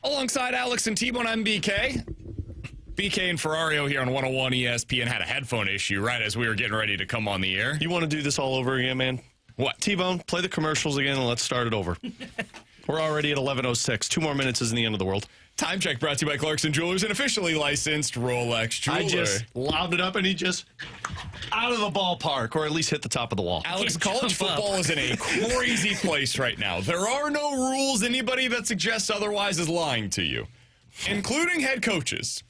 Alongside Alex and T-Bone, I'm BK. BK and Ferrario here on 101 ESPN had a headphone issue right as we were getting ready to come on the air. You want to do this all over again, man? What? T-Bone, play the commercials again and let's start it over. We're already at 11:06. 2 more minutes isn't the end of the world. Time check brought to you by Clarkson Jewelers, an officially licensed Rolex jeweler. I just lobbed it up and he just out of the ballpark, or at least hit the top of the wall. Alex, college football is in a crazy place right now. There are no rules. Anybody that suggests otherwise is lying to you, including head coaches.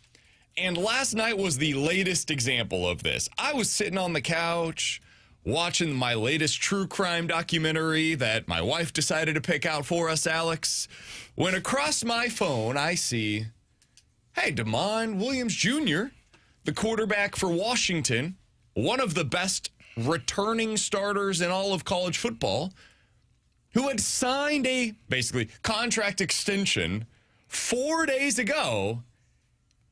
And last night was the latest example of this. I was sitting on the couch watching my latest true crime documentary that my wife decided to pick out for us, Alex, when across my phone I see, hey, Damon Williams Jr., the quarterback for Washington, one of the best returning starters in all of college football, who had signed a, basically, contract extension 4 days ago,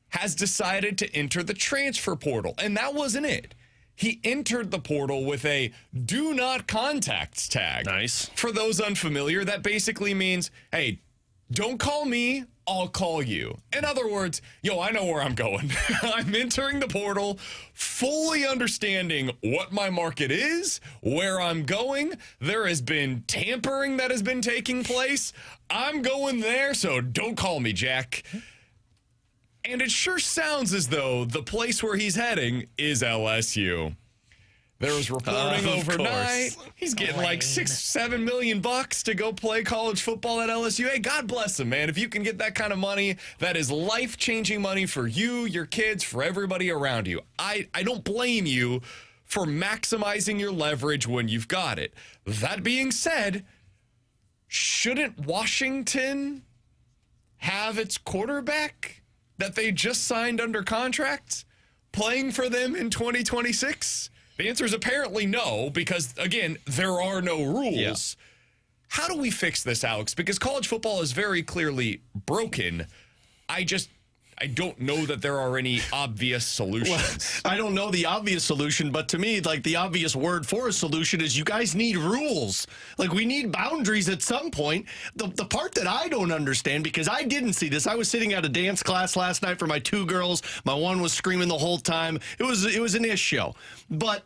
has decided to enter the transfer portal. And that wasn't it. He entered the portal with a do not contact tag. Nice. For those unfamiliar, that basically means, hey, don't call me, I'll call you. In other words, I know where I'm going. I'm entering the portal, fully understanding what my market is, where I'm going. There has been tampering that has been taking place. I'm going there, so don't call me, Jack. And it sure sounds as though the place where he's heading is LSU. There was reporting overnight. He's getting like $6-7 million to go play college football at LSU. Hey, God bless him, man. If you can get that kind of money, that is life-changing money for you, your kids, for everybody around you. I don't blame you for maximizing your leverage when you've got it. That being said, shouldn't Washington have its quarterback that they just signed under contract playing for them in 2026? The answer is apparently no, because, again, there are no rules. Yeah. How do we fix this, Alex? Because college football is very clearly broken. I don't know that there are any obvious solutions. Well, I don't know the obvious solution, but to me, like, the obvious word for a solution is you guys need rules. Like, we need boundaries at some point. The part that I don't understand, because I didn't see this, I was sitting at a dance class last night for my 2 girls. My one was screaming the whole time. It was an ish show. But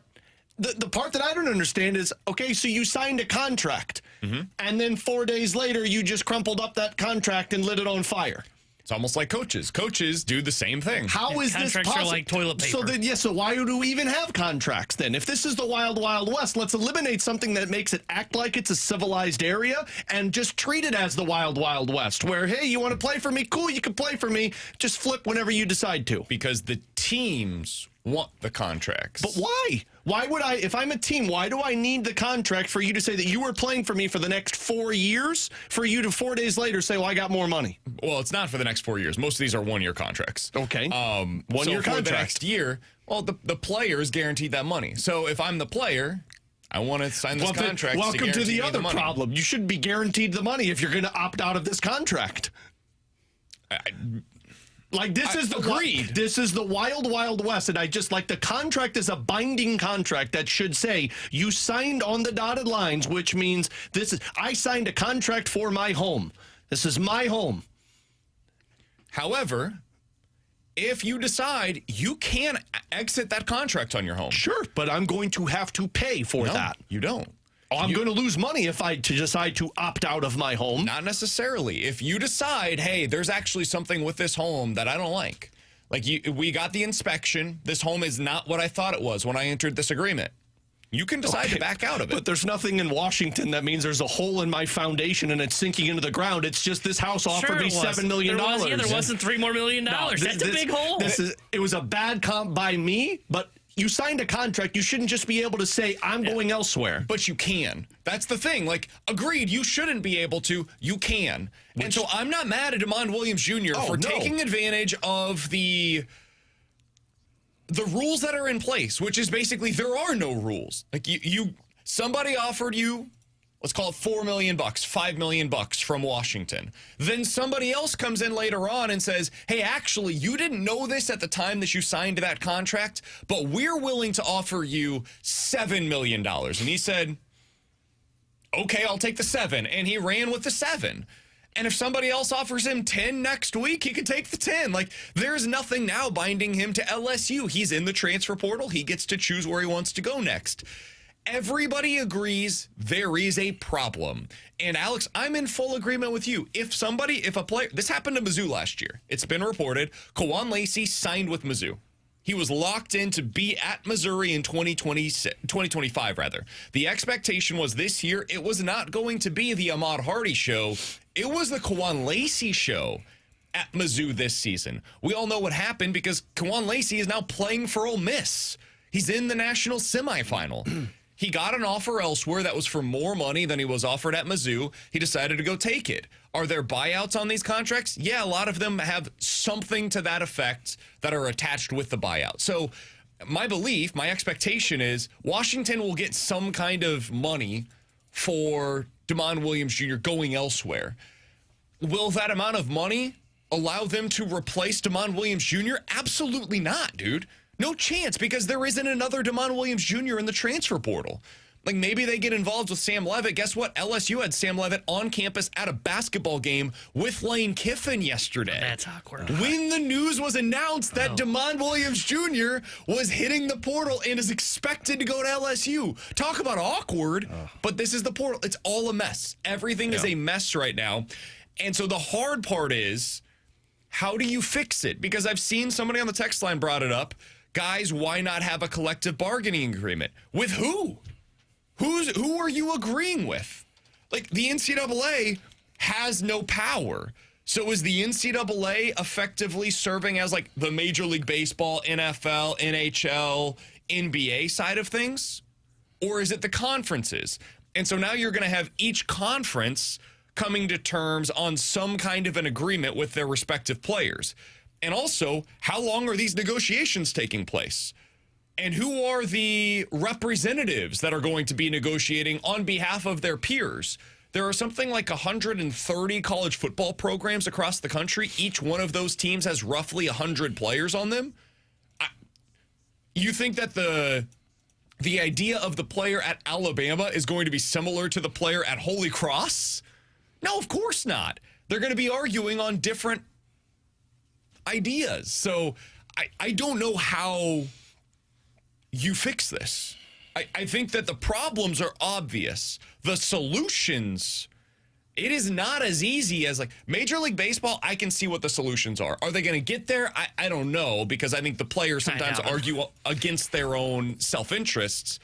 the part that I don't understand is, okay, so you signed a contract, and then 4 days later, you just crumpled up that contract and lit it on fire. It's almost like coaches. Coaches do the same thing. How is this possible? Contracts are like toilet paper. So why do we even have contracts then? If this is the wild, wild west, let's eliminate something that makes it act like it's a civilized area and just treat it as the wild, wild west, where, hey, you want to play for me? Cool, you can play for me. Just flip whenever you decide to. Because the teams want the contracts. But why? Why would I, if I'm a team, why do I need the contract for you to say that you were playing for me for the next 4 years, for you to 4 days later say, well, I got more money? Well, it's not for the next 4 years. Most of these are one-year contracts. Okay. 1 year for contract. the next year, well, the player is guaranteed that money. So if I'm the player, I want to sign this contract. Welcome to the other problem. You shouldn't be guaranteed the money if you're going to opt out of this contract. This is the wild, wild west, and I just like the contract is a binding contract that should say you signed on the dotted lines, which means I signed a contract for my home. This is my home. However, if you decide you can exit that contract on your home. Sure, but I'm going to have to pay for that. You don't. I'm going to lose money if I decide to opt out of my home. Not necessarily. If you decide, hey, there's actually something with this home that I don't like. We got the inspection. This home is not what I thought it was when I entered this agreement. You can decide to back out of it. But there's nothing in Washington that means there's a hole in my foundation and it's sinking into the ground. It's just this house offered me $7 million. There wasn't $3 more million. That's a big hole. It was a bad comp by me, but you signed a contract. You shouldn't just be able to say, I'm going elsewhere. But you can. That's the thing. Agreed, you shouldn't be able to. You can. And so I'm not mad at Damon Williams Jr. for taking advantage of the rules that are in place, which is basically there are no rules. Somebody offered you, let's call it $4 million, $5 million from Washington. Then somebody else comes in later on and says, hey, actually, you didn't know this at the time that you signed that contract, but we're willing to offer you $7 million. And he said, okay, I'll take the 7. And he ran with the 7. And if somebody else offers him 10 next week, he could take the 10. Like, there's nothing now binding him to LSU. He's in the transfer portal. He gets to choose where he wants to go next. Everybody agrees there is a problem. And Alex, I'm in full agreement with you. If a player, this happened to Mizzou last year. It's been reported. Kawan Lacey signed with Mizzou. He was locked in to be at Missouri in 2025, rather. The expectation was this year, it was not going to be the Ahmad Hardy show. It was the Kawan Lacey show at Mizzou this season. We all know what happened because Kawan Lacey is now playing for Ole Miss. He's in the national semifinal. He got an offer elsewhere that was for more money than he was offered at Mizzou. He decided to go take it. Are there buyouts on these contracts? Yeah, a lot of them have something to that effect that are attached with the buyout. So my belief, my expectation is Washington will get some kind of money for DeMond Williams Jr. going elsewhere. Will that amount of money allow them to replace DeMond Williams Jr.? Absolutely not, dude. No chance, because there isn't another DeMond Williams Jr. in the transfer portal. Like, maybe they get involved with Sam Levitt. Guess what? LSU had Sam Levitt on campus at a basketball game with Lane Kiffin yesterday. That's awkward. When the news was announced that DeMond Williams Jr. was hitting the portal and is expected to go to LSU. Talk about awkward, but this is the portal. It's all a mess. Everything is a mess right now. And so the hard part is, how do you fix it? Because I've seen somebody on the text line brought it up. Guys, why not have a collective bargaining agreement? With who? Who are you agreeing with? Like, the NCAA has no power. So is the NCAA effectively serving as like the Major League Baseball, NFL, NHL, NBA side of things? Or is it the conferences? And so now you're going to have each conference coming to terms on some kind of an agreement with their respective players. And also, how long are these negotiations taking place? And who are the representatives that are going to be negotiating on behalf of their peers? There are something like 130 college football programs across the country. Each one of those teams has roughly 100 players on them. You think that the idea of the player at Alabama is going to be similar to the player at Holy Cross? No, of course not. They're going to be arguing on different ideas. So I don't know how you fix this. I think that the problems are obvious. The solutions, it is not as easy as like Major League Baseball. I can see what the solutions are. Are they going to get there? I don't know, because I think the players sometimes argue against their own self-interests.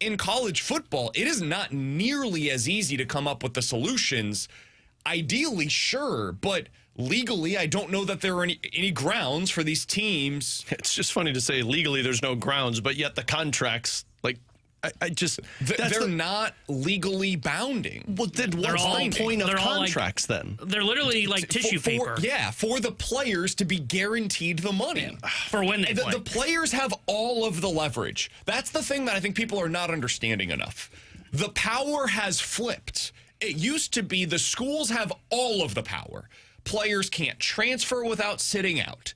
In college football, it is not nearly as easy to come up with the solutions. Ideally, sure, but legally, I don't know that there are any grounds for these teams. It's just funny to say legally there's no grounds, but yet the contracts, like, they're not legally bounding. Well, then what's the point of contracts then? They're literally like tissue paper. Yeah, for the players to be guaranteed the money. Yeah. For when they play. The players have all of the leverage. That's the thing that I think people are not understanding enough. The power has flipped. It used to be the schools have all of the power. Players can't transfer without sitting out.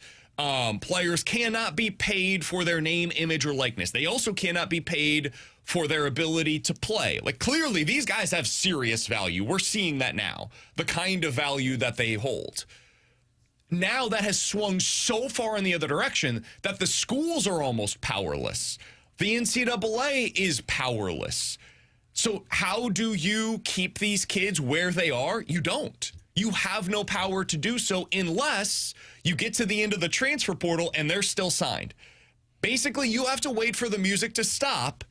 Players cannot be paid for their name, image, or likeness. They also cannot be paid for their ability to play. Like, clearly, these guys have serious value. We're seeing that now, the kind of value that they hold. Now that has swung so far in the other direction that the schools are almost powerless. The NCAA is powerless. So how do you keep these kids where they are? You don't. You have no power to do so unless you get to the end of the transfer portal and they're still signed. Basically, you have to wait for the music to stop,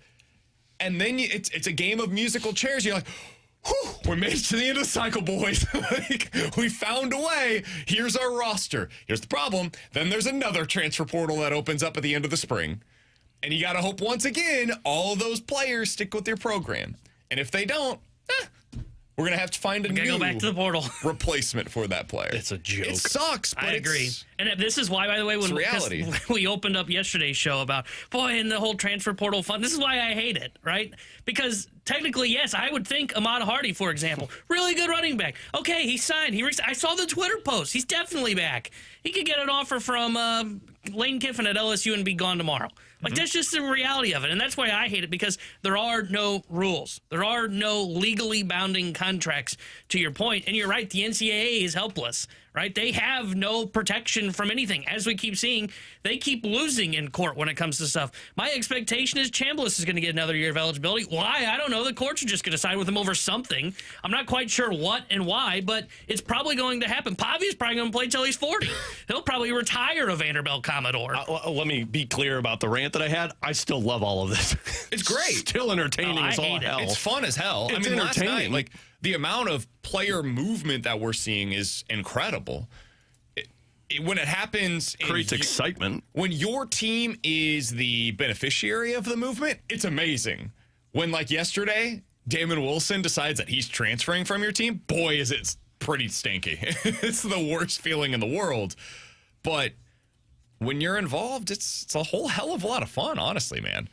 and then it's a game of musical chairs. You're like, whew, we made it to the end of the cycle, boys. Like, we found a way. Here's our roster. Here's the problem. Then there's another transfer portal that opens up at the end of the spring. And you got to hope once again, all of those players stick with their program. And if they don't, we're going to have to find a new go back to the portal replacement for that player. It's a joke. It sucks, but I agree. And this is why, by the way, when reality. we opened up yesterday's show about, boy, and the whole transfer portal fund, this is why I hate it, right? Because technically, yes, I would think Ahmad Hardy, for example, really good running back. Okay, he signed. I saw the Twitter post. He's definitely back. He could get an offer from Lane Kiffin at LSU and be gone tomorrow. Like, that's just the reality of it. And that's why I hate it, because there are no rules. There are no legally bounding contracts, to your point. And you're right, the NCAA is helpless, right? They have no protection from anything. As we keep seeing, they keep losing in court when it comes to stuff. My expectation is Chambliss is going to get another year of eligibility. Why? I don't know. The courts are just going to side with him over something. I'm not quite sure what and why, but it's probably going to happen. Pavi's probably going to play till he's 40. He'll probably retire a Vanderbilt Commodore. Let me be clear about the rant that I had. I still love all of this. It's great. Still entertaining as all hell. It's fun as hell. It's last night, entertaining. like, the amount of player movement that we're seeing is incredible. When it happens, Creates excitement. When your team is the beneficiary of the movement, it's amazing. When, like yesterday, Damon Wilson decides that he's transferring from your team, boy, is it pretty stinky. It's the worst feeling in the world. But when you're involved, it's a whole hell of a lot of fun, honestly, man.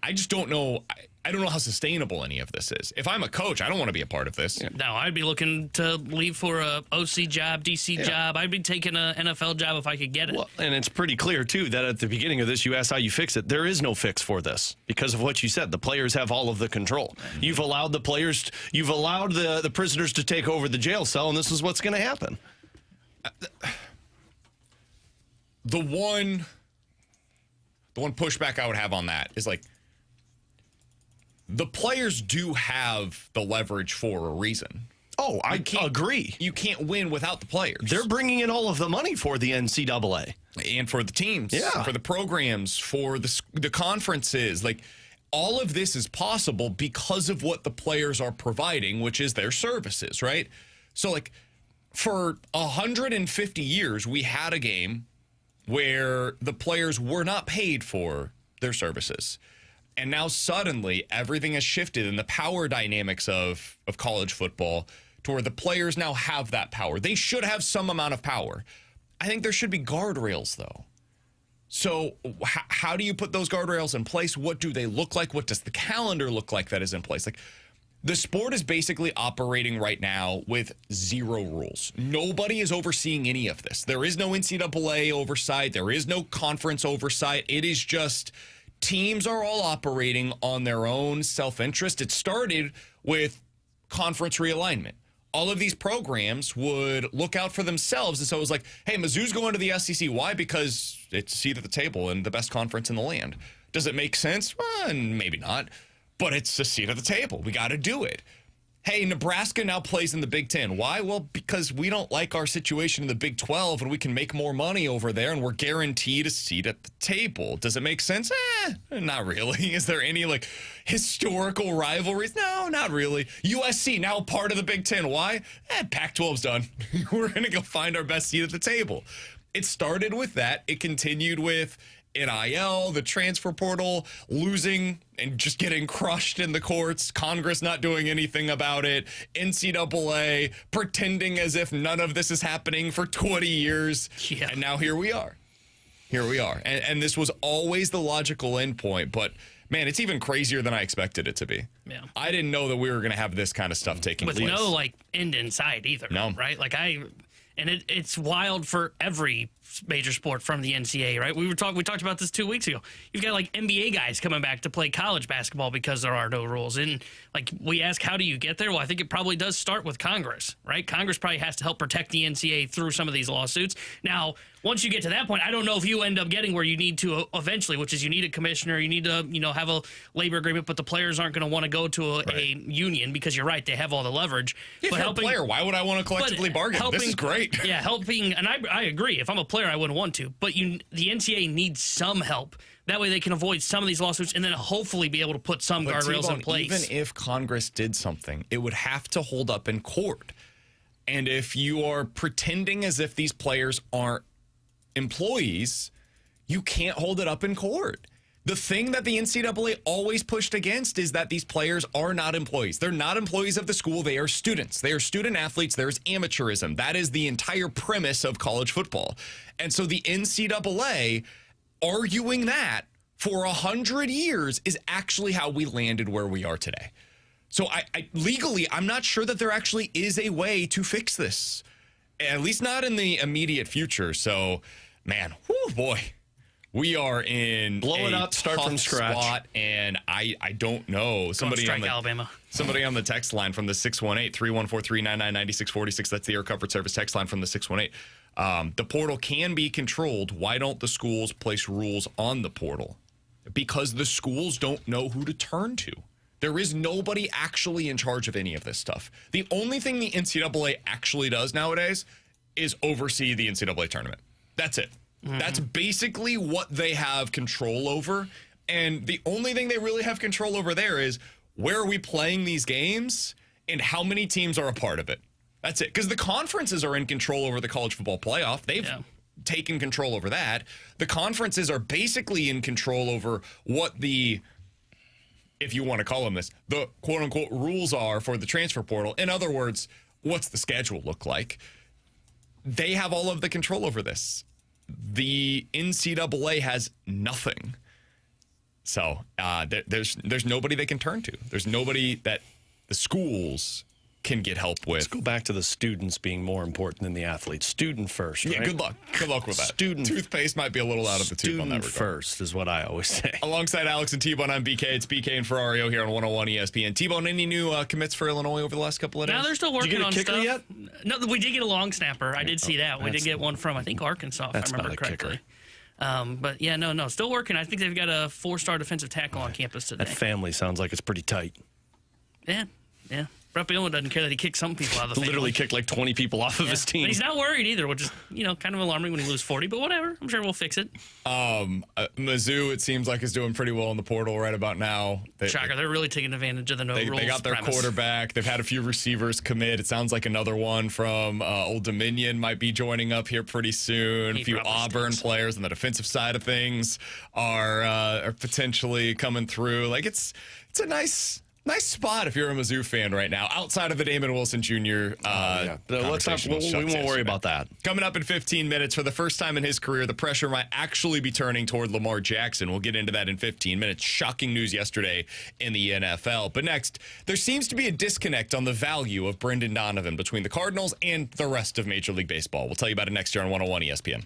I just don't know. I don't know how sustainable any of this is. If I'm a coach, I don't want to be a part of this. No, I'd be looking to leave for a OC job, DC job. I'd be taking an NFL job if I could get it. Well, and it's pretty clear, too, that at the beginning of this, you asked how you fix it. There is no fix for this because of what you said. The players have all of the control. You've allowed the players, you've allowed the prisoners to take over the jail cell, and this is what's going to happen. The one pushback I would have on that is, like, the players do have the leverage for a reason. Oh, I agree. You can't win without the players. They're bringing in all of the money for the NCAA. And for the teams, for the programs, for the conferences. Like, all of this is possible because of what the players are providing, which is their services, right? So, like, for 150 years, we had a game where the players were not paid for their services. And now suddenly everything has shifted in the power dynamics of college football to where the players now have that power. They should have some amount of power. I think there should be guardrails, though. So how do you put those guardrails in place? What do they look like? What does the calendar look like that is in place? Like, the sport is basically operating right now with zero rules. Nobody is overseeing any of this. There is no NCAA oversight. There is no conference oversight. It is just teams are all operating on their own self-interest. It started with conference realignment. All of these programs would look out for themselves. And so it was like, hey, Mizzou's going to the SEC. Why? Because it's a seat at the table and the best conference in the land. Does it make sense? Well, maybe not. But it's a seat at the table. We got to do it. Hey, Nebraska now plays in the Big Ten. Why? Well, because we don't like our situation in the Big 12 and we can make more money over there and we're guaranteed a seat at the table. Does it make sense? Not really. Is there any, like, historical rivalries? No, not really. USC, now part of the Big Ten. Why? Pac-12's done. We're going to go find our best seat at the table. It started with that. It continued with NIL, the transfer portal, losing and just getting crushed in the courts, Congress not doing anything about it, NCAA pretending as if none of this is happening for 20 years. Yeah. And now here we are. And this was always the logical endpoint, but man, it's even crazier than I expected it to be. Yeah. I didn't know that we were going to have this kind of stuff taking place. With no, like, end in sight either. No. Right? Like, it's wild for every major sport from the NCAA, right? We talked about this 2 weeks ago. You've got, like, NBA guys coming back to play college basketball because there are no rules. And, like, we ask, how do you get there? Well, I think it probably does start with Congress, right? Congress probably has to help protect the NCAA through some of these lawsuits. Now, once you get to that point, I don't know if you end up getting where you need to eventually, which is you need a commissioner, you need to, have a labor agreement, but the players aren't going to want to go to a union because you're right, they have all the leverage. If you're a player, why would I want to collectively bargain? This is great. Yeah, helping, and I agree. If I'm a player, I wouldn't want to, but the NCAA needs some help. That way they can avoid some of these lawsuits and then hopefully be able to put some guardrails in place. Even if Congress did something, it would have to hold up in court. And if you are pretending as if these players aren't employees, you can't hold it up in court. The thing that the NCAA always pushed against is that these players are not employees. They're not employees of the school. They are students. They are student athletes. There's amateurism. That is the entire premise of college football. And so the NCAA arguing that for 100 years is actually how we landed where we are today. So legally, I'm not sure that there actually is a way to fix this, at least not in the immediate future. So, man, whoo, boy, We are in Blow it a up, start from tough scratch. spot, and I don't know. Somebody Strike Alabama. Somebody on the text line from the 618-314-399-9646. That's the Air Comfort Service text line from the 618. The portal can be controlled. Why don't the schools place rules on the portal? Because the schools don't know who to turn to. There is nobody actually in charge of any of this stuff. The only thing the NCAA actually does nowadays is oversee the NCAA tournament. That's it. That's basically what they have control over. And the only thing they really have control over there is where are we playing these games and how many teams are a part of it. That's it. Because the conferences are in control over the college football playoff. They've taken control over that. The conferences are basically in control over what the, if you want to call them this, the quote unquote rules are for the transfer portal. In other words, what's the schedule look like? They have all of the control over this. The NCAA has nothing. So there's nobody they can turn to. There's nobody that the schools can get help with. Let's go back to the students being more important than the athletes. Student first, right? Yeah, good luck. Good luck with that. Toothpaste might be a little out of the tube on that regard. First is what I always say. Alongside Alex and T-Bone, I'm BK. It's BK and Ferrario here on 101 ESPN. T-Bone, any new commits for Illinois over the last couple of days? Now they're still working on kicker stuff. yet? No, we did get a long snapper. I did see that. We did get one from, I think, Arkansas, if I remember correctly. But yeah, no, still working. I think they've got a 4-star defensive tackle on campus today. That family sounds like it's pretty tight. Yeah. Rapiola doesn't care that he kicked some people out of the family. Literally kicked like 20 people off of his team. But he's not worried either, which is, kind of alarming when you lose 40, but whatever. I'm sure we'll fix it. Mizzou, it seems like, is doing pretty well in the portal right about now. Shocker. They're really taking advantage of the rules They got their quarterback. They've had a few receivers commit. It sounds like another one from Old Dominion might be joining up here pretty soon. A few Auburn players on the defensive side of things are potentially coming through. Like, it's a nice spot if you're a Mizzou fan right now, outside of the Damon Wilson Jr. Let's not. We won't worry about that. Coming up in 15 minutes, for the first time in his career, the pressure might actually be turning toward Lamar Jackson. We'll get into that in 15 minutes. Shocking news yesterday in the NFL. But next, there seems to be a disconnect on the value of Brendan Donovan between the Cardinals and the rest of Major League Baseball. We'll tell you about it next year on 101 ESPN.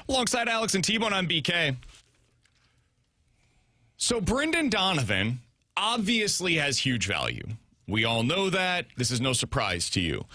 Alongside Alex and T-Bone, I'm BK. So Brendan Donovan obviously has huge value. We all know that. This is no surprise to you.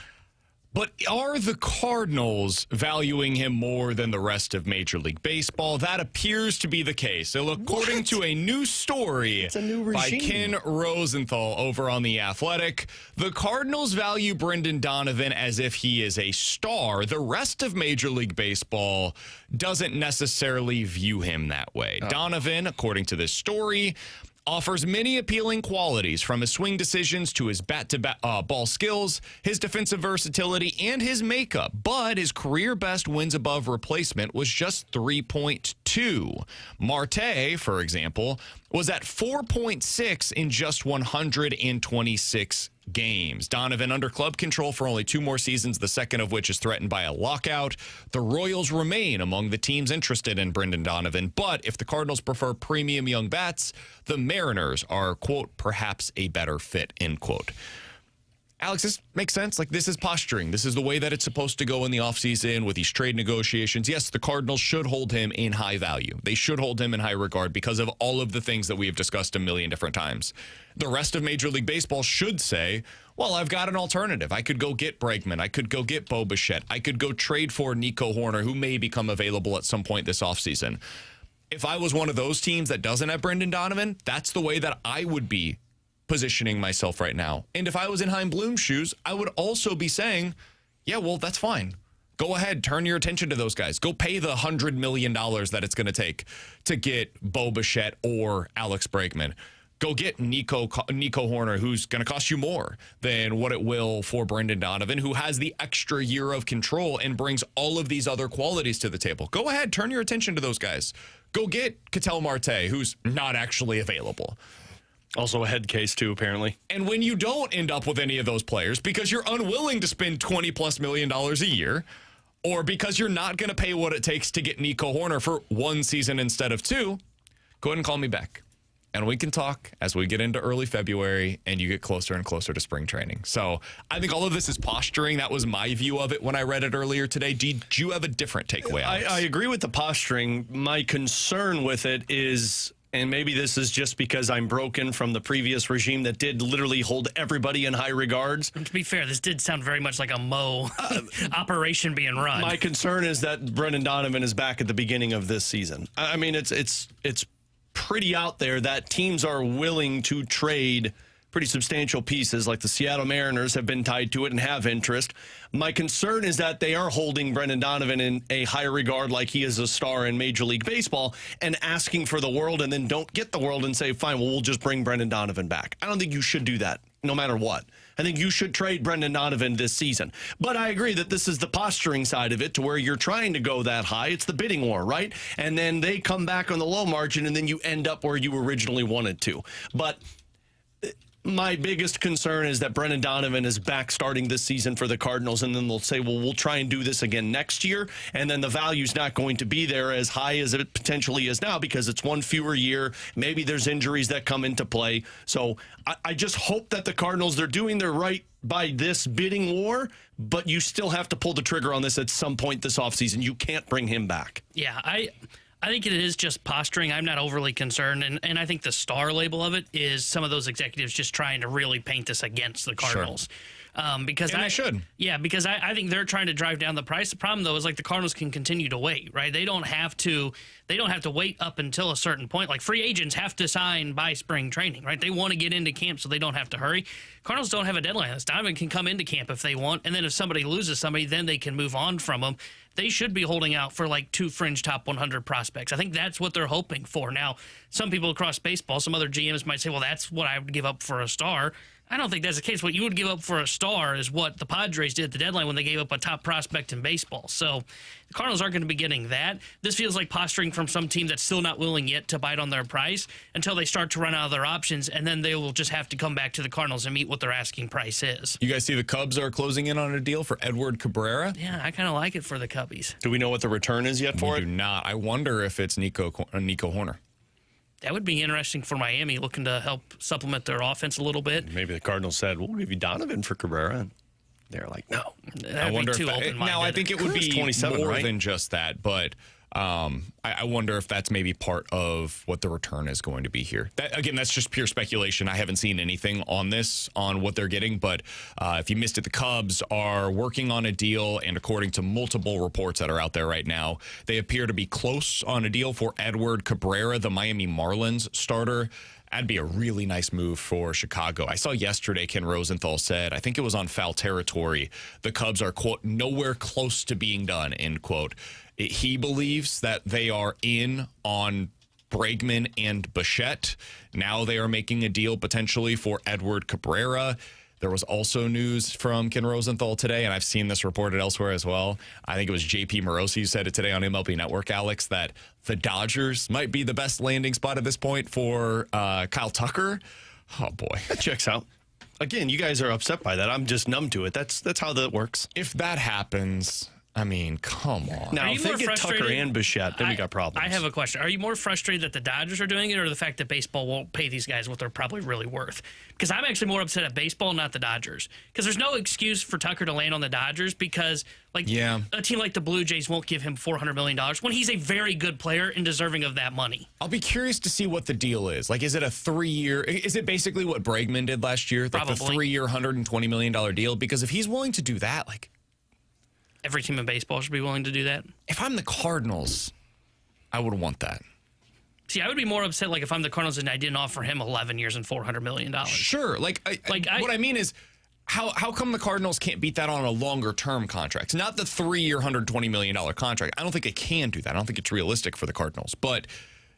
But are the Cardinals valuing him more than the rest of Major League Baseball? That appears to be the case. So according to a new story by Ken Rosenthal over on The Athletic, the Cardinals value Brendan Donovan as if he is a star. The rest of Major League Baseball doesn't necessarily view him that way. Donovan, according to this story, offers many appealing qualities, from his swing decisions to his bat-to-ball skills, his defensive versatility, and his makeup. But his career best wins above replacement was just 3.2. Marte, for example, was at 4.6 in just 126 games. Donovan under club control for only 2 more seasons, the second of which is threatened by a lockout. The Royals remain among the teams interested in Brendan Donovan, but if the Cardinals prefer premium young bats, the Mariners are, quote, perhaps a better fit, end quote. Alex, this makes sense. Like, this is posturing. This is the way that it's supposed to go in the offseason with these trade negotiations. Yes, the Cardinals should hold him in high value. They should hold him in high regard because of all of the things that we have discussed a million different times. The rest of Major League Baseball should say, well, I've got an alternative. I could go get Bregman. I could go get Bo Bichette. I could go trade for Nico Horner, who may become available at some point this offseason. If I was one of those teams that doesn't have Brendan Donovan, that's the way that I would be positioning myself right now. And if I was in Chaim Bloom's shoes, I would also be saying, yeah, well, that's fine. Go ahead, turn your attention to those guys. Go pay the $100 million that it's going to take to get Bo Bichette or Alex Bregman. Go get Nico Horner, who's going to cost you more than what it will for Brendan Donovan, who has the extra year of control and brings all of these other qualities to the table. Go ahead, turn your attention to those guys. Go get Ketel Marte, who's not actually available. Also a head case, too, apparently. And when you don't end up with any of those players because you're unwilling to spend $20+ million a year, or because you're not going to pay what it takes to get Nico Horner for 1 season instead of 2, go ahead and call me back. And we can talk as we get into early February and you get closer and closer to spring training. So I think all of this is posturing. That was my view of it when I read it earlier today. Did you have a different takeaway, Alex? I agree with the posturing. My concern with it is, and maybe this is just because I'm broken from the previous regime that did literally hold everybody in high regards. And to be fair, this did sound very much like a Mo operation being run. My concern is that Brendan Donovan is back at the beginning of this season. I mean, it's pretty out there that teams are willing to trade pretty substantial pieces, like the Seattle Mariners have been tied to it and have interest. My concern is that they are holding Brendan Donovan in a higher regard, like he is a star in Major League Baseball, and asking for the world and then don't get the world and say, fine, well, we'll just bring Brendan Donovan back. I don't think you should do that, no matter what. I think you should trade Brendan Donovan this season. But I agree that this is the posturing side of it, to where you're trying to go that high. It's the bidding war, right? And then they come back on the low margin, and then you end up where you originally wanted to. But my biggest concern is that Brendan Donovan is back starting this season for the Cardinals, and then they'll say, well, we'll try and do this again next year, and then the value's not going to be there as high as it potentially is now because it's one fewer year. Maybe there's injuries that come into play. So I just hope that the Cardinals, they're doing their right by this bidding war, but you still have to pull the trigger on this at some point this offseason. You can't bring him back. Yeah, I think it is just posturing. I'm not overly concerned, and I think the star label of it is some of those executives just trying to really paint this against the Cardinals. Sure. Because I should. Yeah, because I think they're trying to drive down the price. The problem, though, is like the Cardinals can continue to wait, right? They don't have to wait up until a certain point. Like, free agents have to sign by spring training, right? They want to get into camp so they don't have to hurry. Cardinals don't have a deadline. Donovan can come into camp if they want, and then if somebody loses somebody, then they can move on from them. They should be holding out for like 2 fringe top 100 prospects. I think that's what they're hoping for. Now, some people across baseball, some other GMs might say, well, that's what I would give up for a star. I don't think that's the case. What you would give up for a star is what the Padres did at the deadline when they gave up a top prospect in baseball. So the Cardinals aren't going to be getting that. This feels like posturing from some team that's still not willing yet to bite on their price until they start to run out of their options, and then they will just have to come back to the Cardinals and meet what their asking price is. You guys see the Cubs are closing in on a deal for Edward Cabrera? Yeah, I kind of like it for the Cubbies. Do we know what the return is yet for We it? do not. I wonder if it's Nico Horner. That would be interesting for Miami, looking to help supplement their offense a little bit. Maybe the Cardinals said, we'll give you Donovan for Cabrera. And they're like, no. That'd be too if open-minded. now I think it would be 27, more right? than just that, but I wonder if that's maybe part of what the return is going to be here. Again, that's just pure speculation. I haven't seen anything on this, on what they're getting. But if you missed it, the Cubs are working on a deal. And according to multiple reports that are out there right now, they appear to be close on a deal for Edward Cabrera, the Miami Marlins starter. That'd be a really nice move for Chicago. I saw yesterday Ken Rosenthal said, I think it was on Foul Territory, the Cubs are, quote, nowhere close to being done, end quote. He believes that they are in on Bregman and Bichette. Now they are making a deal potentially for Edward Cabrera. There was also news from Ken Rosenthal today, and I've seen this reported elsewhere as well. I think it was JP Morosi who said it today on MLB Network, Alex, that the Dodgers might be the best landing spot at this point for Kyle Tucker. Oh, boy. That checks out. Again, you guys are upset by that. I'm just numb to it. That's how that works. If that happens, I mean, come on. Now, if they get Tucker and Bichette, then we got problems. I have a question. Are you more frustrated that the Dodgers are doing it or the fact that baseball won't pay these guys what they're probably really worth? Because I'm actually more upset at baseball, not the Dodgers. Because there's no excuse for Tucker to land on the Dodgers because a team like the Blue Jays won't give him $400 million when he's a very good player and deserving of that money. I'll be curious to see what the deal is. Like, is it a 3-year? Is it basically what Bregman did last year? Like the 3-year, $120 million deal? Because if he's willing to do that, like, every team in baseball should be willing to do that. If I'm the Cardinals, I would want that. See, I would be more upset like if I'm the Cardinals and I didn't offer him 11 years and $400 million. Sure. What I mean is, how come the Cardinals can't beat that on a longer term contract? Not the 3-year, $120 million contract. I don't think they can do that. I don't think it's realistic for the Cardinals. But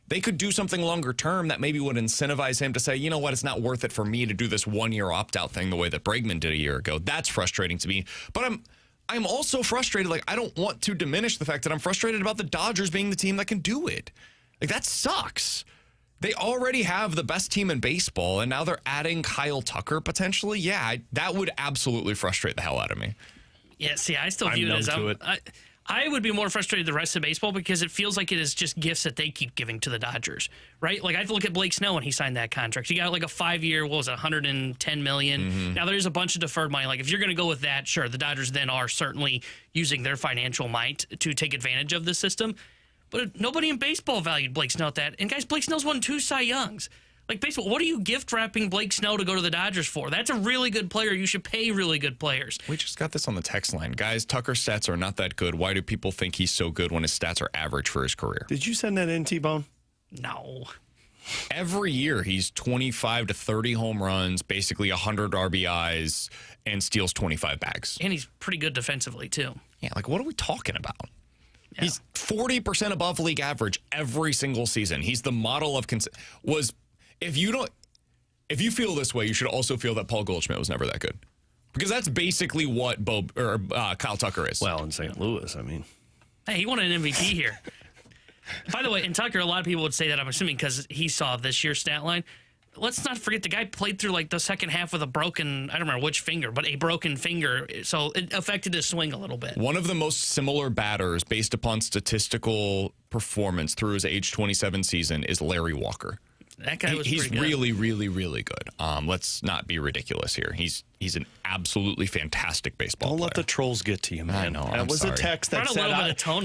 they could do something longer term that maybe would incentivize him to say, you know what, it's not worth it for me to do this 1-year opt-out thing the way that Bregman did a year ago. That's frustrating to me. But I'm also frustrated. Like, I don't want to diminish the fact that I'm frustrated about the Dodgers being the team that can do it. Like, that sucks. They already have the best team in baseball, and now they're adding Kyle Tucker potentially. Yeah, that would absolutely frustrate the hell out of me. Yeah, see, I still view it as I would be more frustrated the rest of baseball because it feels like it is just gifts that they keep giving to the Dodgers, right? Like, I have to look at Blake Snell when he signed that contract. He got like a 5-year, what was it, $110 million. Mm-hmm. Now, there's a bunch of deferred money. Like, if you're going to go with that, sure, the Dodgers then are certainly using their financial might to take advantage of the system. But nobody in baseball valued Blake Snell at that. And, guys, Blake Snell's won 2 Cy Youngs. Like, baseball, what are you gift wrapping Blake Snell to go to the Dodgers for? That's a really good player. You should pay really good players. We just got this on the text line. Guys, Tucker's stats are not that good. Why do people think he's so good when his stats are average for his career? Did you send that in, T-Bone? No. Every year, he's 25 to 30 home runs, basically 100 RBIs, and steals 25 bags. And he's pretty good defensively, too. Yeah, like, what are we talking about? Yeah. He's 40% above league average every single season. He's the model of If you feel this way, you should also feel that Paul Goldschmidt was never that good, because that's basically what Kyle Tucker is. Well, in St. Louis, I mean, hey, he won an MVP here. By the way, in Tucker, a lot of people would say that, I'm assuming, because he saw this year's stat line. Let's not forget the guy played through like the second half with a broken, I don't remember which finger, but a broken finger. So it affected his swing a little bit. One of the most similar batters based upon statistical performance through his age 27 season is Larry Walker. That guy was He's pretty good. really, really, really good. Let's not be ridiculous here. He's an absolutely fantastic baseball player. Don't let the trolls get to you, man. I know. That was a text that said,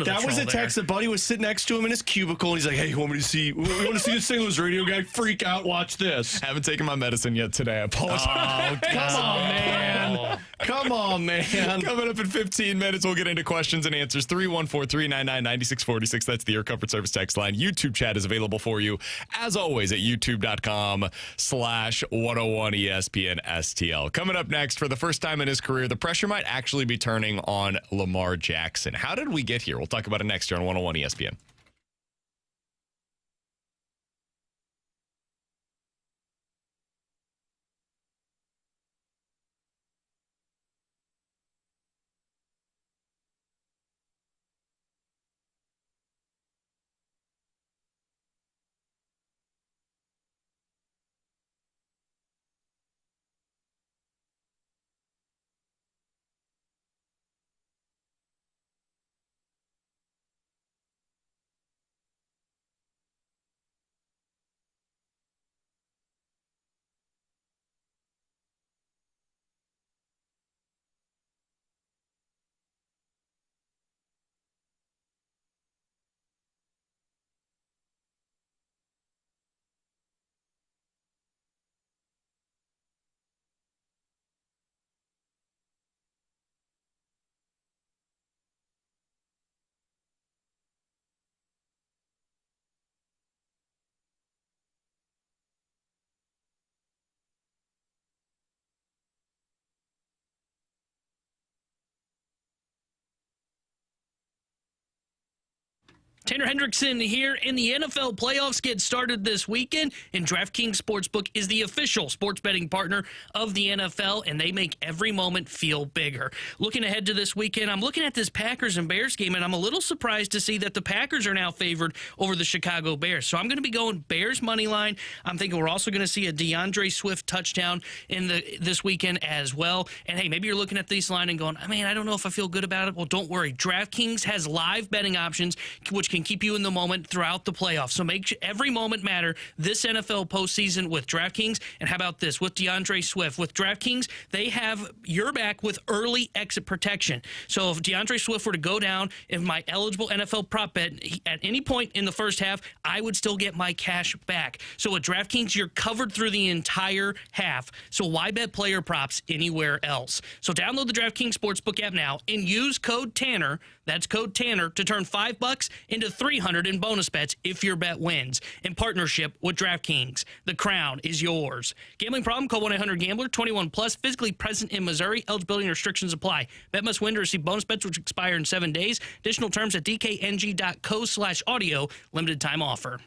that was a text that Buddy was sitting next to him in his cubicle, and he's like, "Hey, you want me to see? We want to see the St. Louis radio guy freak out? Watch this." Haven't taken my medicine yet today. I apologize. Oh, come on, man. Come on, man. Coming up in 15 minutes, we'll get into questions and answers. 314-399-9646. That's the Air Comfort Service text line. YouTube chat is available for you, as always, at youtube.com/101ESPN-STL. Coming up next, for the first time in his career, the pressure might actually be turning on Lamar Jackson. How did we get here? We'll talk about it next year on 101 ESPN. Tanner Hendrickson here, and the NFL playoffs get started this weekend, and DraftKings Sportsbook is the official sports betting partner of the NFL, and they make every moment feel bigger. Looking ahead to this weekend, I'm looking at this Packers and Bears game, and I'm a little surprised to see that the Packers are now favored over the Chicago Bears. So I'm going to be going Bears money line. I'm thinking we're also going to see a DeAndre Swift touchdown in this weekend as well. And hey, maybe you're looking at this line and going, man, I don't know if I feel good about it. Well, don't worry. DraftKings has live betting options, which can keep you in the moment throughout the playoffs. So make every moment matter this NFL postseason with DraftKings. And how about this with DeAndre Swift? With DraftKings, they have your back with early exit protection. So if DeAndre Swift were to go down, if my eligible NFL prop bet at any point in the first half, I would still get my cash back. So with DraftKings, you're covered through the entire half. So why bet player props anywhere else? So download the DraftKings Sportsbook app now and use code TANNER. That's code TANNER to turn $5 into $300 in bonus bets if your bet wins. In partnership with DraftKings, the crown is yours. Gambling problem? Call 1-800-GAMBLER. 21 plus. Physically present in Missouri. Eligibility and restrictions apply. Bet must win to receive bonus bets which expire in 7 days. Additional terms at dkng.co/audio. Limited time offer.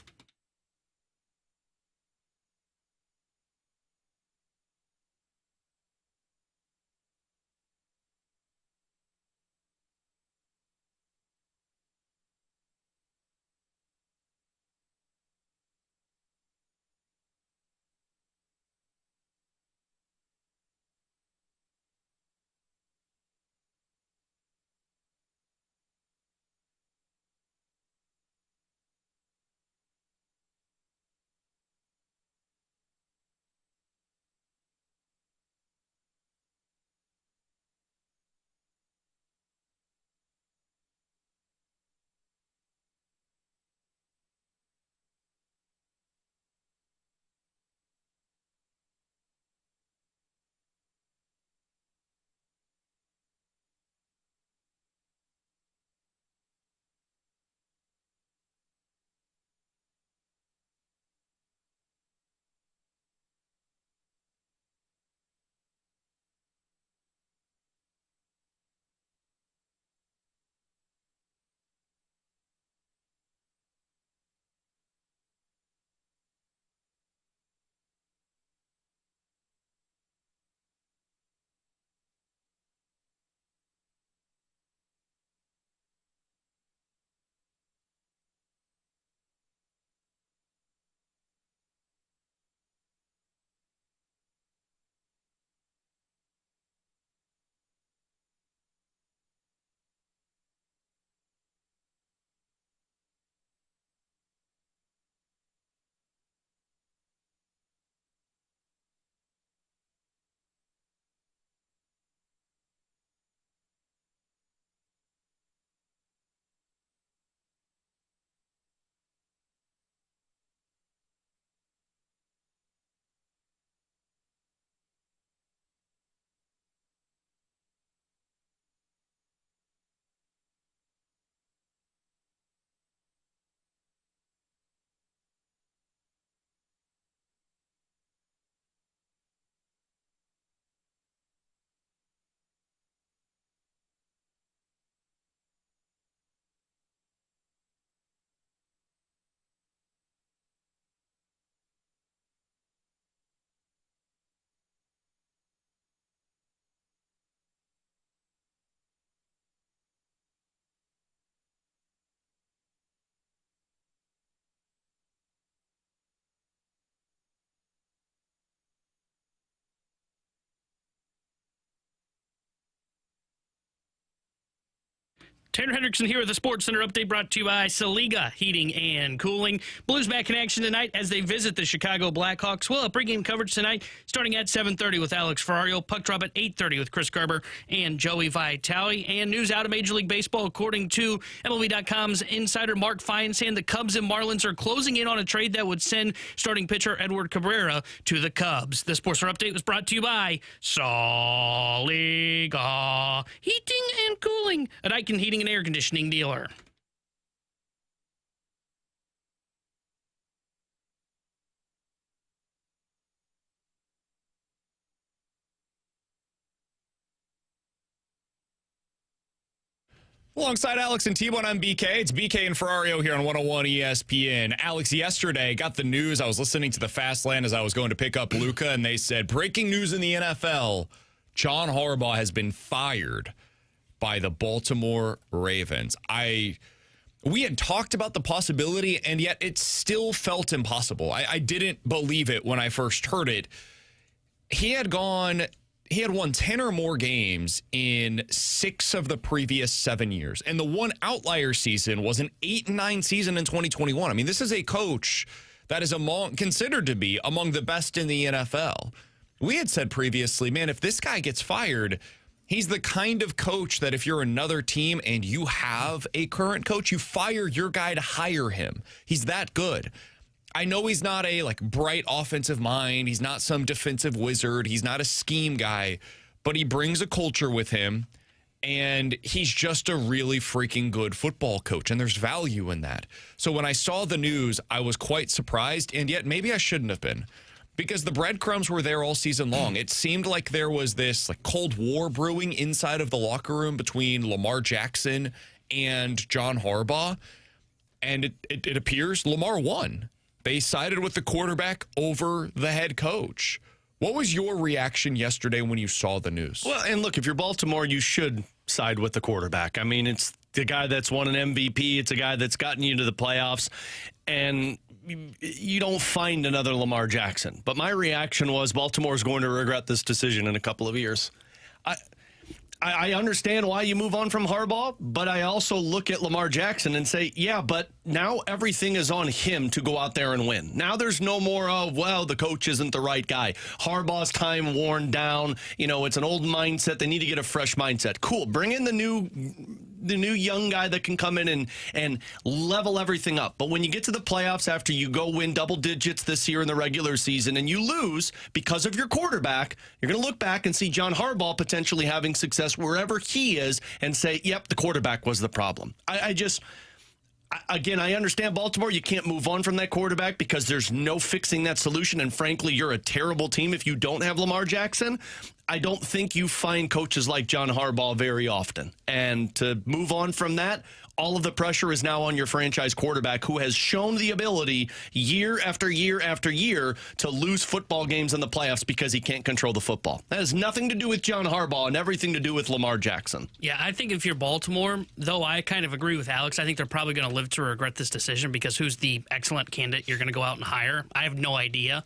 Tanner Hendrickson here with the Sports Center update brought to you by Saliga Heating and Cooling. Blues back in action tonight as they visit the Chicago Blackhawks. We'll have pregame coverage tonight starting at 7:30 with Alex Ferrario. Puck drop at 8:30 with Chris Kerber and Joey Vitale. And news out of Major League Baseball, according to MLB.com's insider Mark Feinsand, the Cubs and Marlins are closing in on a trade that would send starting pitcher Edward Cabrera to the Cubs. The Sports Center update was brought to you by Saliga Heating and Cooling, a Daikin Heating and Air Conditioning dealer. Alongside Alex and T-Bone, I'm BK. It's BK and Ferrario here on 101 ESPN. Alex, yesterday got the news. I was listening to the Fast Lane as I was going to pick up Luca, and they said, breaking news in the NFL, John Harbaugh has been fired by the Baltimore Ravens. We had talked about the possibility, and yet it still felt impossible. I didn't believe it when I first heard it. He had won 10 or more games in 6 of the previous 7 years. And the one outlier season was an 8-9 season in 2021. I mean, this is a coach that is considered to be among the best in the NFL. We had said previously, man, if this guy gets fired, he's the kind of coach that if you're another team and you have a current coach, you fire your guy to hire him. He's that good. I know he's not a bright offensive mind. He's not some defensive wizard. He's not a scheme guy, but he brings a culture with him, and he's just a really freaking good football coach, and there's value in that. So when I saw the news, I was quite surprised, and yet maybe I shouldn't have been, because the breadcrumbs were there all season long. It seemed like there was this Cold War brewing inside of the locker room between Lamar Jackson and John Harbaugh, and it appears Lamar won. They sided with the quarterback over the head coach. What was your reaction yesterday when you saw the news? Well, and look, if you're Baltimore, you should side with the quarterback. I mean, it's the guy that's won an MVP. It's a guy that's gotten you to the playoffs. And you don't find another Lamar Jackson. But my reaction was Baltimore's going to regret this decision in a couple of years. I understand why you move on from Harbaugh, but I also look at Lamar Jackson and say, yeah, but now everything is on him to go out there and win. Now there's no more of, well, the coach isn't the right guy. Harbaugh's time worn down. You know, it's an old mindset. They need to get a fresh mindset. Cool. Bring in the new young guy that can come in and level everything up. But when you get to the playoffs after you go win double digits this year in the regular season and you lose because of your quarterback, you're going to look back and see John Harbaugh potentially having success wherever he is and say, yep, the quarterback was the problem. Again, I understand Baltimore. You can't move on from that quarterback because there's no fixing that solution. And frankly, you're a terrible team if you don't have Lamar Jackson. I don't think you find coaches like John Harbaugh very often. And to move on from that, all of the pressure is now on your franchise quarterback who has shown the ability year after year after year to lose football games in the playoffs because he can't control the football. That has nothing to do with John Harbaugh and everything to do with Lamar Jackson. Yeah, I think if you're Baltimore, though I kind of agree with Alex, I think they're probably going to live to regret this decision because who's the excellent candidate you're going to go out and hire? I have no idea.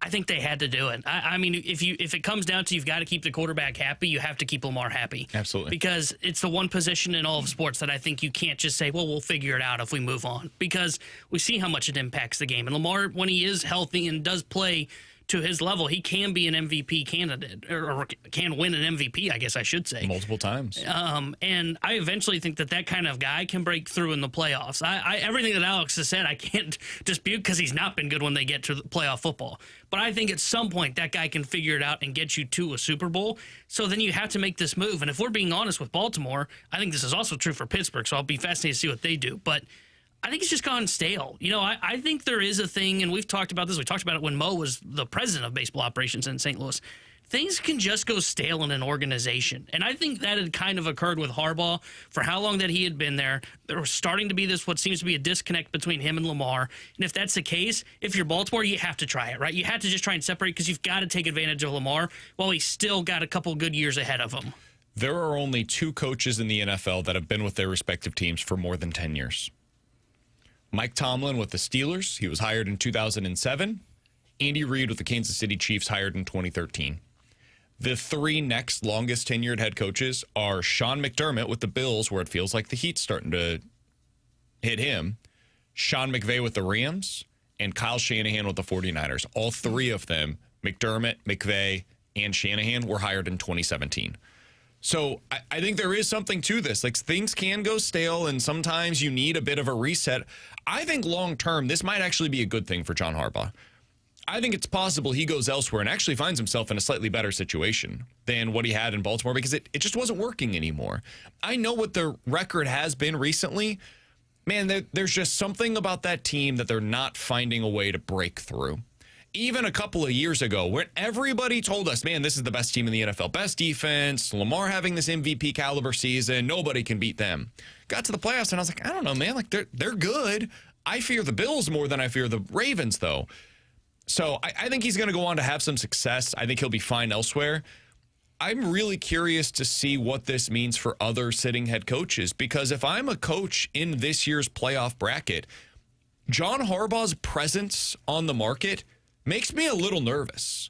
I think they had to do it. I mean, if it comes down to you've got to keep the quarterback happy, you have to keep Lamar happy. Absolutely. Because it's the one position in all of sports that I think you can't just say, well, we'll figure it out if we move on. Because we see how much it impacts the game. And Lamar, when he is healthy and does play to his level, he can be an MVP candidate or can win an MVP, I guess I should say. Multiple times. And I eventually think that kind of guy can break through in the playoffs. Everything that Alex has said, I can't dispute because he's not been good when they get to the playoff football. But I think at some point that guy can figure it out and get you to a Super Bowl. So then you have to make this move. And if we're being honest with Baltimore, I think this is also true for Pittsburgh. So I'll be fascinated to see what they do. But I think it's just gone stale. You know, I think there is a thing, and we've talked about this. We talked about it when Mo was the president of baseball operations in St. Louis. Things can just go stale in an organization. And I think that had kind of occurred with Harbaugh for how long that he had been there. There was starting to be what seems to be a disconnect between him and Lamar. And if that's the case, if you're Baltimore, you have to try it, right? You have to just try and separate because you've got to take advantage of Lamar while he's still got a couple good years ahead of him. There are only 2 coaches in the NFL that have been with their respective teams for more than 10 years. Mike Tomlin with the Steelers, he was hired in 2007. Andy Reid with the Kansas City Chiefs, hired in 2013. The 3 next longest tenured head coaches are Sean McDermott with the Bills, where it feels like the heat's starting to hit him, Sean McVay with the Rams, and Kyle Shanahan with the 49ers. All 3 of them, McDermott, McVay, and Shanahan, were hired in 2017. So I think there is something to this. Like, things can go stale, and sometimes you need a bit of a reset. I think long term, this might actually be a good thing for John Harbaugh. I think it's possible he goes elsewhere and actually finds himself in a slightly better situation than what he had in Baltimore because it just wasn't working anymore. I know what the record has been recently. Man, there's just something about that team that they're not finding a way to break through. even a couple of years ago, when everybody told us, man, this is the best team in the NFL, best defense, Lamar having this MVP caliber season, nobody can beat them. Got to the playoffs, and I was like, I don't know, man. Like, they're good. I fear the Bills more than I fear the Ravens, though. So I think he's going to go on to have some success. I think he'll be fine elsewhere. I'm really curious to see what this means for other sitting head coaches, because if I'm a coach in this year's playoff bracket, John Harbaugh's presence on the market makes me a little nervous.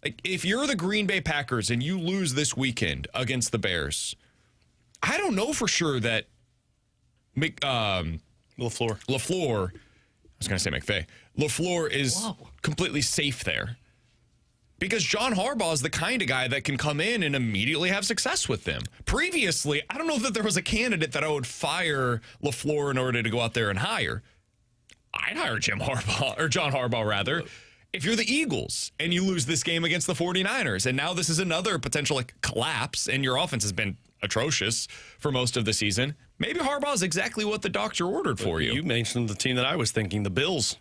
Like, if you're the Green Bay Packers and you lose this weekend against the Bears, I don't know for sure that LaFleur, I was going to say McVay, LaFleur is completely safe there. Because John Harbaugh is the kind of guy that can come in and immediately have success with them. Previously, I don't know that there was a candidate that I would fire LaFleur in order to go out there and hire. I'd hire John Harbaugh, rather. If you're the Eagles and you lose this game against the 49ers, and now this is another potential collapse, and your offense has been atrocious for most of the season, maybe Harbaugh is exactly what the doctor ordered for you. You mentioned the team that I was thinking, the Bills.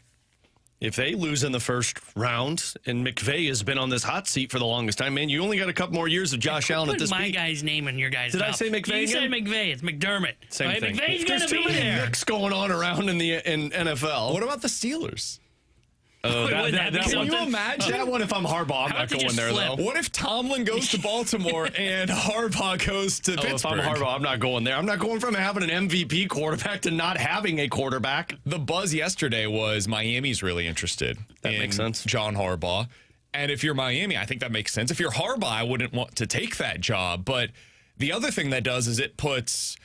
If they lose in the first round, and McVay has been on this hot seat for the longest time, man, you only got a couple more years of Josh Allen at this my peak. guy's name in your guy's Did mouth. I say McVay You again? said McVay. It's McDermott. Same right? thing. McVay's going to There's too be many there. Knicks going on around in the NFL. What about the Steelers? Wouldn't that be Can you something? imagine? That one, if I'm Harbaugh, I'm How not about they going just there, flip? though. What if Tomlin goes to Baltimore and Harbaugh goes to Pittsburgh? If I'm Harbaugh, I'm not going there. I'm not going from having an MVP quarterback to not having a quarterback. The buzz yesterday was Miami's really interested in makes sense. John Harbaugh. And if you're Miami, I think that makes sense. If you're Harbaugh, I wouldn't want to take that job. But the other thing that does is it puts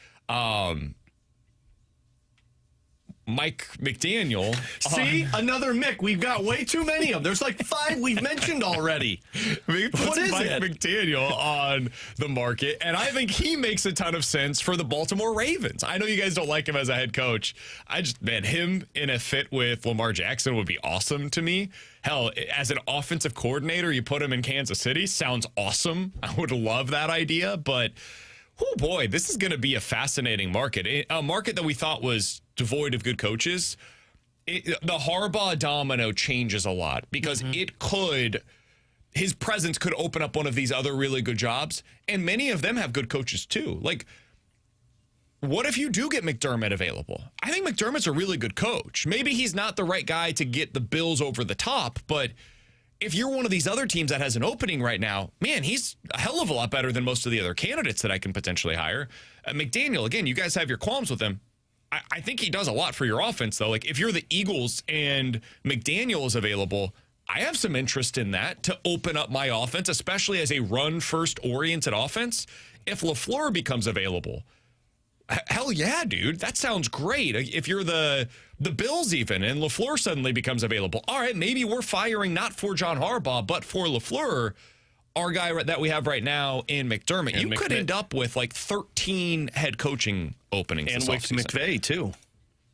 Mike McDaniel. See, another Mick. We've got way too many of them. There's like 5 we've mentioned already. What is Mike it? McDaniel on the market, and I think he makes a ton of sense for the Baltimore Ravens. I know you guys don't like him as a head coach. Him in a fit with Lamar Jackson would be awesome to me. Hell, as an offensive coordinator, you put him in Kansas City. Sounds awesome. I would love that idea, but oh boy, this is going to be a fascinating market. A market that we thought was devoid of good coaches. The Harbaugh domino changes a lot because his presence could open up one of these other really good jobs, and many of them have good coaches too. Like, what if you do get McDermott available? I think McDermott's a really good coach. Maybe he's not the right guy to get the Bills over the top, but if you're one of these other teams that has an opening right now, man, he's a hell of a lot better than most of the other candidates that I can potentially hire. McDaniel, again, you guys have your qualms with him. I think he does a lot for your offense, though. Like, if you're the Eagles and McDaniel is available, I have some interest in that to open up my offense, especially as a run-first oriented offense. If LaFleur becomes available, hell yeah, dude. That sounds great. If you're the Bills even and LaFleur suddenly becomes available, all right, maybe we're firing not for John Harbaugh, but for LaFleur, our guy that we have right now in McDermott. And you could end up with like 13 head coaching openings. And this with offseason. McVay, too.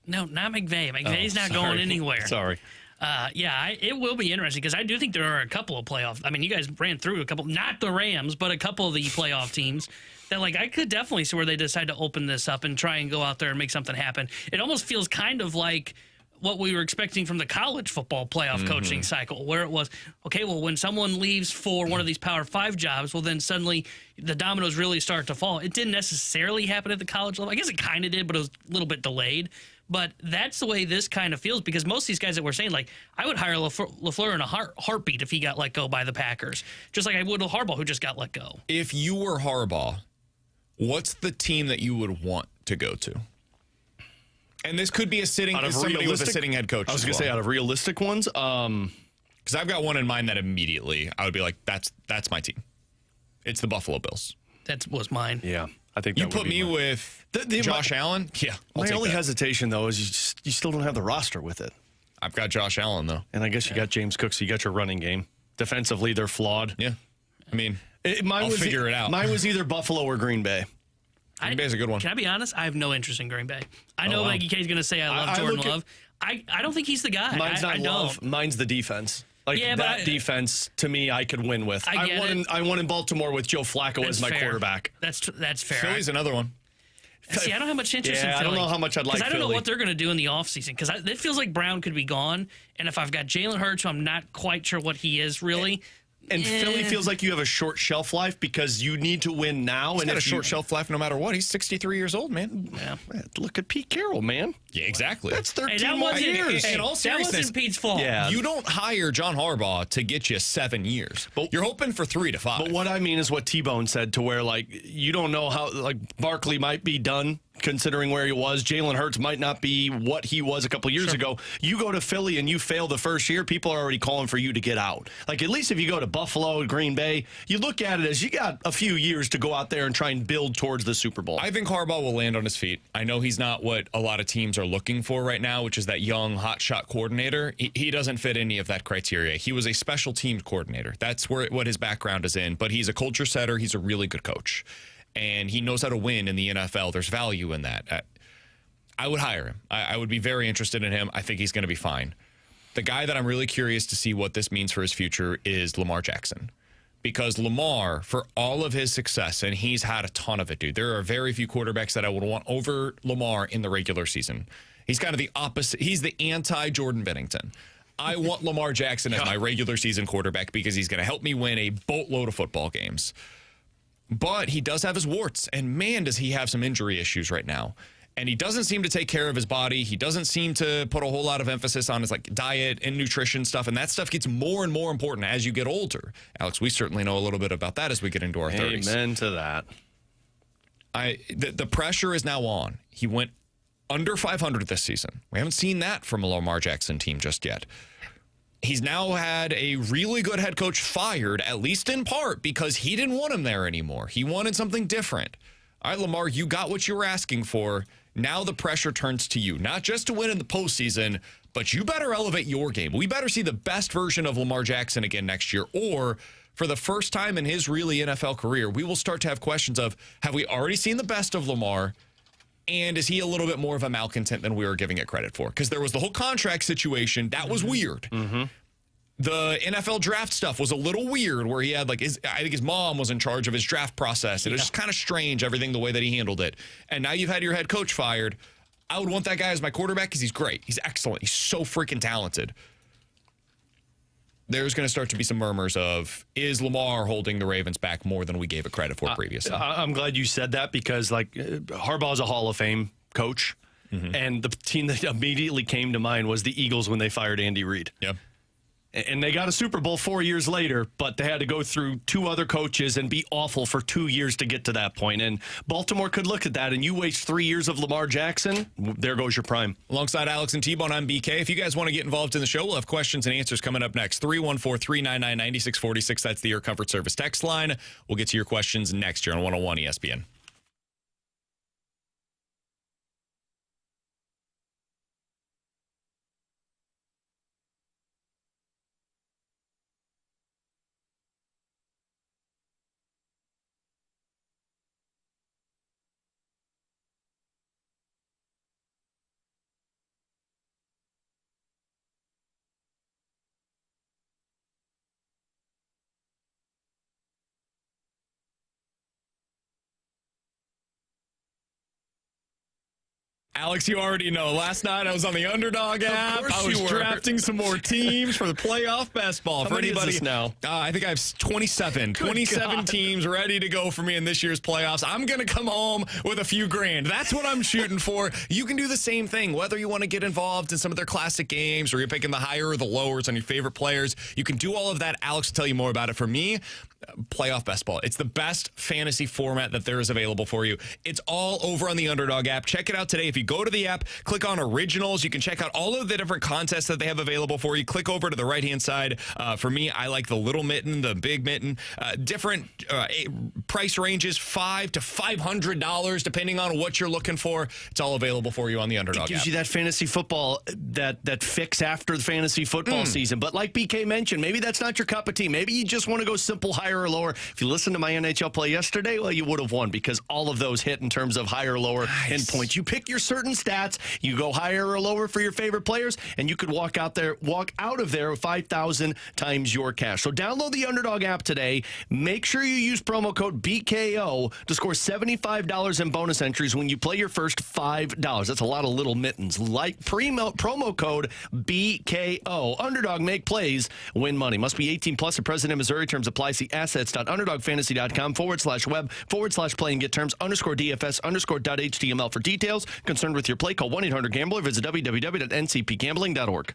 No, not McVay. McVay's not going anywhere. Sorry. It will be interesting because I do think there are a couple of playoff. I mean, you guys ran through a couple, not the Rams, but a couple of the playoff teams that, like, I could definitely see where they decide to open this up and try and go out there and make something happen. It almost feels kind of like what we were expecting from the college football playoff coaching cycle, where it was, okay, well, when someone leaves for one of these Power 5 jobs, well, then suddenly the dominoes really start to fall. It didn't necessarily happen at the college level. I guess it kind of did, but it was a little bit delayed. But that's the way this kind of feels because most of these guys that we're saying, like, I would hire LaFleur in a heartbeat if he got let go by the Packers, just like I would with Harbaugh, who just got let go. If you were Harbaugh, what's the team that you would want to go to? And this could be somebody with a sitting head coach. I was going to say out of realistic ones. Because I've got one in mind that immediately I would be like, that's my team. It's the Buffalo Bills. That was mine. Yeah, I think You that put would be me mine. with Josh Allen? Yeah, I'll My take only that. hesitation, though, is you still don't have the roster with it. I've got Josh Allen, though. And I guess you got James Cook, so you got your running game. Defensively, they're flawed. Yeah. I mean, I'll figure it out. Mine was either Buffalo or Green Bay. Green Bay's a good one. Can I be honest? I have no interest in Green Bay. I know Maggie K's going to say I love Jordan Love. I don't think he's the guy. Mine's not I love. don't. Mine's the defense. Like, Yeah, that defense, to me, I could win with. I get it. won in Baltimore with Joe Flacco as my fair. quarterback. That's fair. Philly's another one. See, I don't have much interest in Philly. I don't know how much I'd like Because I don't know Philly. what they're going to do in the offseason. Because it feels like Brown could be gone. And if I've got Jalen Hurts, who I'm not quite sure what he is really. And Philly feels like you have a short shelf life because you need to win now. He's and got a short shelf life no matter what. He's 63 years old, man. Yeah. Look at Pete Carroll, man. Yeah, exactly. That's 13 Hey, more years. in all that seriousness, wasn't Pete's fault. Yeah. You don't hire John Harbaugh to get you 7 years. But- You're hoping for 3 to 5. But what I mean is what T-Bone said, to where, like, you don't know how, like, Barkley might be done considering where he was. Jalen Hurts might not be what he was a couple years ago. You go to Philly and you fail the first year, people are already calling for you to get out. Like, at least if you go to Buffalo, Green Bay, you look at it as you got a few years to go out there and try and build towards the Super Bowl. I think Harbaugh will land on his feet. I know he's not what a lot of teams are looking for right now, which is that young, hotshot coordinator. He doesn't fit any of that criteria. He was a special teams coordinator. That's what his background is in. But he's a culture setter. He's a really good coach. And he knows how to win in the NFL. There's value in that. I would hire him. I would be very interested in him. I think he's going to be fine. The guy that I'm really curious to see what this means for his future is Lamar Jackson. Because Lamar, for all of his success, and he's had a ton of it, dude. There are very few quarterbacks that I would want over Lamar in the regular season. He's kind of the opposite. He's the anti-Jordan Bennington. I want Lamar Jackson as my regular season quarterback because he's going to help me win a boatload of football games. But he does have his warts, and man, does he have some injury issues right now. And he doesn't seem to take care of his body. He doesn't seem to put a whole lot of emphasis on his diet and nutrition stuff, and that stuff gets more and more important as you get older. Alex, we certainly know a little bit about that as we get into our 30s. Amen to that. The pressure is now on. He went under 500 this season. We haven't seen that from a Lamar Jackson team just yet. He's now had a really good head coach fired, at least in part, because he didn't want him there anymore. He wanted something different. All right, Lamar, you got what you were asking for. Now the pressure turns to you, not just to win in the postseason, but you better elevate your game. We better see the best version of Lamar Jackson again next year, or for the first time in his really NFL career, we will start to have questions of, have we already seen the best of Lamar? And is he a little bit more of a malcontent than we were giving it credit for? Because there was the whole contract situation. That was weird. Mm-hmm. The NFL draft stuff was a little weird where he had I think his mom was in charge of his draft process. It was just kind of strange, everything, the way that he handled it. And now you've had your head coach fired. I would want that guy as my quarterback because he's great. He's excellent. He's so freaking talented. There's going to start to be some murmurs of, is Lamar holding the Ravens back more than we gave it credit for previously? I'm glad you said that because, Harbaugh's a Hall of Fame coach, and the team that immediately came to mind was the Eagles when they fired Andy Reid. Yep. And they got a Super Bowl 4 years later, but they had to go through 2 other coaches and be awful for 2 years to get to that point. And Baltimore could look at that, and you waste 3 years of Lamar Jackson, there goes your prime. Alongside Alex and T-Bone, I'm BK. If you guys want to get involved in the show, we'll have questions and answers coming up next. 314-399-9646. That's the Air Comfort Service text line. We'll get to your questions next year on 101 ESPN. Alex, you already know. Last night I was on the Underdog app. course I was you were. drafting some more teams for the playoff best ball. How For many is anybody this now? I think I have 27. 27 God. teams ready to go for me in this year's playoffs. I'm going to come home with a few grand. That's what I'm shooting for. You can do the same thing, whether you want to get involved in some of their classic games or you're picking the higher or the lowers on your favorite players. You can do all of that. Alex will tell you more about it. For me, playoff best ball. It's the best fantasy format that there is available for you. It's all over on the Underdog app. Check it out today. If you go to the app, click on Originals. You can check out all of the different contests that they have available for you. Click over to the right-hand side. For me, I like the little mitten, the big mitten. Different price ranges, $5 to $500, depending on what you're looking for. It's all available for you on the Underdog It gives app. you that fantasy football, that fix after the fantasy football season. But like BK mentioned, maybe that's not your cup of tea. Maybe you just want to go simple high higher or lower. If you listened to my NHL play yesterday, well, you would have won because all of those hit in terms of higher or lower endpoints. You pick your certain stats, you go higher or lower for your favorite players, and you could walk out of there with 5,000 times your cash. So download the Underdog app today. Make sure you use promo code BKO to score $75 in bonus entries when you play your first $5. That's a lot of little mittens. Like promo code BKO. Underdog, make plays, win money. Must be 18 plus, a President of Missouri. Terms apply. See assets.underdogfantasy.com/web/play and get terms _DFS_.html for details. Concerned with your play, call 1-800-GAMBLER. Visit www.ncpgambling.org.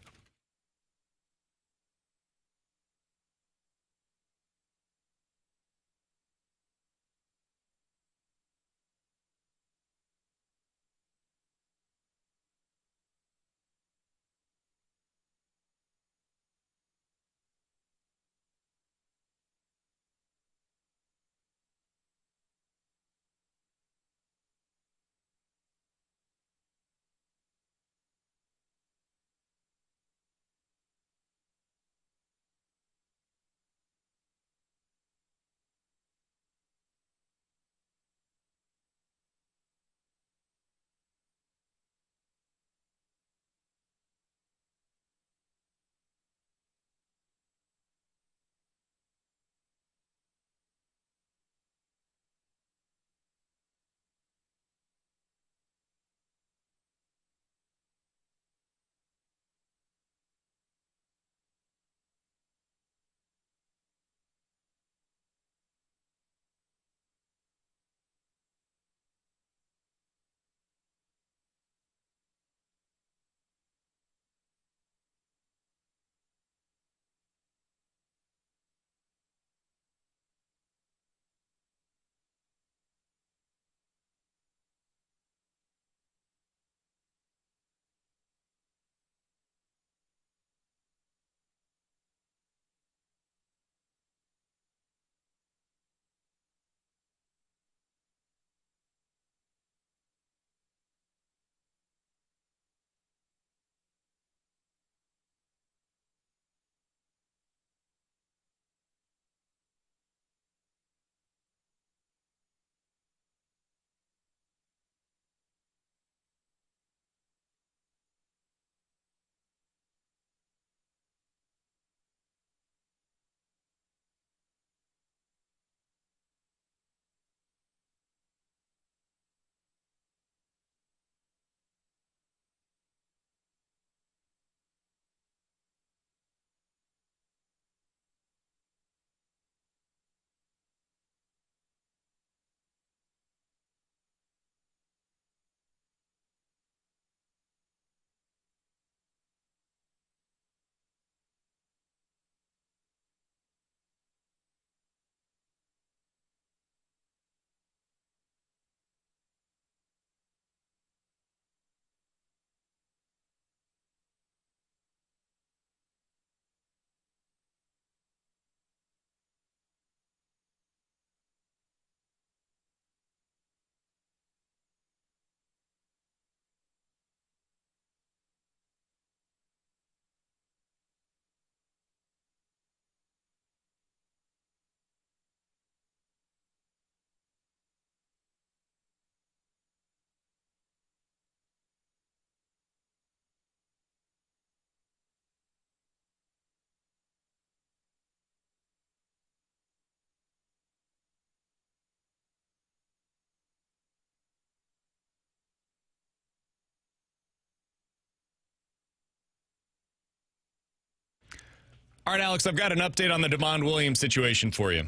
All right, Alex, I've got an update on the DeMond Williams situation for you.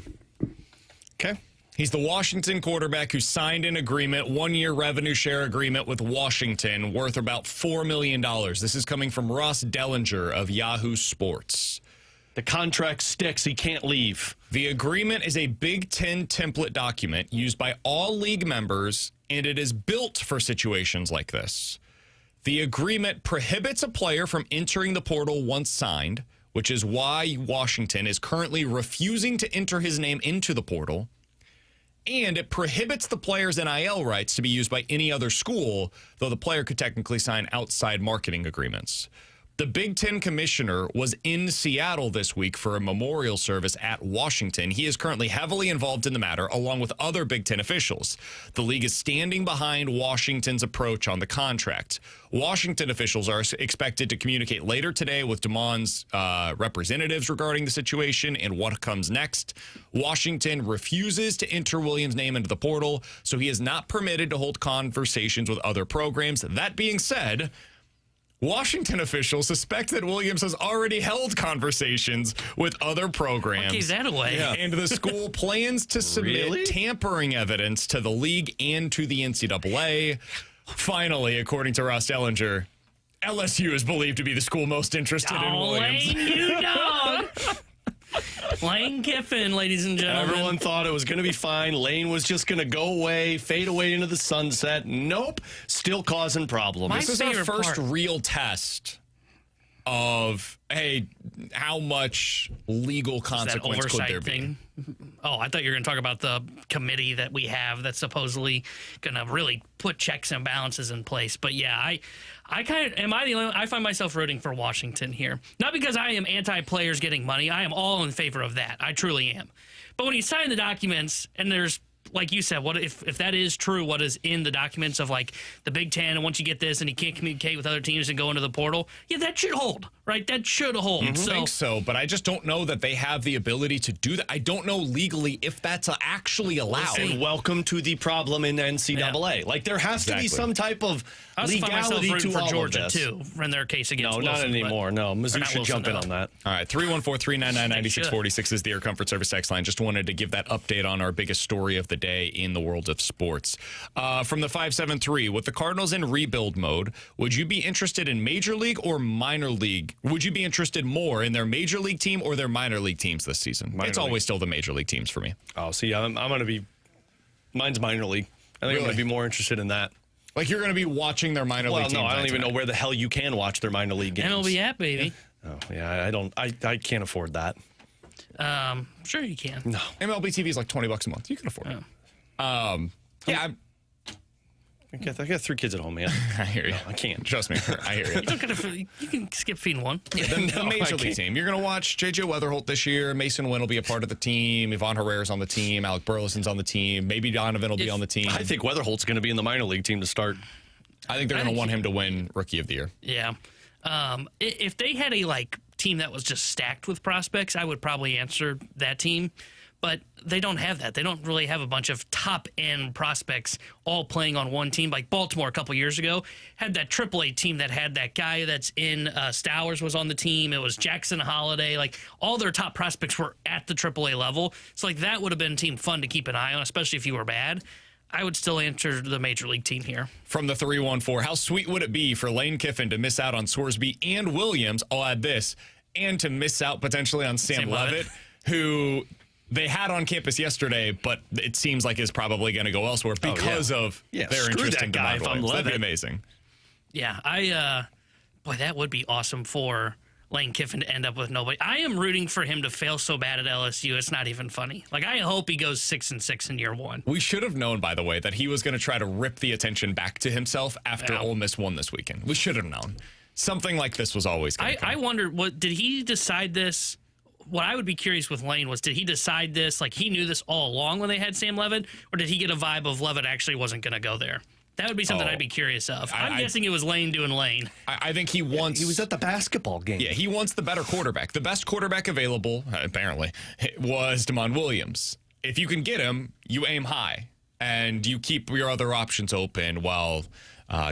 Okay. He's the Washington quarterback who signed an agreement, one-year revenue share agreement with Washington worth about $4 million. This is coming from Ross Dellinger of Yahoo Sports. The contract sticks. He can't leave. The agreement is a Big Ten template document used by all league members, and it is built for situations like this. The agreement prohibits a player from entering the portal once signed, which is why Washington is currently refusing to enter his name into the portal. And it prohibits the player's NIL rights to be used by any other school, though the player could technically sign outside marketing agreements. The Big Ten commissioner was in Seattle this week for a memorial service at Washington. He is currently heavily involved in the matter, along with other Big Ten officials. The league is standing behind Washington's approach on the contract. Washington officials are expected to communicate later today with DeMond's representatives regarding the situation and what comes next. Washington refuses to enter Williams' name into the portal, so he is not permitted to hold conversations with other programs. That being said, Washington officials suspect that Williams has already held conversations with other programs. What gave that away? And the school plans to submit tampering evidence to the league and to the NCAA. Finally, according to Ross Dellinger, LSU is believed to be the school most interested in Williams. Lane, you dog! Lane Kiffin, ladies and gentlemen. Everyone thought it was going to be fine. Lane was just going to go away, fade away into the sunset. Nope. Still causing problems. This is our first real test of, hey, how much legal consequence could there be? Oh, I thought you were going to talk about the committee that we have that's supposedly going to really put checks and balances in place. But yeah, I kind of, I find myself rooting for Washington here. Not because I am anti-players getting money. I am all in favor of that. I truly am. But when you sign the documents and there's, like you said, what if that is true, what is in the documents of like the Big Ten, and once you get this and you can't communicate with other teams and go into the portal, yeah, that should hold, right? That should hold. I think so, but I just don't know that they have the ability to do that. I don't know legally if that's actually allowed. And welcome to the problem in NCAA. Like, there has to be some type of legality to all Georgia of this. too, run their case against No, Wilson, not anymore. No, Mizzou should jump in on that. All right, 314-399-9646 is the Air Comfort Service text line. Just wanted to give that update on our biggest story of the day in the world of sports. From the 573, with the Cardinals in rebuild mode, would you be interested in Major League or minor league? Would you be interested more in their Major League team or their minor league teams this season? It's always still the Major League teams for me. Oh, see, I'm going to be, mine's minor league. I think I'm going to be more interested in that. Like, you're going to be watching their minor league teams? Well, no, I don't even know where the hell you can watch their minor league games. MLB app, baby. Oh, yeah, I can't afford that. Sure you can. No. MLB TV is like $20 a month. You can afford it. Yeah, I got 3 kids at home, man. I hear you. No, I can't. Trust me, I hear you. You can skip feeding one. The Major League team. You're going to watch J.J. Weatherholt this year. Mason Wynn will be a part of the team. Yvonne Herrera's on the team. Alec Burleson's on the team. Maybe Donovan will be on the team. I think Weatherholt's going to be in the minor league team to start. I think they're going to want him to win Rookie of the Year. Yeah. If they had a team that was just stacked with prospects, I would probably answer that team. But they don't have that. They don't really have a bunch of top-end prospects all playing on one team. Like Baltimore a couple years ago had that AAA team that had that guy that's in Stowers was on the team. It was Jackson Holiday. Like, all their top prospects were at the AAA level. So, that would have been team fun to keep an eye on, especially if you were bad. I would still enter the Major League team here. From the 314, how sweet would it be for Lane Kiffin to miss out on Sorsby and Williams? I'll add this, and to miss out potentially on Sam Leavitt, who they had on campus yesterday, but it seems like is probably going to go elsewhere because of their interest in guy. That'd be amazing. Yeah, boy, that would be awesome for Lane Kiffin to end up with nobody. I am rooting for him to fail so bad at LSU, it's not even funny. I hope he goes 6-6 in year one. We should have known, by the way, that he was going to try to rip the attention back to himself after Ole Miss won this weekend. We should have known. Something like this was always going to come. I wonder, did he decide this? What I would be curious with Lane was, did he decide this, he knew this all along when they had Sam Leavitt, or did he get a vibe of Leavitt actually wasn't going to go there? That would be something I'd be curious of. I'm guessing it was Lane doing Lane. I think he wants... He was at the basketball game. Yeah, he wants the better quarterback. The best quarterback available, apparently, was DeMond Williams. If you can get him, you aim high, and you keep your other options open while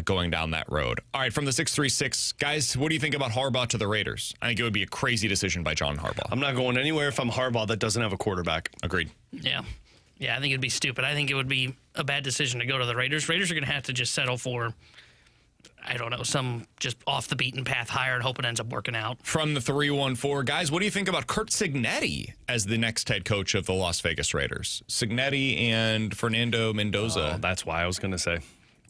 going down that road. All right, from the 636, guys, what do you think about Harbaugh to the Raiders? I think it would be a crazy decision by John Harbaugh. I'm not going anywhere if I'm Harbaugh that doesn't have a quarterback. Agreed. Yeah, I think it'd be stupid. I think it would be a bad decision to go to the Raiders. Raiders are going to have to just settle for, I don't know, some just off the beaten path hire and hope it ends up working out. From the 314, guys, what do you think about Curt Cignetti as the next head coach of the Las Vegas Raiders? Cignetti and Fernando Mendoza. Oh, that's why I was going to say.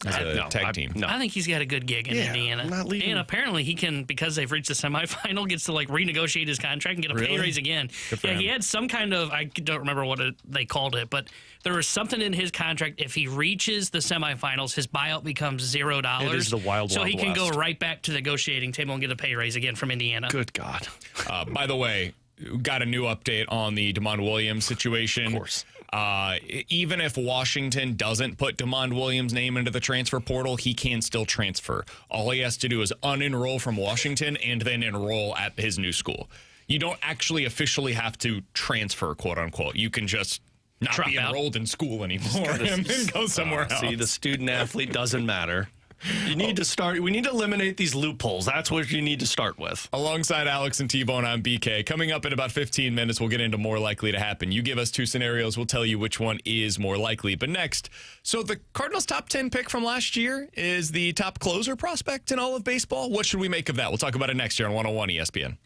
as a No, tag team. No. I think he's got a good gig in Indiana. I'm not leaving. And apparently he can, because they've reached the semifinal, gets to like renegotiate his contract and get a pay Really? raise again. for Yeah, him. he had some kind of, I don't remember what they called it, but there was something in his contract. If he reaches the semifinals, his buyout becomes $0. It is the wild, So wild he can go west. right back to the negotiating table and get a pay raise again from Indiana. Good God. By the way, got a new update on the DeMond Williams situation. Of course. Even if Washington doesn't put DeMond Williams' name into the transfer portal, he can still transfer. All he has to do is unenroll from Washington and then enroll at his new school. You don't actually officially have to transfer, quote unquote. You can just not Drop be out. enrolled in school anymore and then go somewhere else. See, the student athlete doesn't matter. You need to start. We need to eliminate these loopholes. That's what you need to start with. Alongside Alex and T-Bone, I'm BK. Coming up in about 15 minutes, we'll get into more likely to happen. You give us two scenarios, we'll tell you which one is more likely. But next, so the Cardinals' top 10 pick from last year is the top closer prospect in all of baseball. What should we make of that? We'll talk about it next year on 101 ESPN.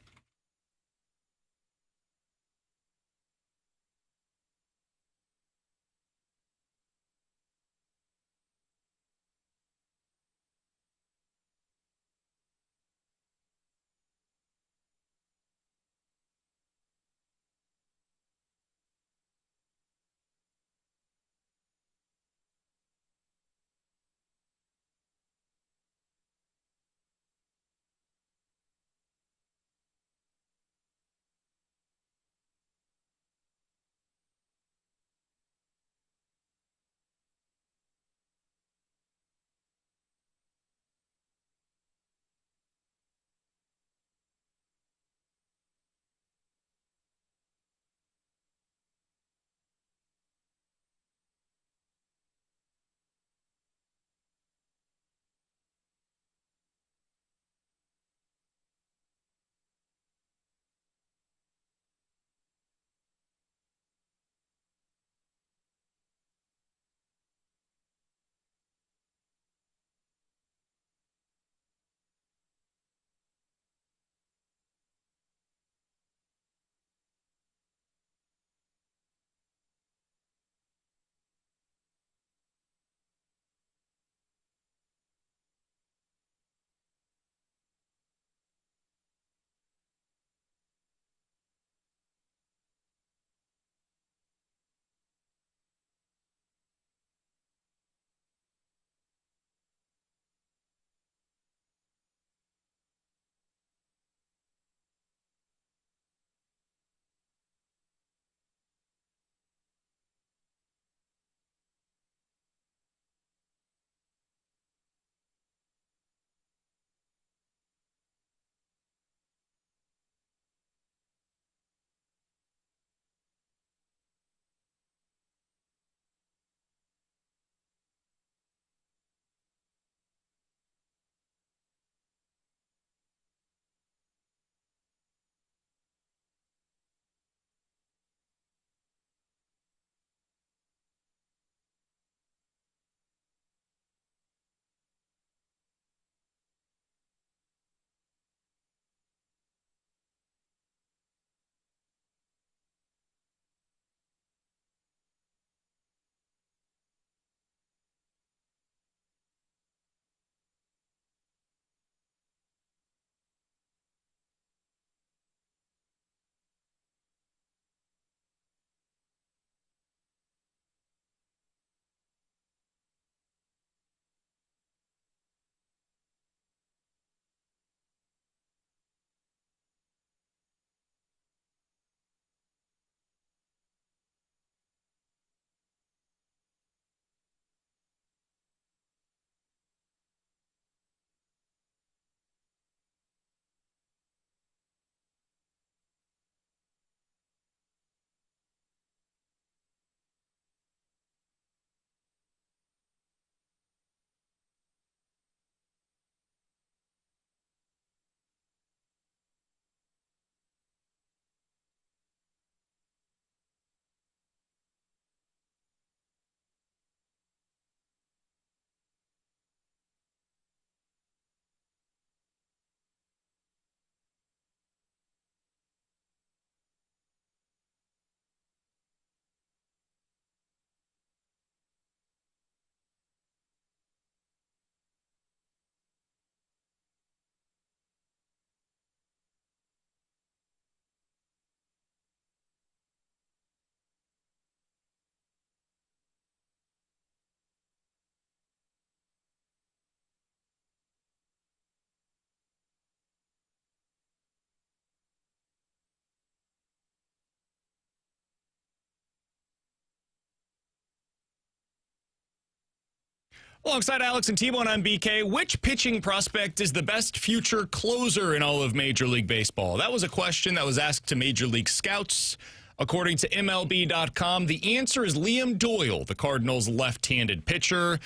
Alongside Alex and T-Bone, I'm BK. Which pitching prospect is the best future closer in all of Major League Baseball? That was a question that was asked to Major League scouts. According to MLB.com, the answer is Liam Doyle, the Cardinals' left-handed pitcher.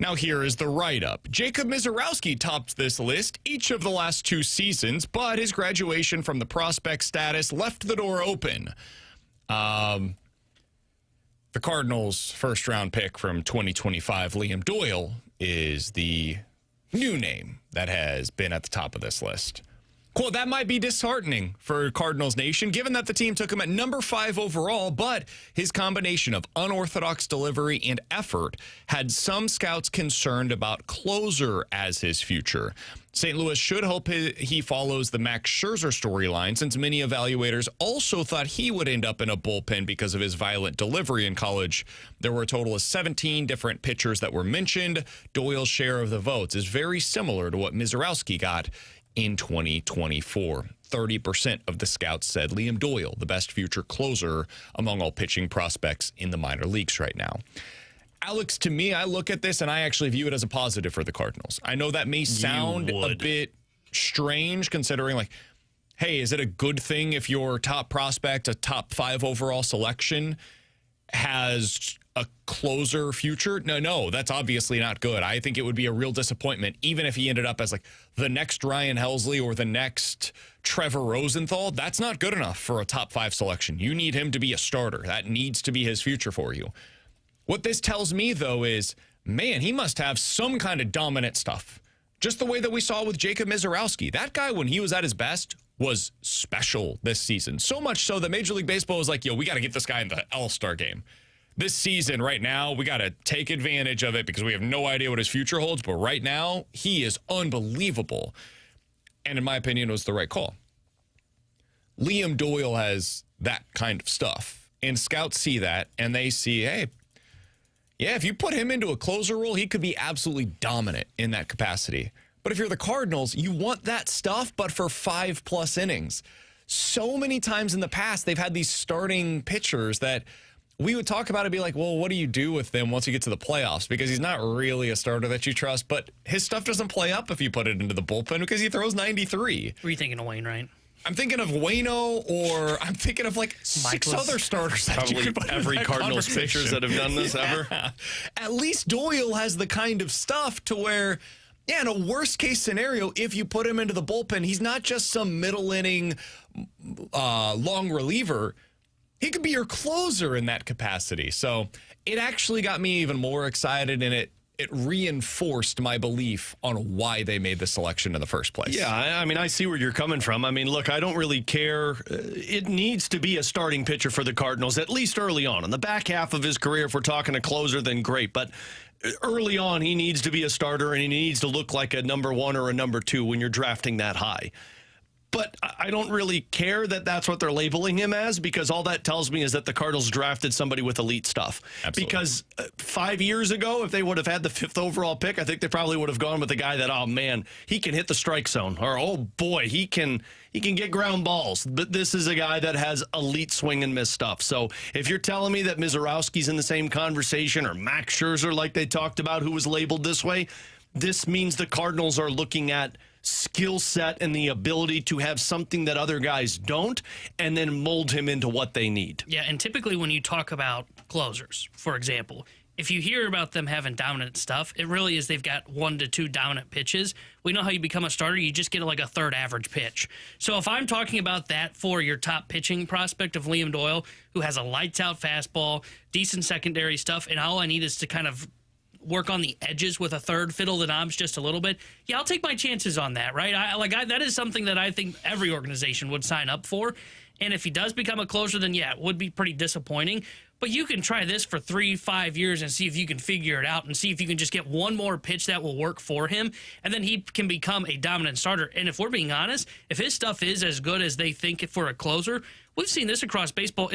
Now here is the write-up. Jacob Misiorowski topped this list each of the last 2 seasons, but his graduation from the prospect status left the door open. The Cardinals' first-round pick from 2025, Liam Doyle, is the new name that has been at the top of this list. Quote, that might be disheartening for Cardinals Nation, given that the team took him at number 5 overall, but his combination of unorthodox delivery and effort had some scouts concerned about closer as his future. St. Louis should hope he follows the Max Scherzer storyline, since many evaluators also thought he would end up in a bullpen because of his violent delivery in college. There were a total of 17 different pitchers that were mentioned. Doyle's share of the votes is very similar to what Misiorowski got in 2024. 30% of the scouts said Liam Doyle, the best future closer among all pitching prospects in the minor leagues right now. Alex, to me, I look at this and I actually view it as a positive for the Cardinals. I know that may sound a bit strange considering, like, hey, is it a good thing if your top prospect, a top 5 overall selection, has a closer future? No, that's obviously not good. I think it would be a real disappointment, even if he ended up as like the next Ryan Helsley or the next Trevor Rosenthal. That's not good enough for a top 5 selection. You need him to be a starter. That needs to be his future for you. What this tells me, though, is, man, he must have some kind of dominant stuff. Just the way that we saw with Jacob Misiorowski. That guy, when he was at his best, was special this season. So much so that Major League Baseball was like, yo, we got to get this guy in the All-Star game. This season, right now, we got to take advantage of it because we have no idea what his future holds. But right now, he is unbelievable. And in my opinion, it was the right call. Liam Doyle has that kind of stuff. And scouts see that, and they see, hey, yeah, if you put him into a closer role, he could be absolutely dominant in that capacity. But if you're the Cardinals, you want that stuff, but for 5+ innings. So many times in the past, they've had these starting pitchers that we would talk about and be like, well, what do you do with them once you get to the playoffs? Because he's not really a starter that you trust, but his stuff doesn't play up if you put it into the bullpen because he throws 93. Were you thinking of Wainwright? I'm thinking of Waino, or I'm thinking of like 6 other starters. That Probably you could put in every that Cardinals conversation. pitchers that have done this ever. At least Doyle has the kind of stuff to where, yeah, in a worst case scenario, if you put him into the bullpen, he's not just some middle inning long reliever. He could be your closer in that capacity. So it actually got me even more excited, and it reinforced my belief on why they made the selection in the first place. Yeah, I mean, I see where you're coming from. I mean, look, I don't really care. It needs to be a starting pitcher for the Cardinals, at least early on. In the back half of his career, if we're talking a closer, then great. But early on, he needs to be a starter, and he needs to look like a number 1 or a number 2 when you're drafting that high. But I don't really care that that's what they're labeling him as, because all that tells me is that the Cardinals drafted somebody with elite stuff. Absolutely. Because 5 years ago, if they would have had the 5th overall pick, I think they probably would have gone with the guy that, oh, man, he can hit the strike zone. Or, oh, boy, he can get ground balls. But this is a guy that has elite swing and miss stuff. So if you're telling me that Misiorowski's in the same conversation, or Max Scherzer, like they talked about, who was labeled this way, this means the Cardinals are looking at skill set and the ability to have something that other guys don't, and then mold him into what they need. Yeah, and typically when you talk about closers, for example, if you hear about them having dominant stuff, it really is they've got 1 to 2 dominant pitches. We know how you become a starter. You just get like a third average pitch. So if I'm talking about that for your top pitching prospect of Liam Doyle, who has a lights-out fastball, decent secondary stuff, and all I need is to kind of work on the edges with a third, fiddle the knobs just a little bit, yeah, I'll take my chances on that, right? That is something that I think every organization would sign up for. And if he does become a closer, then yeah, it would be pretty disappointing. But you can try this for 3-5 years and see if you can figure it out and see if you can just get one more pitch that will work for him, and then he can become a dominant starter. And if we're being honest, if his stuff is as good as they think for a closer, we've seen this across baseball.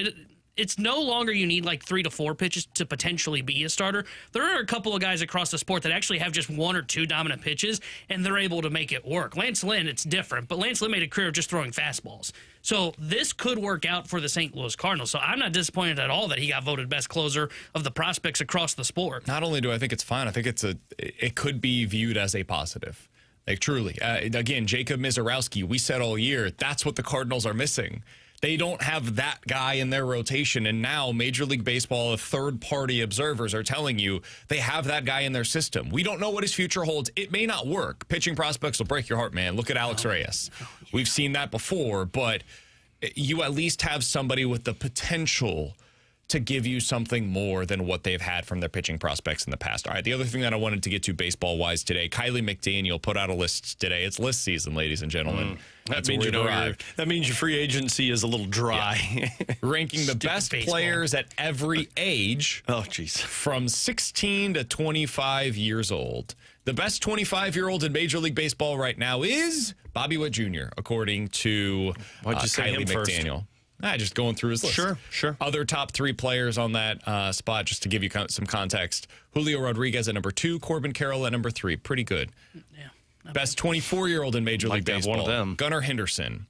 it's no longer you need like 3 to 4 pitches to potentially be a starter. There are a couple of guys across the sport that actually have just 1 or 2 dominant pitches, and they're able to make it work. Lance Lynn, it's different, but Lance Lynn made a career of just throwing fastballs. So this could work out for the St. Louis Cardinals. So I'm not disappointed at all that he got voted best closer of the prospects across the sport. Not only do I think it's fine, I think it could be viewed as a positive. Like, truly. Again, Jacob Mizorowski, we said all year, that's what the Cardinals are missing. They don't have that guy in their rotation, and now Major League Baseball third-party observers are telling you they have that guy in their system. We don't know what his future holds. It may not work. Pitching prospects will break your heart, man. Look at Alex Reyes. We've seen that before, but you at least have somebody with the potential to give you something more than what they've had from their pitching prospects in the past. All right, the other thing that I wanted to get to baseball-wise today, Kylie McDaniel put out a list today. It's list season, ladies and gentlemen. That means that means your free agency is a little dry. Yeah. Ranking the best players at every age. Oh, jeez. From 16 to 25 years old. The best 25-year-old in Major League Baseball right now is Bobby Witt Jr., according to Kylie McDaniel. Just going through his list. Sure. Other top 3 players on that spot, just to give you some context. Julio Rodriguez at number 2, Corbin Carroll at number 3. Pretty good. Yeah. Best 24-year-old in Major League Baseball, one of them. Gunnar Henderson.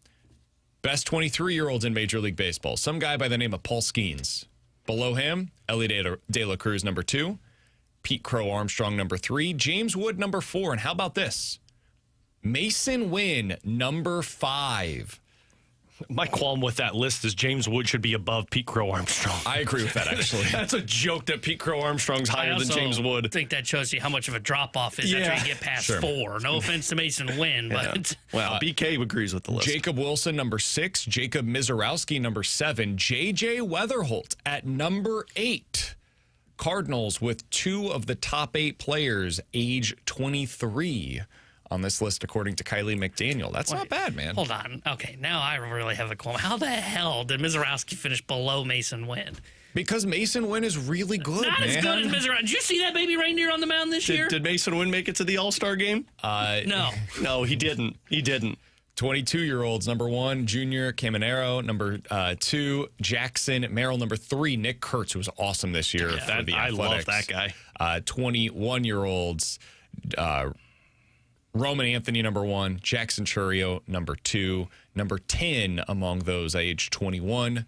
Best 23-year-olds in Major League Baseball, some guy by the name of Paul Skeens. Below him, Ellie De La Cruz, number 2. Pete Crow Armstrong, number 3. James Wood, number 4. And how about this? Mason Wynn, number 5. My qualm with that list is James Wood should be above Pete Crow Armstrong. I agree with that, actually. That's a joke that Pete Crow Armstrong's higher than James Wood. I think that shows you how much of a drop-off is after you get past 4. No offense to Mason Wynn, but... Well, BK agrees with the list. Jacob Wilson, number 6. Jacob Mizorowski, number 7. J.J. Weatherholt at number 8. Cardinals with 2 of the top 8 players, age 23. On this list, according to Kylie McDaniel. That's not bad, man. Hold on. Okay, now I really have a qualm. How the hell did Mizorowski finish below Mason Wynn? Because Mason Wynn is really good, Not man. as good as Mizorowski. Did you see that baby reindeer on the mound this year? Did Mason Wynn make it to the All-Star game? No. No, he didn't. 22-year-olds, number 1, Junior Caminero, number 2, Jackson Merrill, number 3, Nick Kurtz, who was awesome this year for the I love Athletics. that guy. 21-year-olds, Roman Anthony, number 1, Jackson Churio, number 2, number 10 among those age 21,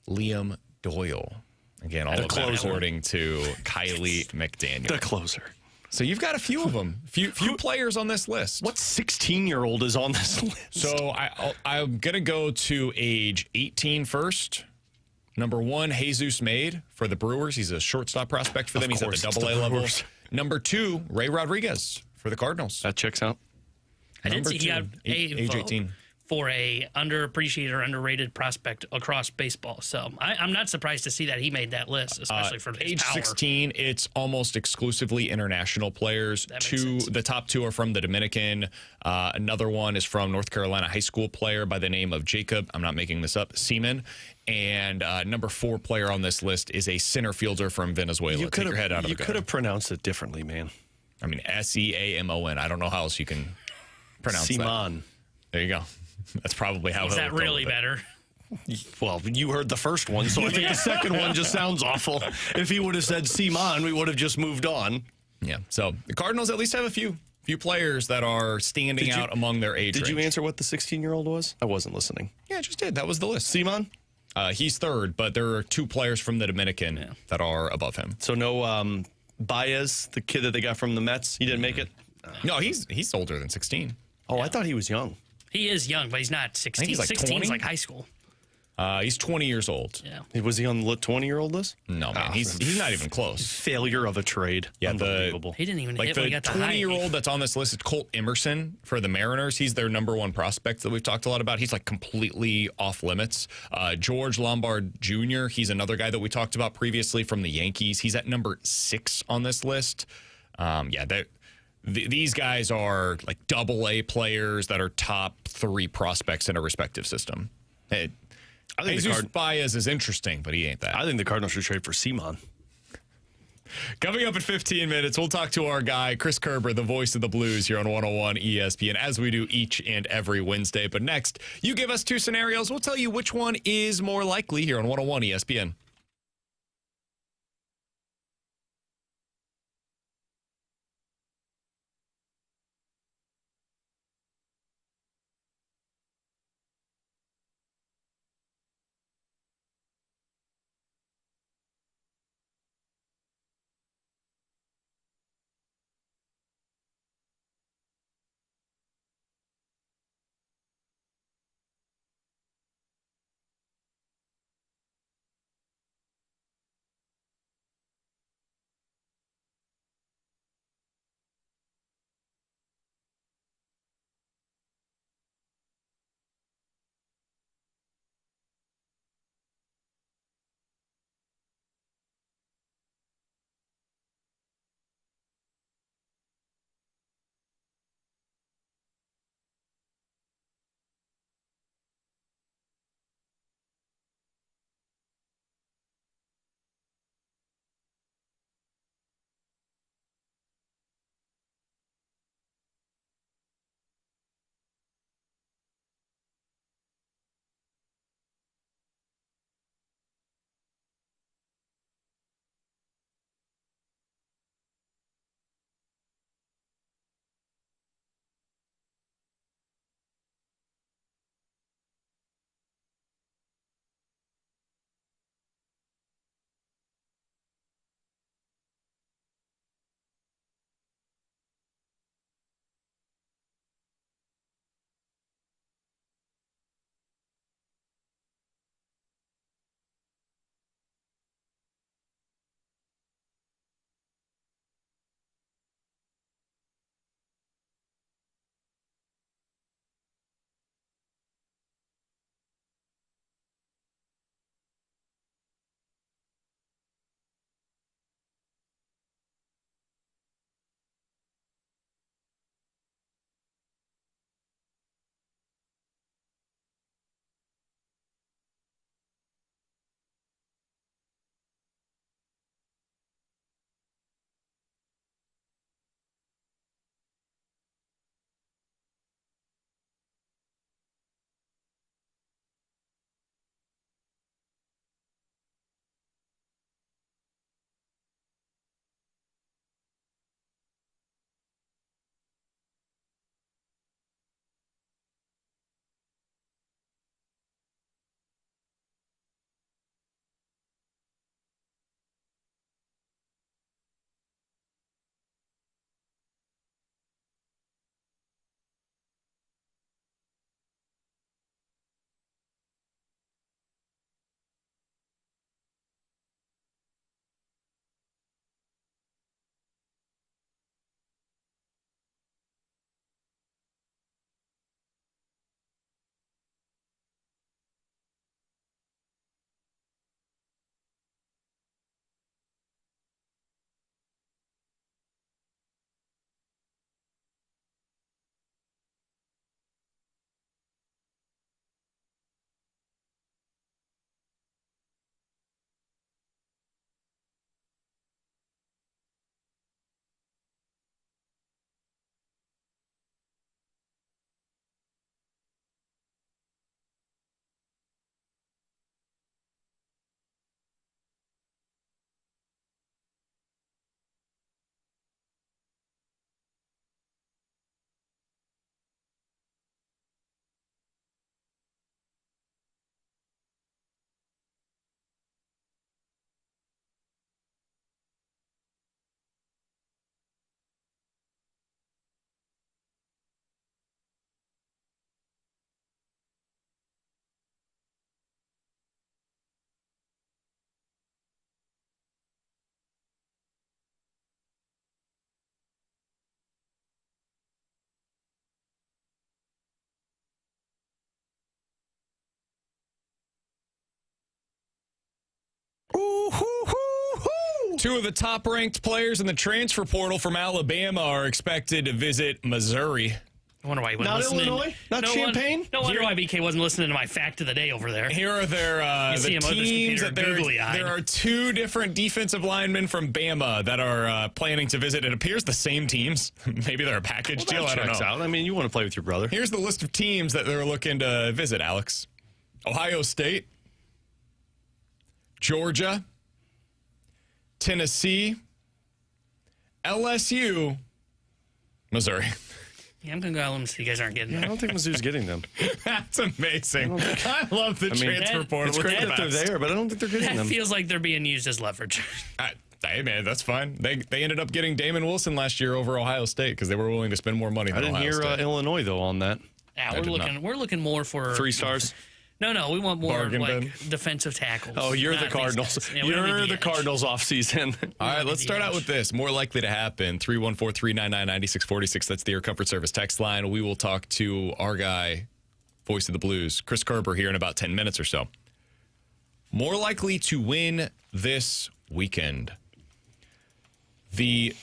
Liam Doyle. Again, all of that according to Kylie McDaniel. The closer. So you've got a few of them, few players on this list. What 16-year-old is on this list? So I'm going to go to age 18 first. Number 1, Jesus Made for the Brewers. He's a shortstop prospect for them. He's at the AA level. Number 2, Ray Rodriguez for the Cardinals. That checks out. I did see he got age 18. For a underappreciated or underrated prospect across baseball. So I'm not surprised to see that he made that list, especially for his age power. 16. It's almost exclusively international players. The top 2 are from the Dominican. Another one is from North Carolina high school player by the name of Jacob. I'm not making this up. Seaman. And number 4 player on this list is a center fielder from Venezuela. Take your head out of the gutter. You could have pronounced it differently, man. I mean, Seamon. I don't know how else you can pronounce Seaman. that. There you go. That's probably how. Is that really better? Well, you heard the first one, so I think the second one just sounds awful. If he would have said Seaman, we would have just moved on. Yeah. So the Cardinals at least have a few players that are standing out among their age range. Did you answer what the 16-year-old was? I wasn't listening. Yeah, I just did. That was the list. Seaman? He's 3rd, but there are 2 players from the Dominican that are above him. So no Baez, the kid that they got from the Mets, he didn't make it? No, he's older than 16. Oh, I thought he was young. He is young, but he's not 16. I think he's like 16 is 20? like high school. He's 20 years old. Yeah. Was he on the 20-year-old list? No, man, he's not even close. Failure of a trade. Yeah, unbelievable. He didn't even Like hit when he the got the 20-year-old that's on this list is Colt Emerson for the Mariners. He's their number 1 prospect that we've talked a lot about. He's like completely off limits. George Lombard Jr., he's another guy that we talked about previously from the Yankees. He's at number 6 on this list. These guys are like AA players that are top 3 prospects in a respective system. I think Jesus Baez is interesting, but he ain't that. I think the Cardinals should trade for Seaman. Coming up in 15 minutes, we'll talk to our guy, Chris Kerber, the voice of the Blues here on 101 ESPN, as we do each and every Wednesday. But next, you give us two scenarios. We'll tell you which one is more likely here on 101 ESPN. Two of the top-ranked players in the transfer portal from Alabama are expected to visit Missouri. I wonder why he wasn't Not listening. Illinois? Not Champaign? No wonder why BK wasn't listening to my fact of the day over there. Here are their see the him with his teams. computer googly-eyed. There are two different defensive linemen from Bama that are planning to visit. It appears the same teams. Maybe they're a package deal. I don't know. Out. I mean, you want to play with your brother. Here's the list of teams that they're looking to visit, Alex. Ohio State, Georgia, Tennessee, LSU, Missouri. Yeah, I'm going to go out and see you guys aren't getting I there. don't think Mizzou's getting them. That's amazing. I love the transfer that- portal. It's great the that they're best. there, but I don't think they're getting That them. feels like they're being used as leverage. Hey, man, that's fine. They ended up getting Damon Wilson last year over Ohio State because they were willing to spend more money I than didn't Ohio hear State. Illinois, though, on that. Yeah, did we're looking more for 3 stars. No, we want more Bargain like bin. defensive tackles. Oh, you're not the these Cardinals. guys. Yeah, we don't need You're the edge. Cardinals off season. All right, let's the start out edge. with this. More likely to happen. 314-399-9646. That's the Air Comfort Service text line. We will talk to our guy, voice of the Blues, Chris Kerber, here in about 10 minutes or so. More likely to win this weekend. The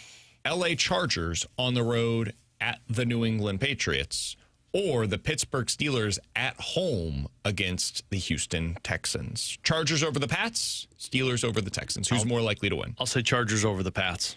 LA Chargers on the road at the New England Patriots, or the Pittsburgh Steelers at home against the Houston Texans. Chargers over the Pats, Steelers over the Texans. Who's more likely to win? I'll say Chargers over the Pats.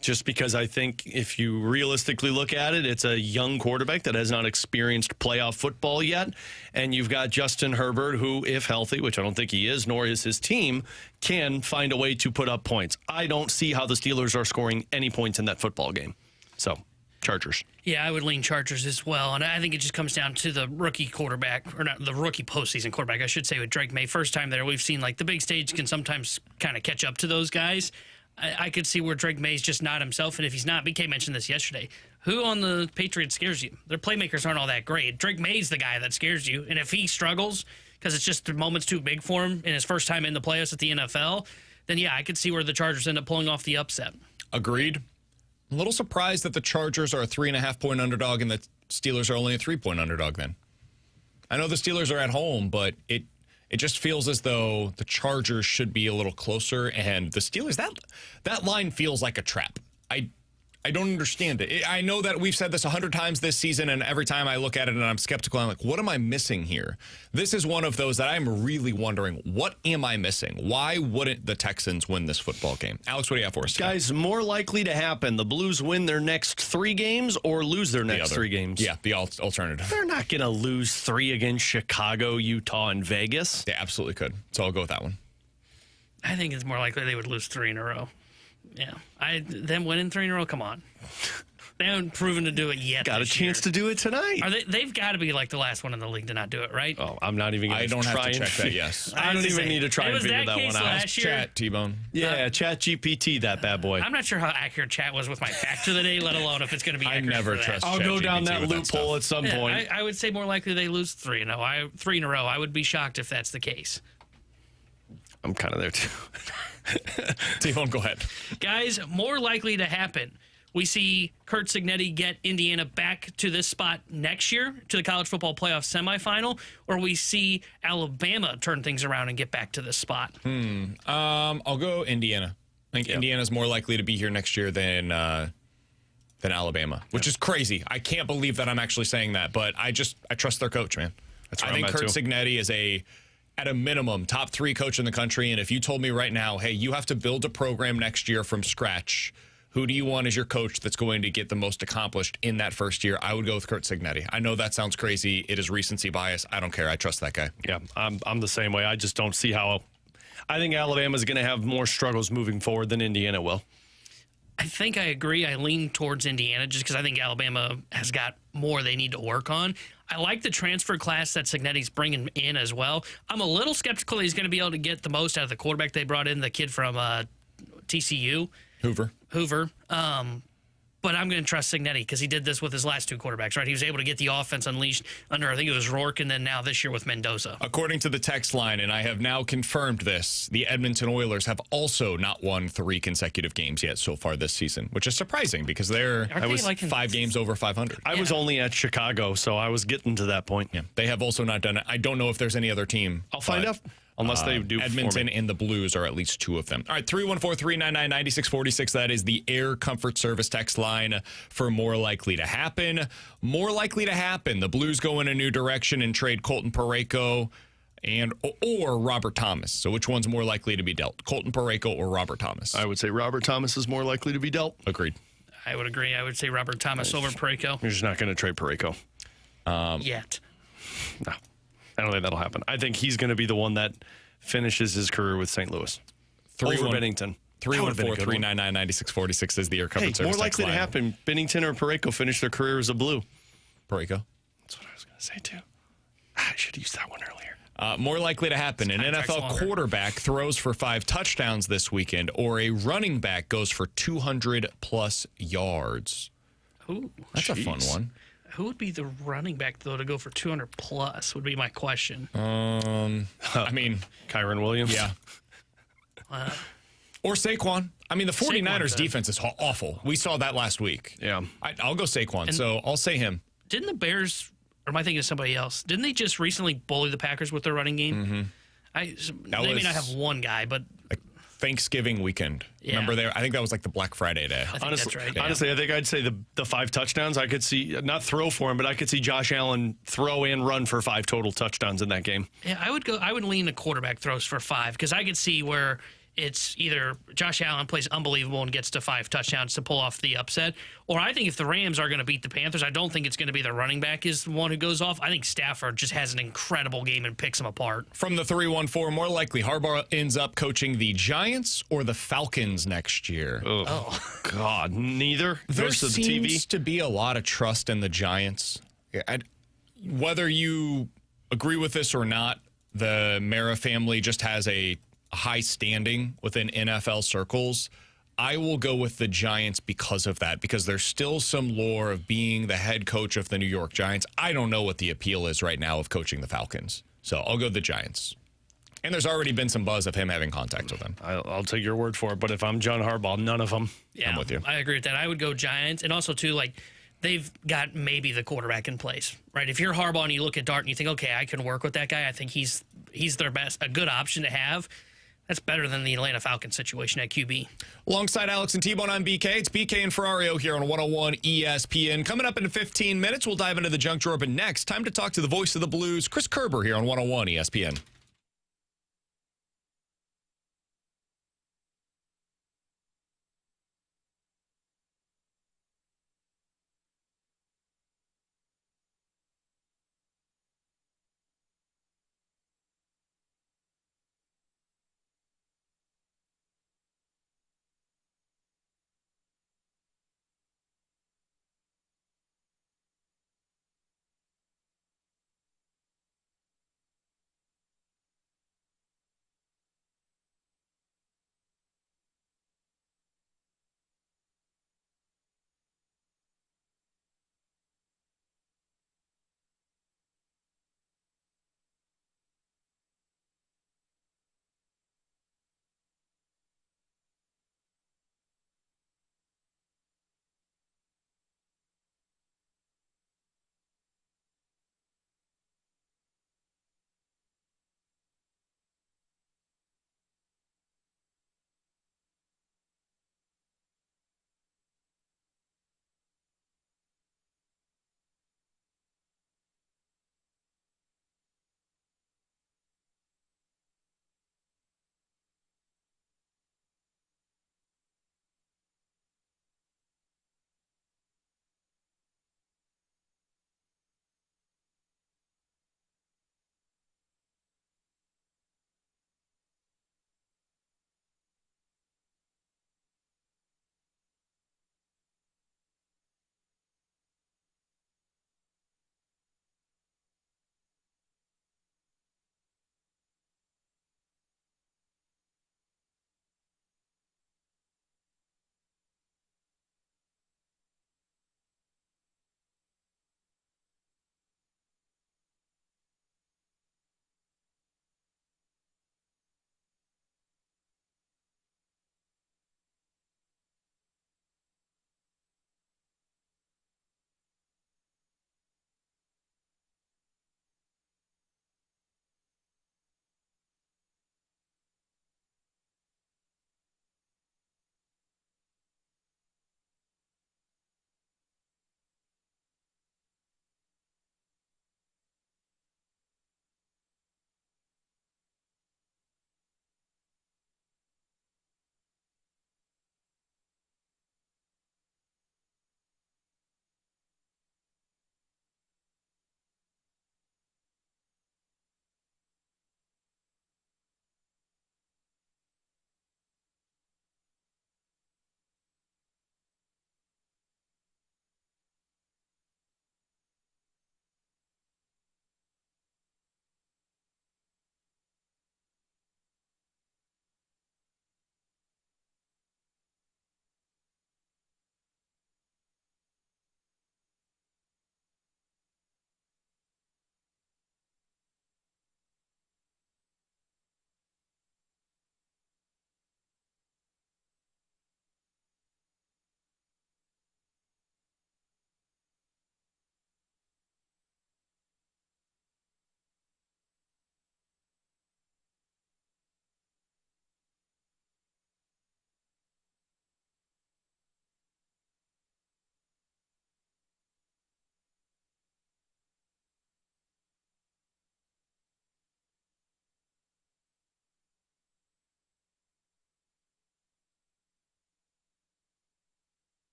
Just because I think if you realistically look at it, it's a young quarterback that has not experienced playoff football yet. And you've got Justin Herbert, who, if healthy, which I don't think he is, nor is his team, can find a way to put up points. I don't see how the Steelers are scoring any points in that football game. So, Chargers. Yeah, I would lean Chargers as well. And I think it just comes down to the rookie quarterback, or not the rookie postseason quarterback, I should say, with Drake May. First time there, we've seen like the big stage can sometimes kind of catch up to those guys. I could see where Drake May's just not himself. And if he's not, BK mentioned this yesterday. Who on the Patriots scares you? Their playmakers aren't all that great. Drake May's the guy that scares you. And if he struggles because it's just the moment's too big for him in his first time in the playoffs at the NFL, then yeah, I could see where the Chargers end up pulling off the upset. Agreed. I'm a little surprised that the Chargers are a 3.5-point underdog and the Steelers are only a 3-point underdog then. I know the Steelers are at home, but it just feels as though the Chargers should be a little closer, and the Steelers, that line feels like a trap. I don't understand it. I know that we've said this 100 times this season, and every time I look at it and I'm skeptical, I'm like, what am I missing here? This is one of those that I'm really wondering, what am I missing? Why wouldn't the Texans win this football game? Alex, what do you have for us today? Guys, more likely to happen, the Blues win their next 3 games or lose their next 3 games? Yeah, the alternative. They're not going to lose 3 against Chicago, Utah, and Vegas. They absolutely could. So I'll go with that one. I think it's more likely they would lose 3 in a row. Yeah. Them winning 3 in a row, come on. They haven't proven to do it yet. Got a chance to do it tonight. They've got to be like the last one in the league to not do it, right? Oh, I'm not even going I to don't try have to and check that, yes. I don't even need to try It and was figure that that case one out. last year. Chat, T-Bone. Yeah, Chat GPT, that bad boy. I'm not sure how accurate chat was with my fact of the day, let alone if it's going to be I accurate. never for that. trust I'll go ChatGPT down that with that loophole at some Yeah, point. I would say more likely they lose 3 in a row. 3 in a row. I would be shocked if that's the case. I'm kind of there too. T-Bone, go ahead. Guys, more likely to happen. We see Kurt Signetti get Indiana back to this spot next year to the college football playoff semifinal, or we see Alabama turn things around and get back to this spot. I'll go Indiana. I think Indiana's more likely to be here next year than Alabama, which is crazy. I can't believe that I'm actually saying that, but I trust their coach, man. That's I where think I'm at, Kurt too. Signetti is at a minimum, top 3 coach in the country. And if you told me right now, hey, you have to build a program next year from scratch, who do you want as your coach that's going to get the most accomplished in that first year? I would go with Kurt Signetti. I know that sounds crazy. It is recency bias. I don't care. I trust that guy. Yeah, I'm the same way. I just don't see how. I think Alabama's going to have more struggles moving forward than Indiana will. I think I agree. I lean towards Indiana just because I think Alabama has got more they need to work on. I like the transfer class that Signetti's bringing in as well. I'm a little skeptical he's going to be able to get the most out of the quarterback they brought in, the kid from TCU. Hoover. But I'm going to trust Signetti because he did this with his last 2 quarterbacks, right? He was able to get the offense unleashed under, I think it was Rourke, and then now this year with Mendoza. According to the text line, and I have now confirmed this, the Edmonton Oilers have also not won 3 consecutive games yet so far this season, which is surprising because they're Aren't they like in 5 games over 500. I was only at Chicago, so I was getting to that point. Yeah, they have also not done it. I don't know if there's any other team. I'll find out. Unless they do Edmonton and the Blues are at least 2 of them. All right, 314-399-9646. That is the Air Comfort Service text line for more likely to happen. More likely to happen. The Blues go in a new direction and trade Colton Parayko or Robert Thomas. So which one's more likely to be dealt? Colton Parayko or Robert Thomas? I would say Robert Thomas is more likely to be dealt. Agreed. I would agree. I would say Robert Thomas over Parayko. You're just not going to trade Parayko. Yet. No. I don't think that'll happen. I think he's going to be the one that finishes his career with St. Louis. Over Bennington. 314-399-9646 is the Air Comfort Service more likely to happen. Bennington or Parayko finish their career as a Blue. Parayko. That's what I was going to say, too. I should have used that one earlier. More likely to happen. An NFL quarterback throws for 5 touchdowns this weekend, or a running back goes for 200-plus yards. Ooh, That's a fun one. Who would be the running back, though, to go for 200-plus would be my question. I mean, Kyron Williams? Yeah. Or Saquon. I mean, the 49ers defense is awful. We saw that last week. Yeah. I'll go Saquon, so I'll say him. Didn't the Bears, or am I thinking of somebody else? Didn't they just recently bully the Packers with their running game? Mm-hmm. They may not have one guy, but Thanksgiving weekend. Yeah. Remember there? I think that was like the Black Friday day. I think that's right. Honestly, I think I'd say the 5 touchdowns. I could see, not throw for him, but I could see Josh Allen throw and run for 5 total touchdowns in that game. Yeah, I would lean the quarterback throws for 5 because I could see where it's either Josh Allen plays unbelievable and gets to 5 touchdowns to pull off the upset, or I think if the Rams are going to beat the Panthers, I don't think it's going to be the running back is the one who goes off. I think Stafford just has an incredible game and picks them apart. From the 314, more likely Harbaugh ends up coaching the Giants or the Falcons next year. Oh. God, neither. There seems to be a lot of trust in the Giants. Whether you agree with this or not, the Mara family just has a high standing within NFL circles. I will go with the Giants because of that, because there's still some lore of being the head coach of the New York Giants. I don't know what the appeal is right now of coaching the Falcons. So I'll go the Giants. And there's already been some buzz of him having contact with them. I'll take your word for it, but if I'm John Harbaugh, none of them. Yeah, I'm with you. I agree with that. I would go Giants. And also, too, like, they've got maybe the quarterback in place, right? If you're Harbaugh and you look at Dart and you think, okay, I can work with that guy, I think he's their best, a good option to have. That's better than the Atlanta Falcons situation at QB. Alongside Alex and T-Bone, I'm BK. It's BK and Ferrario here on 101 ESPN. Coming up in 15 minutes, we'll dive into the junk drawer. But next, time to talk to the voice of the Blues, Chris Kerber, here on 101 ESPN.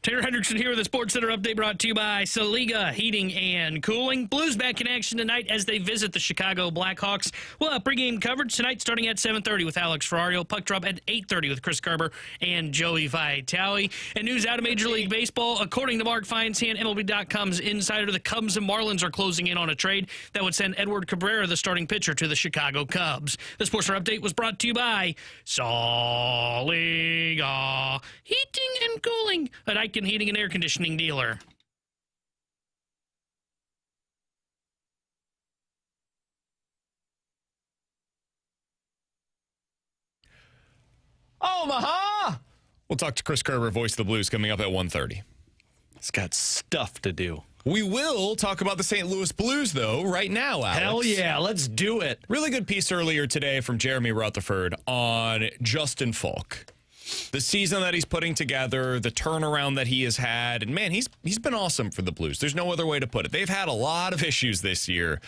Tanner Hendrickson here with the Sports Center update brought to you by Saliga Heating and Cooling. Blues back in action tonight as they visit the Chicago Blackhawks. We'll have pregame coverage tonight starting at 7:30 with Alex Ferrario. Puck drop at 8:30 with Chris Kerber and Joey Vitale. And news out of Major League Baseball. According to Mark Feinsand, MLB.com's insider, the Cubs and Marlins are closing in on a trade that would send Edward Cabrera, the starting pitcher, to the Chicago Cubs. The Sports Center update was brought to you by Saliga Heating and Cooling, an Icon Heating and Air Conditioning dealer. Omaha! We'll talk to Chris Kerber, voice of the Blues, coming up at 1:30. It's got stuff to do. We will talk about the St. Louis Blues, though, right now, Alex. Hell yeah, let's do it. Really good piece earlier today from Jeremy Rutherford on Justin Faulk. The season that he's putting together, the turnaround that he has had, and man, he's been awesome for the Blues. There's no other way to put it. They've had a lot of issues this year.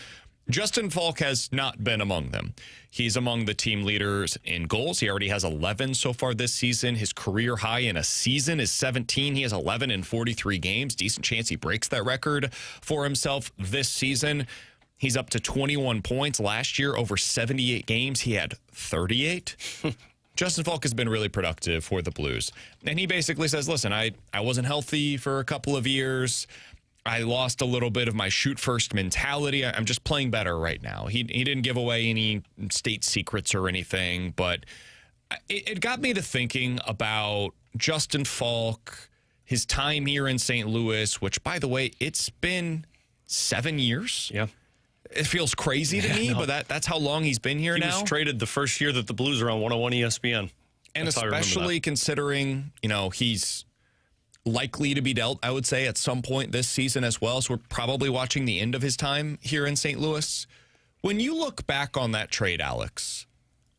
Justin Faulk has not been among them. He's among the team leaders in goals. He already has 11 so far this season. His career high in a season is 17. He has 11 in 43 games. Decent chance he breaks that record for himself this season. He's up to 21 points. Last year, over 78 games, he had 38. Justin Faulk has been really productive for the Blues. And he basically says, listen, I wasn't healthy for a couple of years. I lost a little bit of my shoot-first mentality. I'm just playing better right now. He didn't give away any state secrets or anything, but it got me to thinking about Justin Faulk, his time here in St. Louis, which, by the way, it's been 7 years. Yeah. It feels crazy to me, but that's how long he's been here now. He was traded the first year that the Blues were on 101 ESPN. And especially considering, he's likely to be dealt, I would say, at some point this season as well. So we're probably watching the end of his time here in St. Louis. When you look back on that trade, Alex,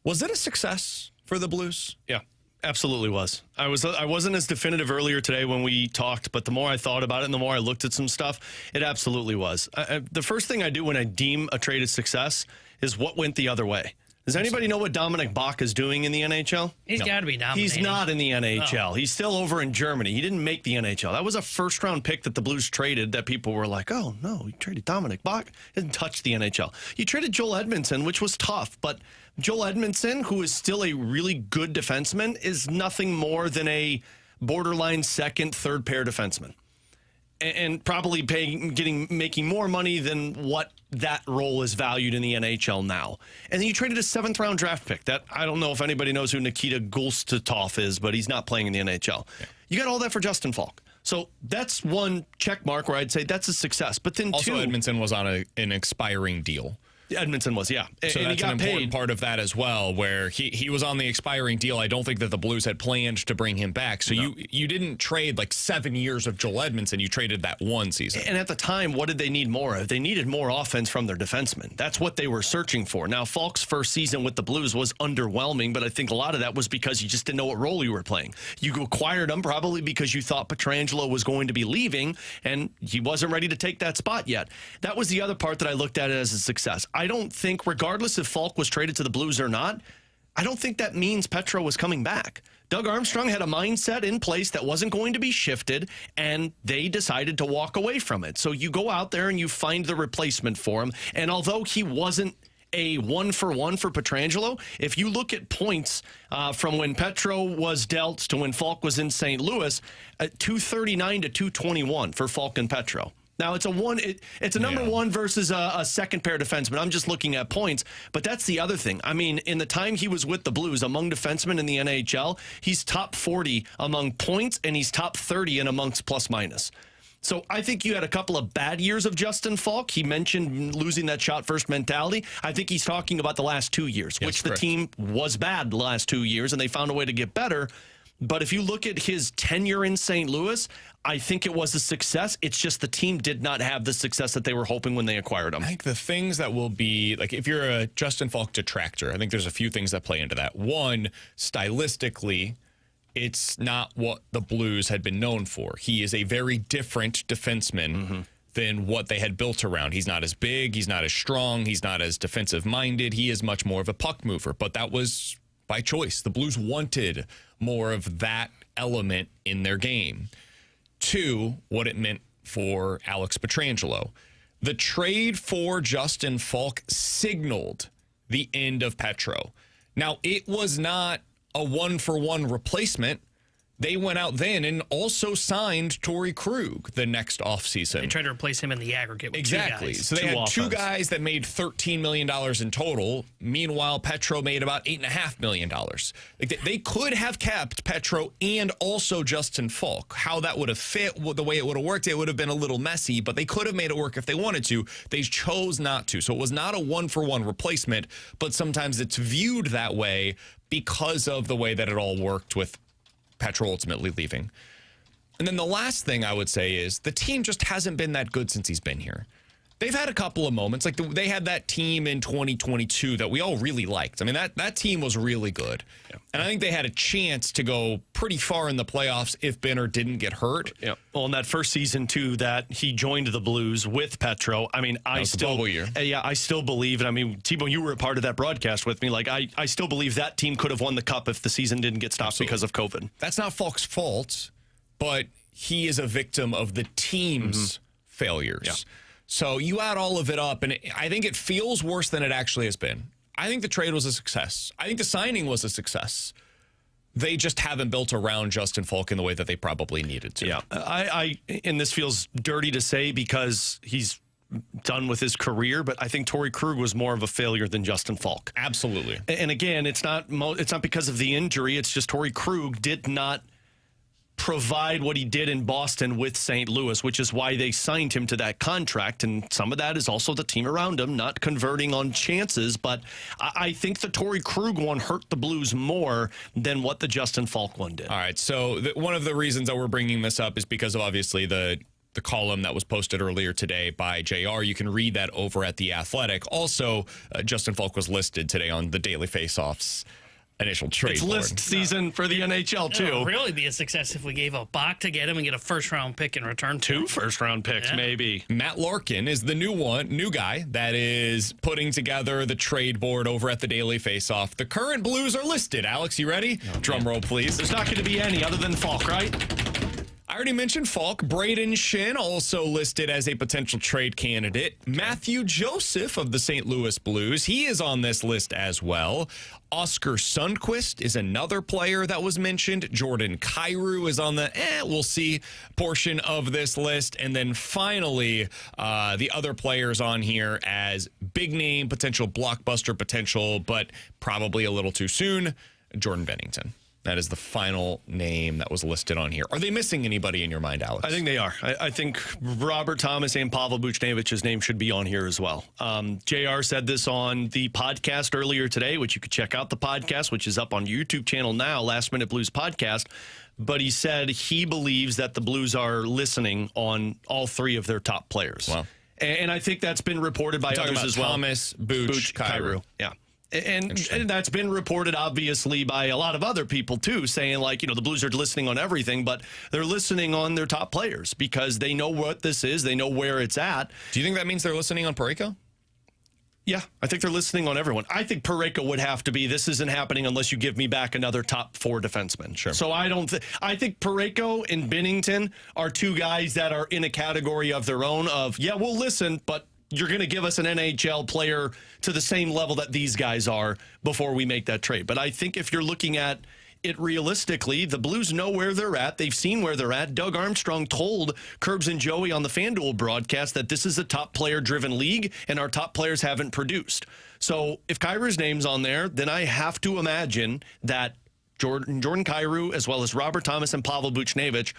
was it a success for the Blues? Yeah, absolutely was. I wasn't as definitive earlier today when we talked, but the more I thought about it and the more I looked at some stuff, it absolutely was. The first thing I do when I deem a trade a success is what went the other way. Does anybody know what Dominic Bach is doing in the NHL? He's got to be dominating. He's not in the NHL. He's still over in Germany. He didn't make the NHL. That was a first-round pick that the Blues traded that people were like, oh, no, you traded Dominic Bach. He didn't touch the NHL. You traded Joel Edmondson, which was tough, but Joel Edmondson, who is still a really good defenseman, is nothing more than a borderline second, third pair defenseman. And probably making more money than what that role is valued in the NHL now. And then you traded a 7th-round draft pick. That I don't know if anybody knows who Nikita Gulstetov is, but he's not playing in the NHL. Yeah. You got all that for Justin Faulk. So that's one check mark where I'd say that's a success. But then also, Edmondson was on an expiring deal. Edmondson was, yeah. So and that's he got an important part of that as well, where he was on the expiring deal. I don't think that the Blues had planned to bring him back. So you didn't trade like 7 years of Joel Edmondson. You traded that one season. And at the time, what did they need more of? They needed more offense from their defensemen. That's what they were searching for. Now, Faulk's first season with the Blues was underwhelming, but I think a lot of that was because you just didn't know what role you were playing. You acquired him probably because you thought Pietrangelo was going to be leaving, and he wasn't ready to take that spot yet. That was the other part that I looked at as a success. I don't think, regardless if Faulk was traded to the Blues or not, I don't think that means Petro was coming back. Doug Armstrong had a mindset in place that wasn't going to be shifted, and they decided to walk away from it. So you go out there and you find the replacement for him. And although he wasn't a one-for-one for Pietrangelo, if you look at points from when Petro was dealt to when Faulk was in St. Louis, 239 to 221 for Faulk and Petro. Now, it's a number one versus a second pair defenseman. I'm just looking at points, but that's the other thing. I mean, in the time he was with the Blues, among defensemen in the NHL, he's top 40 among points, and he's top 30 in amongst plus-minus. So I think you had a couple of bad years of Justin Faulk. He mentioned losing that shot-first mentality. I think he's talking about the last 2 years, which the team was bad the last 2 years, and they found a way to get better. But if you look at his tenure in St. Louis, I think it was a success. It's just the team did not have the success that they were hoping when they acquired him. I think the things that will be, like, if you're a Justin Faulk detractor, I think there's a few things that play into that. One, stylistically, it's not what the Blues had been known for. He is a very different defenseman than what they had built around. He's not as big, he's not as strong, he's not as defensive-minded. He is much more of a puck mover, but that was by choice. The Blues wanted more of that element in their game. to what it meant for Alex Pietrangelo. The trade for Justin Faulk signaled the end of Petro. Now, it was not a one-for-one replacement. They went out then and also signed Torrey Krug the next offseason. They tried to replace him in the aggregate with Exactly. two guys. So they had two guys that made $13 million in total. Meanwhile, Petro made about $8.5 million. Like they could have kept Petro and also Justin Faulk. How that would have fit, the way it would have worked, it would have been a little messy, but they could have made it work if they wanted to. They chose not to. So it was not a one-for-one replacement, but sometimes it's viewed that way because of the way that it all worked with Petro ultimately leaving. And then the last thing I would say is the team just hasn't been that good since he's been here. They've had a couple of moments. Like they had that team in 2022 that we all really liked. I mean, that team was really good. Yeah. And I think they had a chance to go pretty far in the playoffs if Benner didn't get hurt. Yeah. Well, in that first season, too, that he joined the Blues with Petro. I mean, I still believe, and I mean, Tebow, you were a part of that broadcast with me. Like, I still believe that team could have won the Cup if the season didn't get stopped because of COVID. That's not Faulk's fault, but he is a victim of the team's failures. Yeah. So you add all of it up, and I think it feels worse than it actually has been. I think the trade was a success. I think the signing was a success. They just haven't built around Justin Faulk in the way that they probably needed to. Yeah, and this feels dirty to say because he's done with his career, but I think Torrey Krug was more of a failure than Justin Faulk. Absolutely. And again, it's not because of the injury. It's just Torrey Krug did not provide what he did in Boston with St. Louis, which is why they signed him to that contract. And some of that is also the team around him not converting on chances. But I think the Torrey Krug one hurt the Blues more than what the Justin Faulk one did. All right. So one of the reasons that we're bringing this up is because of obviously the column that was posted earlier today by JR. You can read that over at The Athletic. Also, Justin Faulk was listed today on the Daily Faceoff's initial trade it's board. List season for the NHL, too. It would really be a success if we gave up Bach to get him and get a first-round pick in return. 2 first-round picks, maybe. Matt Larkin is the new guy that is putting together the trade board over at the Daily Faceoff. The current Blues are listed. Alex, you ready? Drum roll, please. There's not going to be any other than Faulk, right? I already mentioned Faulk. Braden Shin also listed as a potential trade candidate. Matthew Joseph of the St. Louis Blues, he is on this list as well. Oscar Sundqvist is another player that was mentioned. Jordan Kyrou is on the we'll see portion of this list. And then finally, the other players on here as big name, potential blockbuster potential, but probably a little too soon, Jordan Bennington. That is the final name that was listed on here. Are they missing anybody in your mind, Alex? I think they are. I think Robert Thomas and Pavel Buchnevic's name should be on here as well. JR said this on the podcast earlier today, which you could check out the podcast, which is up on YouTube channel now, Last Minute Blues Podcast. But he said he believes that the Blues are listening on all 3 of their top players. Wow. And I think that's been reported by others as well. Thomas, Buch, Kyrou. Yeah. And that's been reported, obviously, by a lot of other people, too, saying, like, the Blues are listening on everything, but they're listening on their top players because they know what this is. They know where it's at. Do you think that means they're listening on Parayko? Yeah, I think they're listening on everyone. I think Parayko would have to be, this isn't happening unless you give me back another top 4 defenseman. Sure. So I think Parayko and Binnington are 2 guys that are in a category of their own of, yeah, we'll listen, but you're going to give us an NHL player to the same level that these guys are before we make that trade. But I think if you're looking at it realistically, the Blues know where they're at. They've seen where they're at. Doug Armstrong told Kerbs and Joey on the FanDuel broadcast that this is a top player-driven league, and our top players haven't produced. So if Kyrou's name's on there, then I have to imagine that Jordan Kyrou, as well as Robert Thomas and Pavel Buchnevich,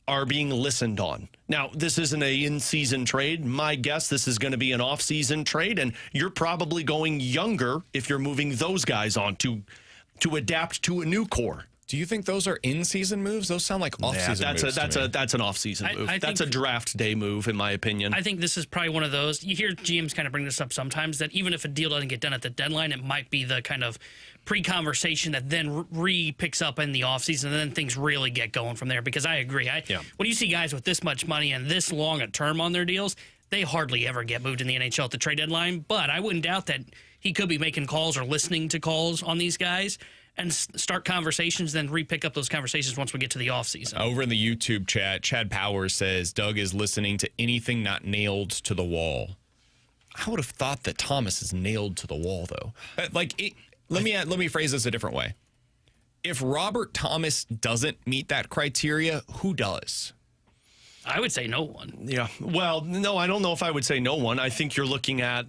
are being listened on. Now, this isn't an in-season trade. My guess, this is going to be an off-season trade, and you're probably going younger if you're moving those guys on to adapt to a new core. Do you think those are in-season moves? Those sound like off-season moves. That's an off-season move. That's a draft day move, in my opinion. I think this is probably one of those. You hear GMs kind of bring this up sometimes, that even if a deal doesn't get done at the deadline, it might be the kind of pre-conversation that then picks up in the offseason, and then things really get going from there. Because I agree. When you see guys with this much money and this long a term on their deals, they hardly ever get moved in the NHL at the trade deadline. But I wouldn't doubt that he could be making calls or listening to calls on these guys. and start conversations, then re-pick up those conversations once we get to the offseason. Over in the YouTube chat, Chad Powers says Doug is listening to anything not nailed to the wall. I would have thought that Thomas is nailed to the wall, though. Let me phrase this a different way. If Robert Thomas doesn't meet that criteria, who does? I would say no one. Yeah. Well, no, I don't know if I would say no one. I think you're looking at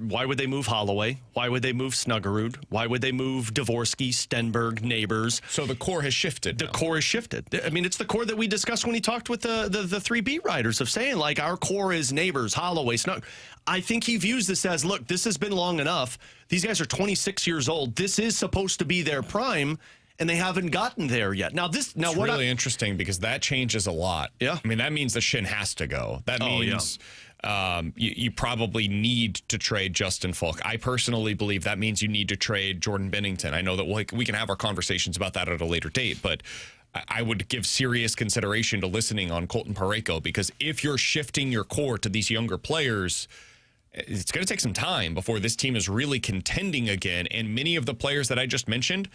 why would they move Holloway? Why would they move Snuggerud? Why would they move Dvorsky, Stenberg, Neighbors? So the core has shifted. The core has shifted. I mean, it's the core that we discussed when he talked with the three beat writers of saying, like, our core is Neighbors, Holloway, Snug. I think he views this as, look, this has been long enough. These guys are 26 years old. This is supposed to be their prime, and they haven't gotten there yet. It's really interesting because that changes a lot. Yeah. I mean, that means the Shin has to go. That means you probably need to trade Justin Faulk. I personally believe that means you need to trade Jordan Bennington. I know that we can have our conversations about that at a later date, but I would give serious consideration to listening on Colton Parayko, because if you're shifting your core to these younger players, it's going to take some time before this team is really contending again. And many of the players that I just mentioned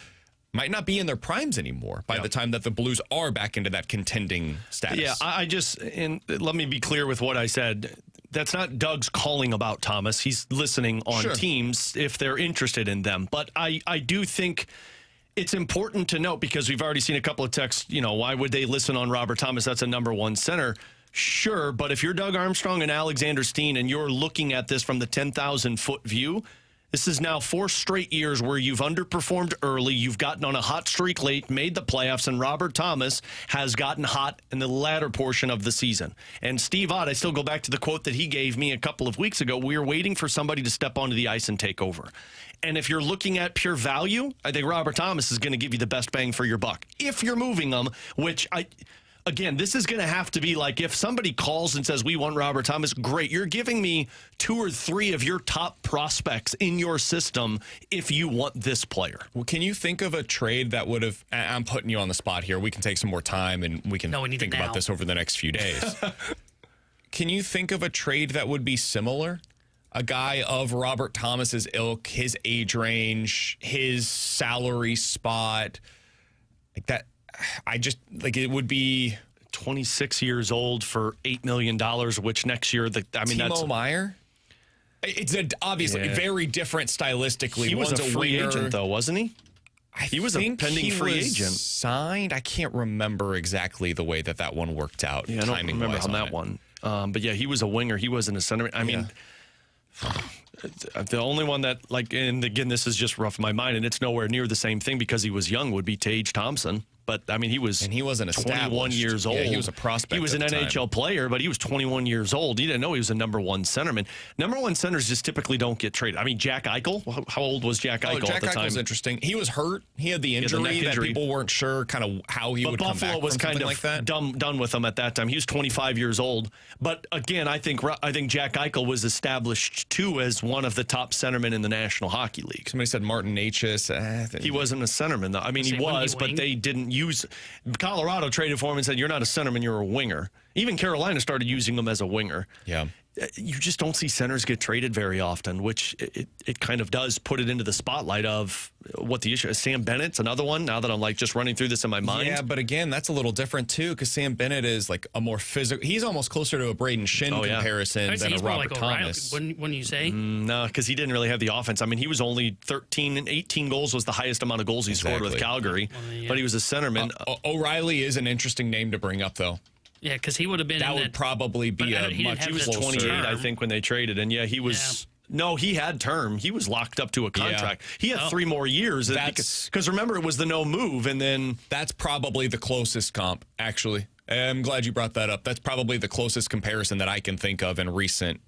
might not be in their primes anymore by the time that the Blues are back into that contending status. Yeah, and let me be clear with what I said. That's not Doug's calling about Thomas. He's listening on teams if they're interested in them. But I do think it's important to note, because we've already seen a couple of texts, why would they listen on Robert Thomas? That's a number one center. Sure, but if you're Doug Armstrong and Alexander Steen and you're looking at this from the 10,000-foot view, this is now 4 straight years where you've underperformed early, you've gotten on a hot streak late, made the playoffs, and Robert Thomas has gotten hot in the latter portion of the season. And Steve Ott, I still go back to the quote that he gave me a couple of weeks ago, we are waiting for somebody to step onto the ice and take over. And if you're looking at pure value, I think Robert Thomas is going to give you the best bang for your buck. If you're moving them, Again, this is going to have to be like, if somebody calls and says, we want Robert Thomas, great. You're giving me 2 or 3 of your top prospects in your system if you want this player. Well, can you think of a trade that would have, I'm putting you on the spot here. We can take some more time and we can think about this over the next few days. Can you think of a trade that would be similar? A guy of Robert Thomas's ilk, his age range, his salary spot, like that. It would be 26 years old for $8 million, which next year, Timo Meier? It's obviously very different stylistically. He was a free agent, though, wasn't he? He was a pending free agent. Signed. I can't remember exactly the way that one worked out. Yeah, I don't remember on that one. But yeah, he was a winger. He wasn't a center. I mean, the only one that, and again, this is just rough in my mind, and it's nowhere near the same thing because he was young, would be Tage Thompson. But, I mean, he wasn't 21 years old. Yeah, he was a prospect. He was an NHL player, but he was 21 years old. He didn't know he was a number one centerman. Number one centers just typically don't get traded. I mean, Jack Eichel, how old was Jack Eichel at the time? Jack Eichel's interesting. He was hurt. He had the injury that people weren't sure kind of how he would come back from. Buffalo was kind of like that. done with him at that time. He was 25 years old. But, again, I think Jack Eichel was established, too, as one of the top centermen in the National Hockey League. Somebody said Martin Necas. He wasn't a centerman, though. I mean, he was, but they didn't use... Colorado traded for him and said, you're not a centerman, you're a winger. Even Carolina started using him as a winger. Yeah. You just don't see centers get traded very often, which it kind of does put it into the spotlight of what the issue is. Sam Bennett's another one, now that I'm just running through this in my mind. Yeah, but again, that's a little different too, because Sam Bennett is a more physical. He's almost closer to a Braden Shin comparison than a Robert Thomas. Wouldn't you say? No, because he didn't really have the offense. I mean, he was only 13 and 18 goals was the highest amount of goals he scored with Calgary, but he was a centerman. O'Reilly is an interesting name to bring up, though. Yeah, because he would have been. That would probably be a much. He was 28, I think, when they traded, and he was. Yeah. No, he had term. He was locked up to a contract. Yeah. He had 3 more years. Because remember, it was the no move, and then that's probably the closest comp. Actually, I'm glad you brought that up. That's probably the closest comparison that I can think of in recent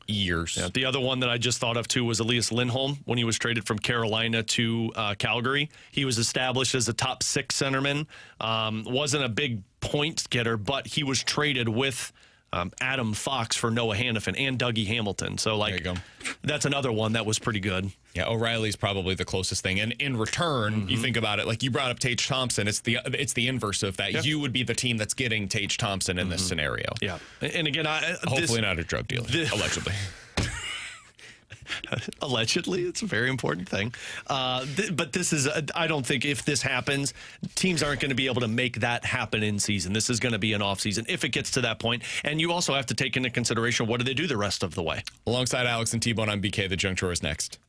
years. Yeah, the other one that I just thought of too was Elias Lindholm when he was traded from Carolina to Calgary. He was established as a top 6 centerman. Wasn't a big point getter, but he was traded with Adam Fox for Noah Hannafin and Dougie Hamilton. So there you go. That's another one that was pretty good. Yeah, O'Reilly's probably the closest thing. And in return, you think about it, you brought up Tage Thompson. It's the inverse of that. Yep. You would be the team that's getting Tage Thompson in this scenario. Yeah. And again, hopefully not a drug dealer, allegedly. Allegedly, it's a very important thing. But this is, I don't think if this happens, teams aren't going to be able to make that happen in season. This is going to be an off season if it gets to that point. And you also have to take into consideration, what do they do the rest of the way? Alongside Alex and T-Bone, I'm BK. The Junk Drawer is next.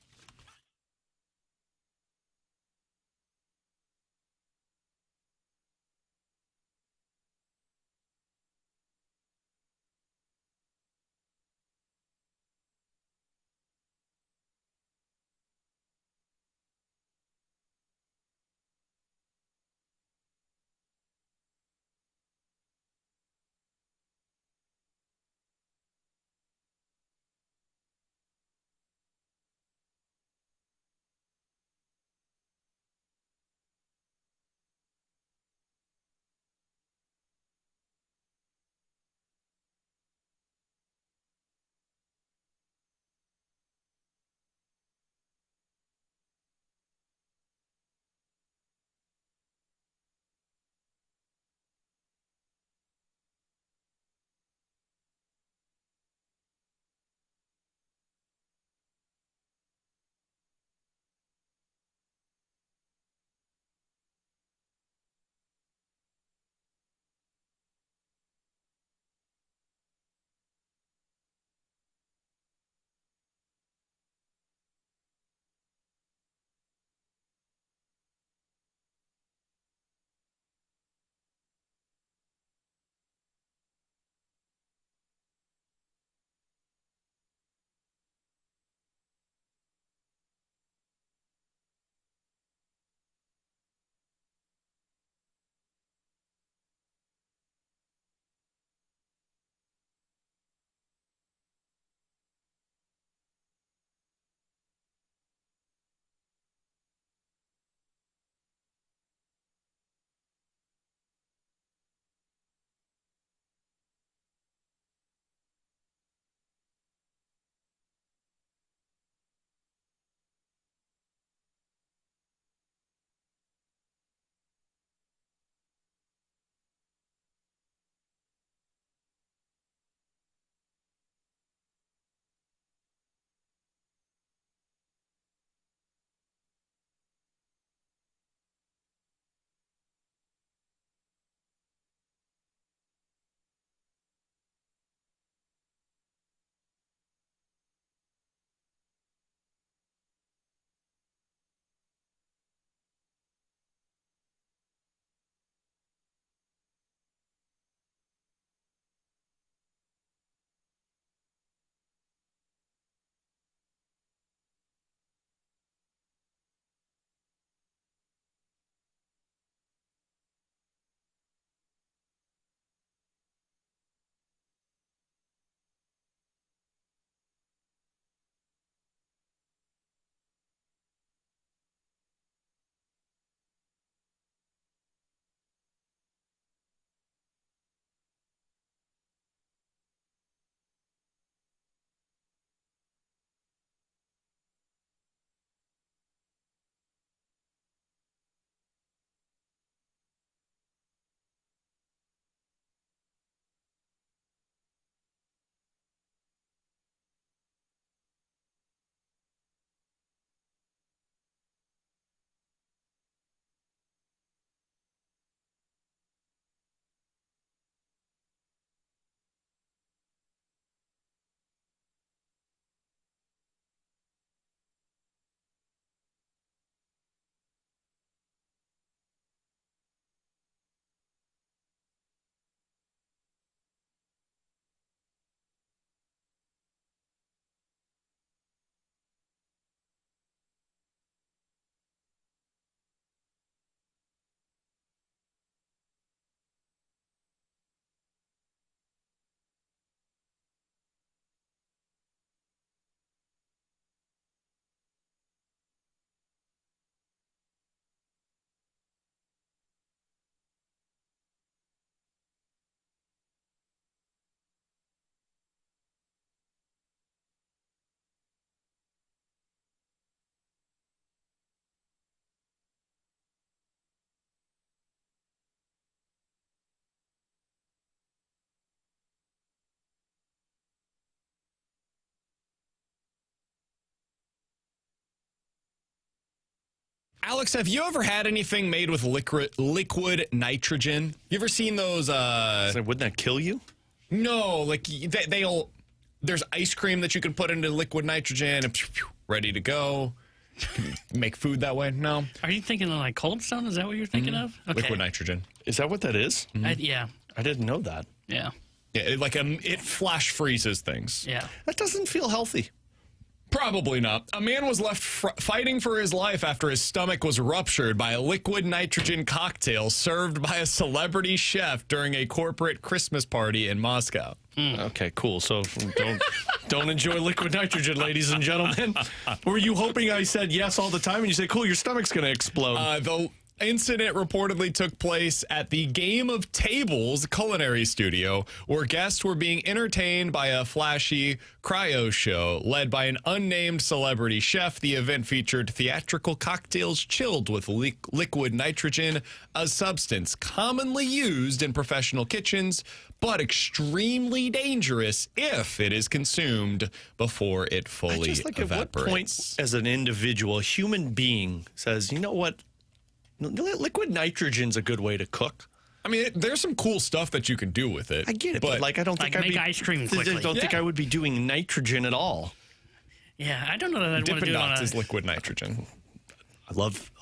Alex, have you ever had anything made with liquid nitrogen? You ever seen those? Wouldn't that kill you? No, like they'll. There's ice cream that you can put into liquid nitrogen and ready to go. Make food that way? No. Are you thinking of like Cold Stone? Is that what you're thinking of? Okay. Liquid nitrogen. Is that what that is? Yeah. I didn't know that. Yeah. Yeah, it flash freezes things. Yeah. That doesn't feel healthy. Probably not. A man was left fighting for his life after his stomach was ruptured by a liquid nitrogen cocktail served by a celebrity chef during a corporate Christmas party in Moscow. Okay, cool. So don't enjoy liquid nitrogen, ladies and gentlemen. Were you hoping I said yes all the time and you say, cool, your stomach's going to explode? The incident reportedly took place at the Game of Tables culinary studio, where guests were being entertained by a flashy cryo show led by an unnamed celebrity chef. The event featured theatrical cocktails chilled with liquid nitrogen, a substance commonly used in professional kitchens, but extremely dangerous if it is consumed before it fully Just like evaporates. at what point, as an individual, a human being says, you know what? Liquid nitrogen's a good way to cook. I mean, there's some cool stuff that you can do with it. I get it, but like I don't Like think I'd make ice cream quickly. I don't think I would be doing nitrogen at all. Yeah, I don't know that I'd want to Dippin' do it Dots on is liquid nitrogen. I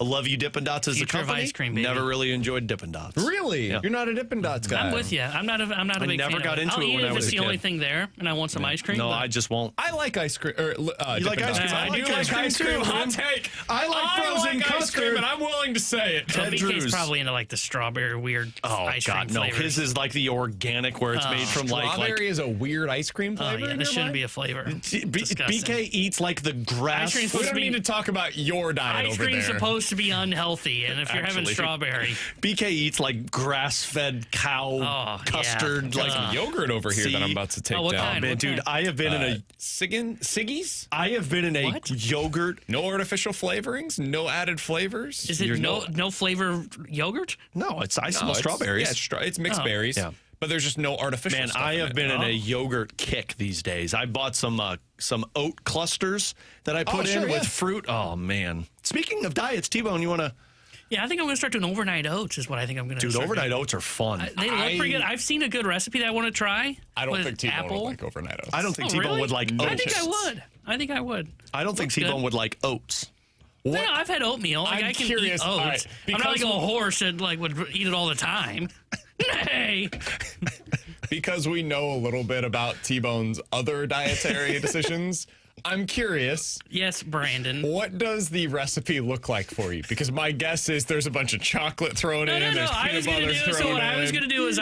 love you Dippin' Dots as a Future of company. ice cream, baby. Never really enjoyed Dippin' Dots. Really? Yeah. You're not a Dippin' Dots guy. I'm with you. I'm not a big never fan got of it. into I'll it eat when it I if was it's a the only kid. thing there, and I want some ice cream. No, but- I just won't. I like ice cream. Or, You like Dippin' ice Dots. cream? I I like do ice like cream ice cream. too, Hot man. take. I like frozen ice custard. cream, and I'm willing to say it. Well, Ted BK's Drew's. probably into like the strawberry weird Oh ice God, cream no! flavors. His is like the organic, where it's made from like Strawberry is a weird ice cream Oh flavor. yeah, in this your shouldn't mind? be a flavor. Disgusting. BK eats like the grass. Ice cream's We supposed don't to be- need to talk about your diet Ice over cream's there. supposed to be unhealthy, and if you're having Actually. strawberry, BK eats like grass-fed cow yeah. custard, Got like some yogurt over here that I'm See? about to take Oh, what down. kind? man, What dude. kind? I have been in a Siggies? I have been in a What? yogurt. No artificial flavorings, no added flavors. is it You're no flavor yogurt? No, it's I No, smell it's- strawberries. Yeah, it's mixed Oh. berries. Yeah. But there's just no artificial Man, stuff I in have it. been in Oh. a yogurt kick these days. I bought some oat clusters that I put sure, in with yeah. fruit. Oh man! Speaking of diets, T-Bone, you want to? Yeah, I think I'm going to start doing overnight oats. Is what I think I'm going to. Dude, start overnight doing. oats are fun. They look I- pretty good. I've seen a good recipe that I want to try. I don't with think T-Bone apple. would like overnight oats. I don't think Oh, T-Bone really? would like oats. I think I would. I think I would. I don't think Looks T-Bone good. would like oats. No, I've had oatmeal. Like, I'm I can curious. eat All oats. right, I'm not like because- a horse that like would eat it all the time. Hey, Because we know a little bit about T-Bone's other dietary decisions, I'm curious, yes, Brandon. what does the recipe look like for you? Because my guess is there's a bunch of chocolate thrown in, No. there's I peanut was gonna butter do. thrown So what I was in. gonna do is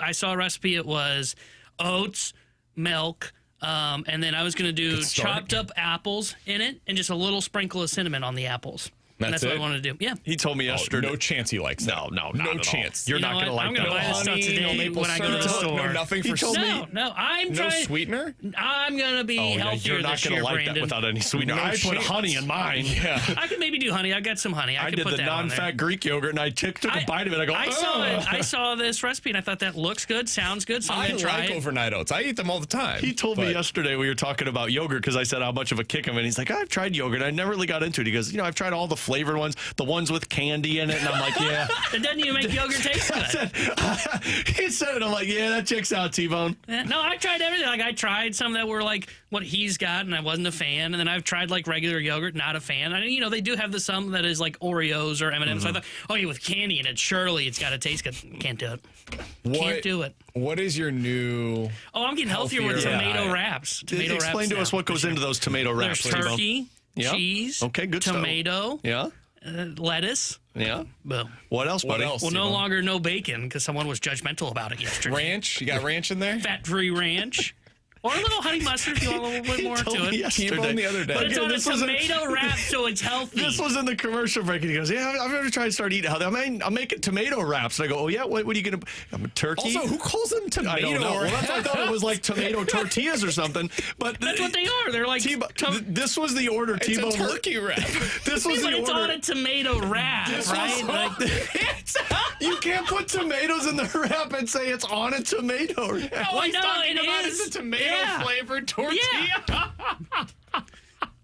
I saw a recipe. It was oats, milk. And then I was going to do Good start. chopped up apples in it and just a little sprinkle of cinnamon on the apples. And That's that's what it? I wanted to do. Yeah. He told me Oh, yesterday. no chance he likes that. No, not no at all. chance. You're You know not going to what? like I'm that. gonna buy this stuff today no maple when I go to the syrup, store. No nothing for told me- No, I'm no trying. sweetener. I'm going to be Oh, yeah, healthier you're not this going year, to like Brandon. that without any sweetener. No I put chance. honey in mine. Yeah. I could maybe do honey. I got some honey. I I could did put the that on non-fat there. Greek yogurt, and I took a bite of it. I go, I saw "Ugh." it. I saw this recipe and I thought that looks good, sounds good. So I'm I going to try like it. overnight oats. I eat them all the time. He told me but- yesterday we were talking about yogurt because I said how much of a kick I'm in. He's like, I've tried yogurt. I never really got into it. He goes, I've tried all the flavored ones, the ones with candy in it. And I'm like, yeah. It doesn't even make yogurt taste good. He said it. I'm like, yeah, that checks out, T-Bone. No, I tried everything. Like I tried some that were like what he's got, and I wasn't a fan. And then I've tried like regular yogurt, not a fan. They do have some that is like Oreos or M&Ms. So I thought, oh yeah, with candy in it, surely it's got to taste good. Can't do it. Can't do it. What is your new? Oh, I'm getting healthier with Healthier tomato diet. wraps. Tomato Explain wraps to us now. what goes into those tomato There's wraps, T-Bone. turkey, Yeah. cheese, Okay, good stuff. tomato, Yeah. lettuce. Yeah. Boom. What else, What buddy? else? Well, no T-Bone? longer no bacon because someone was judgmental about it yesterday. Ranch? You got ranch in there? Fat-free ranch. Or a little honey mustard if you want a little bit more told to me it. yesterday. T-Bone the other day. But it's on a This was a- tomato wrap, so it's healthy. This was in the commercial break, and he goes, "Yeah, I've never tried to start eating healthy. I'm making tomato wraps." And I go, "Oh yeah, what are you gonna? I'm a turkey." Also, who calls them tomato? I don't know. Well, that's why I thought it was like tomato tortillas or something. But That's what they are. They're like This was the order. It's T-Bone. a turkey wrap. This was but the it's order. on a tomato wrap, right? Like, You can't put tomatoes in the wrap and say it's on a tomato wrap. well, no, it is. tomato flavored tortilla. Yeah.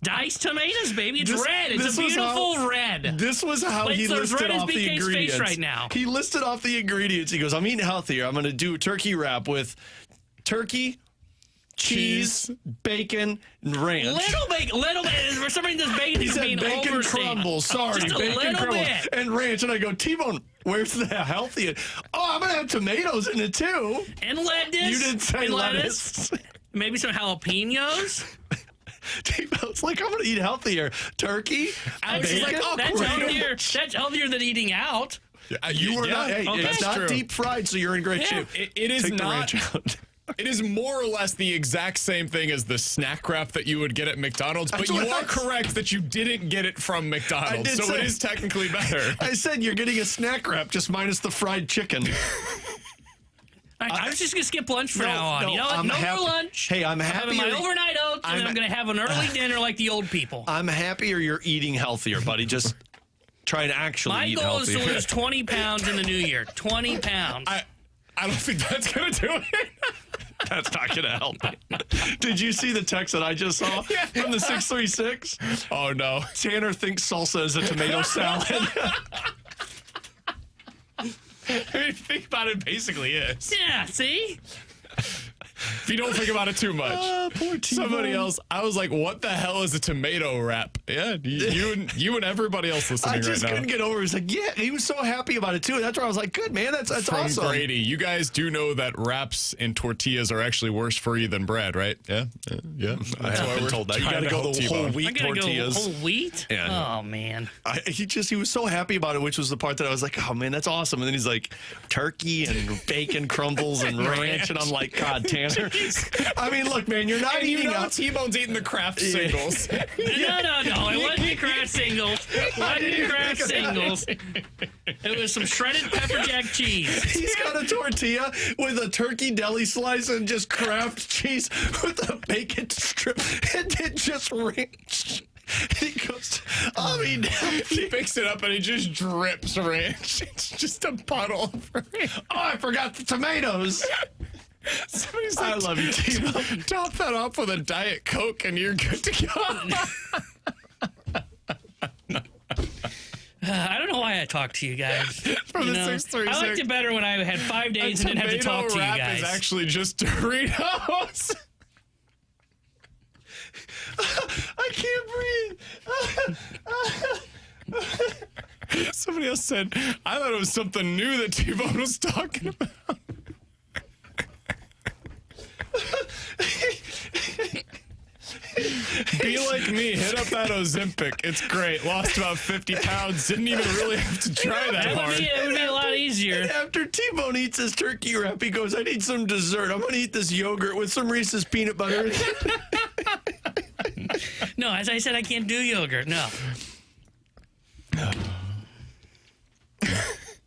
Diced tomatoes, baby. It's This- red. It's this a was beautiful how- red. This was how It's he as listed red as off the BK's face ingredients right now. He listed off the ingredients. He goes, I'm eating healthier. I'm going to do turkey wrap with turkey, cheese, bacon, and ranch. Little bit. For some reason, this bacon He is said being bacon overstated. crumbles. Sorry, Just a bacon little crumbles bit. and ranch. And I go, T-Bone, where's the healthy? Oh, I'm gonna have tomatoes in it too. And lettuce. You didn't say and lettuce. Maybe some jalapenos. T-Bone's like, I'm gonna eat healthier. Turkey, I was just bacon. like, that's great. healthier. That's healthier than eating out. You were not. Hey, okay. it's That's not true. deep fried, so you're in great Yeah. shape. It is Take the not. ranch out. It is more or less the exact same thing as the snack wrap that you would get at McDonald's, but That's you what are I- correct that you didn't get it from McDonald's, did so say- it is technically better. I said you're getting a snack wrap, just minus the fried chicken. I was just going to skip lunch from now on. no, You know what? I'm No happy- more lunch. Hey, I'm I'm having happy my you're- overnight oats, and then I'm- I'm going to have an early dinner like the old people. I'm happier you're eating healthier, buddy. Just try and actually My eat goal is healthier. to lose 20 pounds in the new year. 20 pounds. I don't think that's going to do it. That's not going to help. Did you see the text that I just saw from the 636? Oh, no. Tanner thinks salsa is a tomato salad. I mean, think about it, basically is. Yeah, see? If you don't think about it too much. Poor T-Bone. Somebody else, I was like, what the hell is a tomato wrap? Yeah, you and everybody else listening I just right now. couldn't get over it. He's like, yeah, he was so happy about it too. That's why I was like, good, man. That's From awesome. Grady, you guys do know that wraps and tortillas are actually worse for you than bread, right? Yeah, yeah. I haven't been told that. You got to go the whole I wheat got to go tortillas. whole wheat? Yeah. Oh, man. He was so happy about it, which was the part that I was like, oh man, that's awesome. And then he's like, turkey and bacon crumbles and ranch, and I'm like, God, Tanner. I mean, look, man, you're not And you eating know out. T-Bone's eating the Kraft singles. No. It wasn't the Kraft singles. It wasn't the Kraft singles. It was some shredded pepper jack cheese. He's got a tortilla with a turkey deli slice and just Kraft cheese with a bacon strip and then just ranch. He goes, I mean, He picks it up and it just drips ranch. It's just a puddle of ranch. oh, I forgot the tomatoes. Somebody's I like, love you, T-Bone. top that off with a Diet Coke and you're good to go. I don't know why I talk to you guys. From You the know, 636. I liked it better when I had 5 days and didn't have to talk to you wrap guys. is actually just Doritos. I can't breathe. Somebody else said, I thought it was something new that T-Bone was talking about. Be like me. Hit up that Ozempic. It's great. Lost about 50 pounds. Didn't even really have to try that hard. It would be a lot easier. After T-Bone eats his turkey wrap, he goes, I need some dessert. I'm going to eat this yogurt with some Reese's peanut butter. No, as I said, I can't do yogurt. No.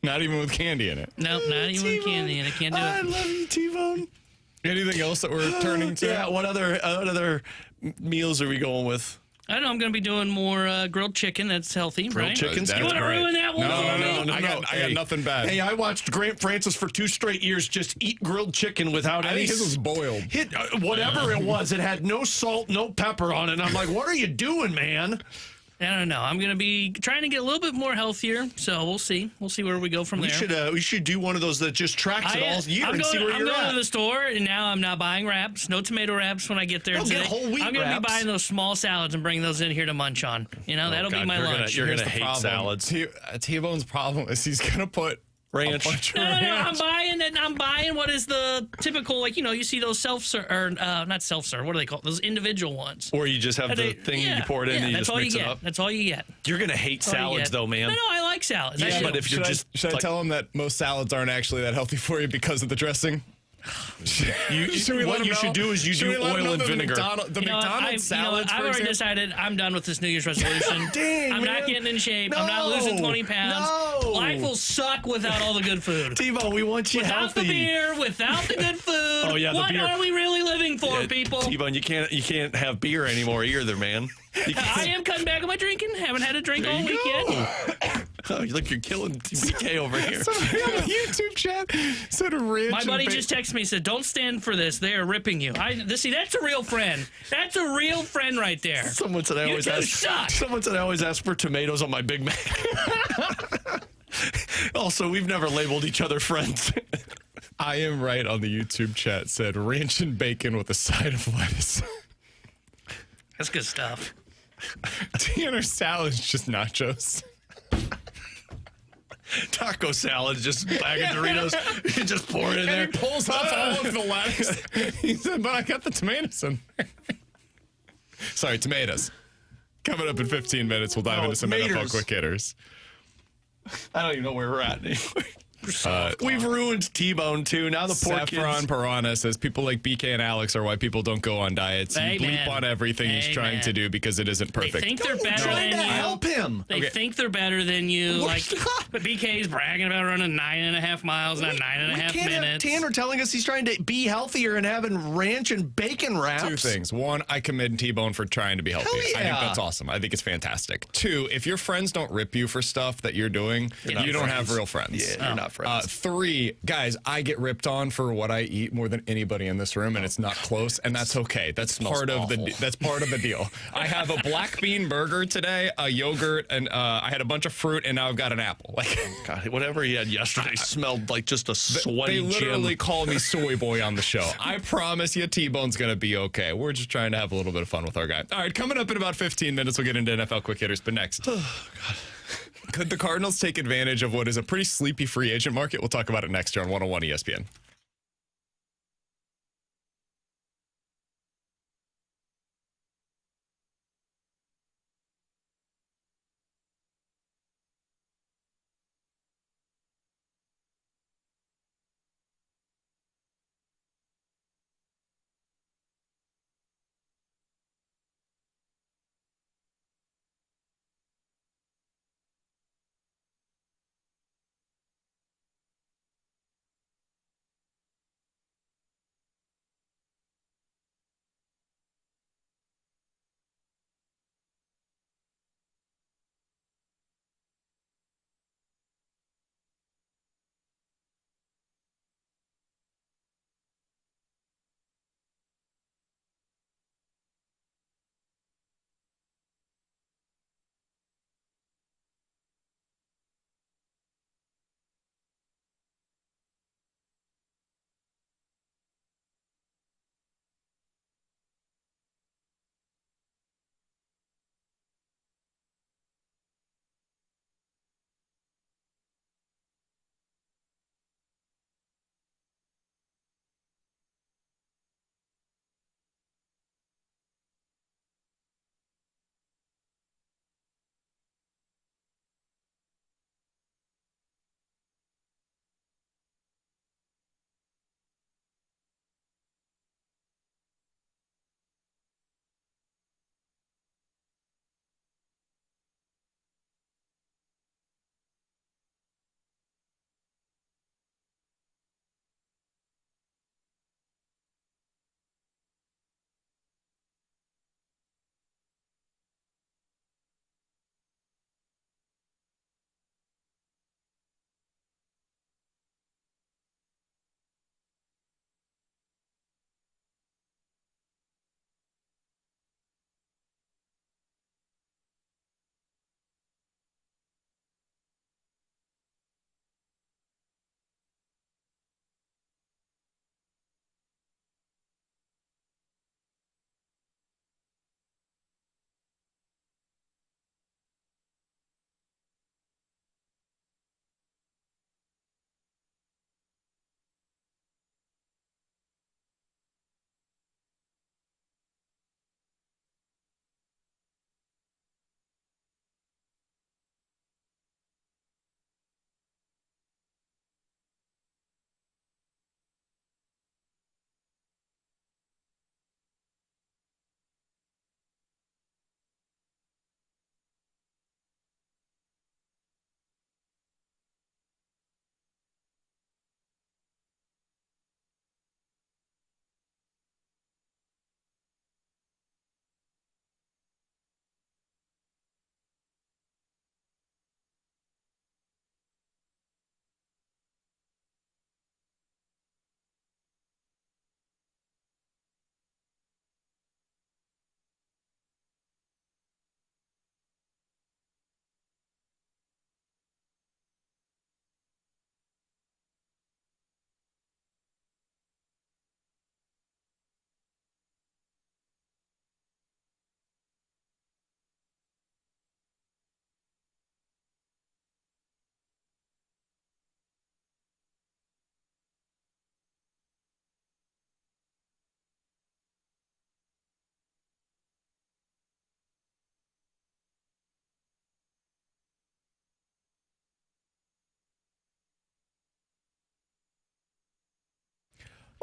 Not even with candy in it. No, not even with candy, and I can't do I it. love you, T-Bone. Anything else that we're turning to? Yeah, what other meals are we going with? I don't know. I'm going to be doing more grilled chicken. That's healthy, right? chicken? That's You want to great. ruin that one No, for no, me? no. I got nothing bad. Hey, I watched Grant Francis for 2 straight years just eat grilled chicken without I any... think his was boiled. Whatever it was, it had no salt, no pepper on it. And I'm like, what are you doing, man? I don't know. I'm going to be trying to get a little bit more healthier, so we'll see. We'll see where we go from there. We should do one of those that just tracks it all year I'm and see where I'm you're going at. to the store, and now I'm not buying wraps. No tomato wraps when I get there No, today. get whole wheat I'm going to be wraps. buying those small salads and bringing those in here to munch on. You know, that'll be God, my lunch. You're Here's gonna the hate problem. salads. T-Bone's problem is he's gonna put Ranch. a bunch of No, ranch. I'm buying what is the typical, like, you know, you see those self-serve, or not self-serve, what do they call it? Those individual ones. Or you just have the thing and you pour it in and you that's just all mix you it get. up. That's all you get. You're gonna hate That's all you salads get. though, man. No, I like salads. I Yeah, do. but if you're just Should I tell him that most salads aren't actually that healthy for you because of the dressing? what you should do is you do oil and vinegar. The You know what, McDonald's salads, I've for already example. decided I'm done with this New Year's resolution. Dang, I'm not man. getting in shape. I'm not losing 20 pounds. No. Life will suck without all the good food. T-Bone, we want you Without the healthy. beer, without the good food. Oh, yeah, the what beer. are we really living for, people? T-Bone, you can't have beer anymore either, man. You I can't- am cutting back on my drinking. Haven't had a drink all There you week go. yet. Look, you're killing BK over here. Somebody on the YouTube chat said ranch. My buddy and just texted me and said, "Don't stand for this. They are ripping you." See, that's a real friend. That's a real friend right there. Someone said I always ask. Someone said I always ask for tomatoes on my Big Mac. Also, we've never labeled each other friends. I am right on the YouTube chat said ranch and bacon with a side of lettuce. That's good stuff. Tanner salad's just nachos. Taco salad, just a bag of Doritos. You just pour it in there. And he pulls off all of the lettuce. He said, but I got the tomatoes in there. Sorry, tomatoes. Coming up in 15 minutes, we'll dive into some NFL quick hitters. I don't even know where we're at anymore. We've ruined T-Bone, too. Now the poor Saffron kids. Piranha says people like BK and Alex are why people don't go on diets. Hey, You bleep man. on everything he's Hey, trying man. to do because it isn't They perfect. think they're better Trying than to you. help him. They think they're better than you. Like, but BK's bragging about running 9.5 miles in 9.5 Can't have minutes. Tanner telling us he's trying to be healthier and having ranch and bacon wraps. Two things. One, I commend T-Bone for trying to be healthy. Hell I think yeah. that's awesome. I think it's fantastic. Two, if your friends don't rip you for stuff that you're doing, not you don't friends. have real friends. Yeah, you're not friends. Three, guys, I get ripped on for what I eat more than anybody in this room, and it's not close, and that's okay. That's part of the deal. I have a black bean burger today, a yogurt, and I had a bunch of fruit, and now I've got an apple. Like, God, whatever he had yesterday smelled like just a sweaty they literally gym. call me soy boy on the show. I promise you, T-Bone's gonna be okay. We're just trying to have a little bit of fun with our guy. All right, coming up in about 15 minutes, we'll get into NFL quick hitters. But next, could the Cardinals take advantage of what is a pretty sleepy free agent market? We'll talk about it next year on 101 ESPN.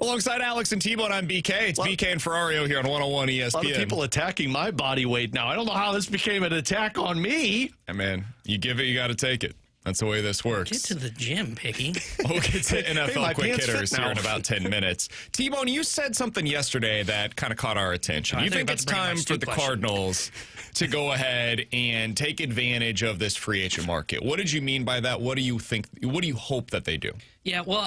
Alongside Alex and T-Bone, I'm BK. It's BK and Ferrario here on 101 ESPN. A lot of people attacking my body weight now. I don't know how this became an attack on me. Hey, man, you give it, you got to take it. That's the way this works. Get to the gym, Piggy. We'll get to NFL my quick pants fit hitters now. here in about 10 minutes. T-Bone, you said something yesterday that kind of caught our attention. I You think think about it's to bring my time for Stu the question. Cardinals to go ahead and take advantage of this free agent market. What did you mean by that? What do you think? What do you hope that they do? Yeah, well,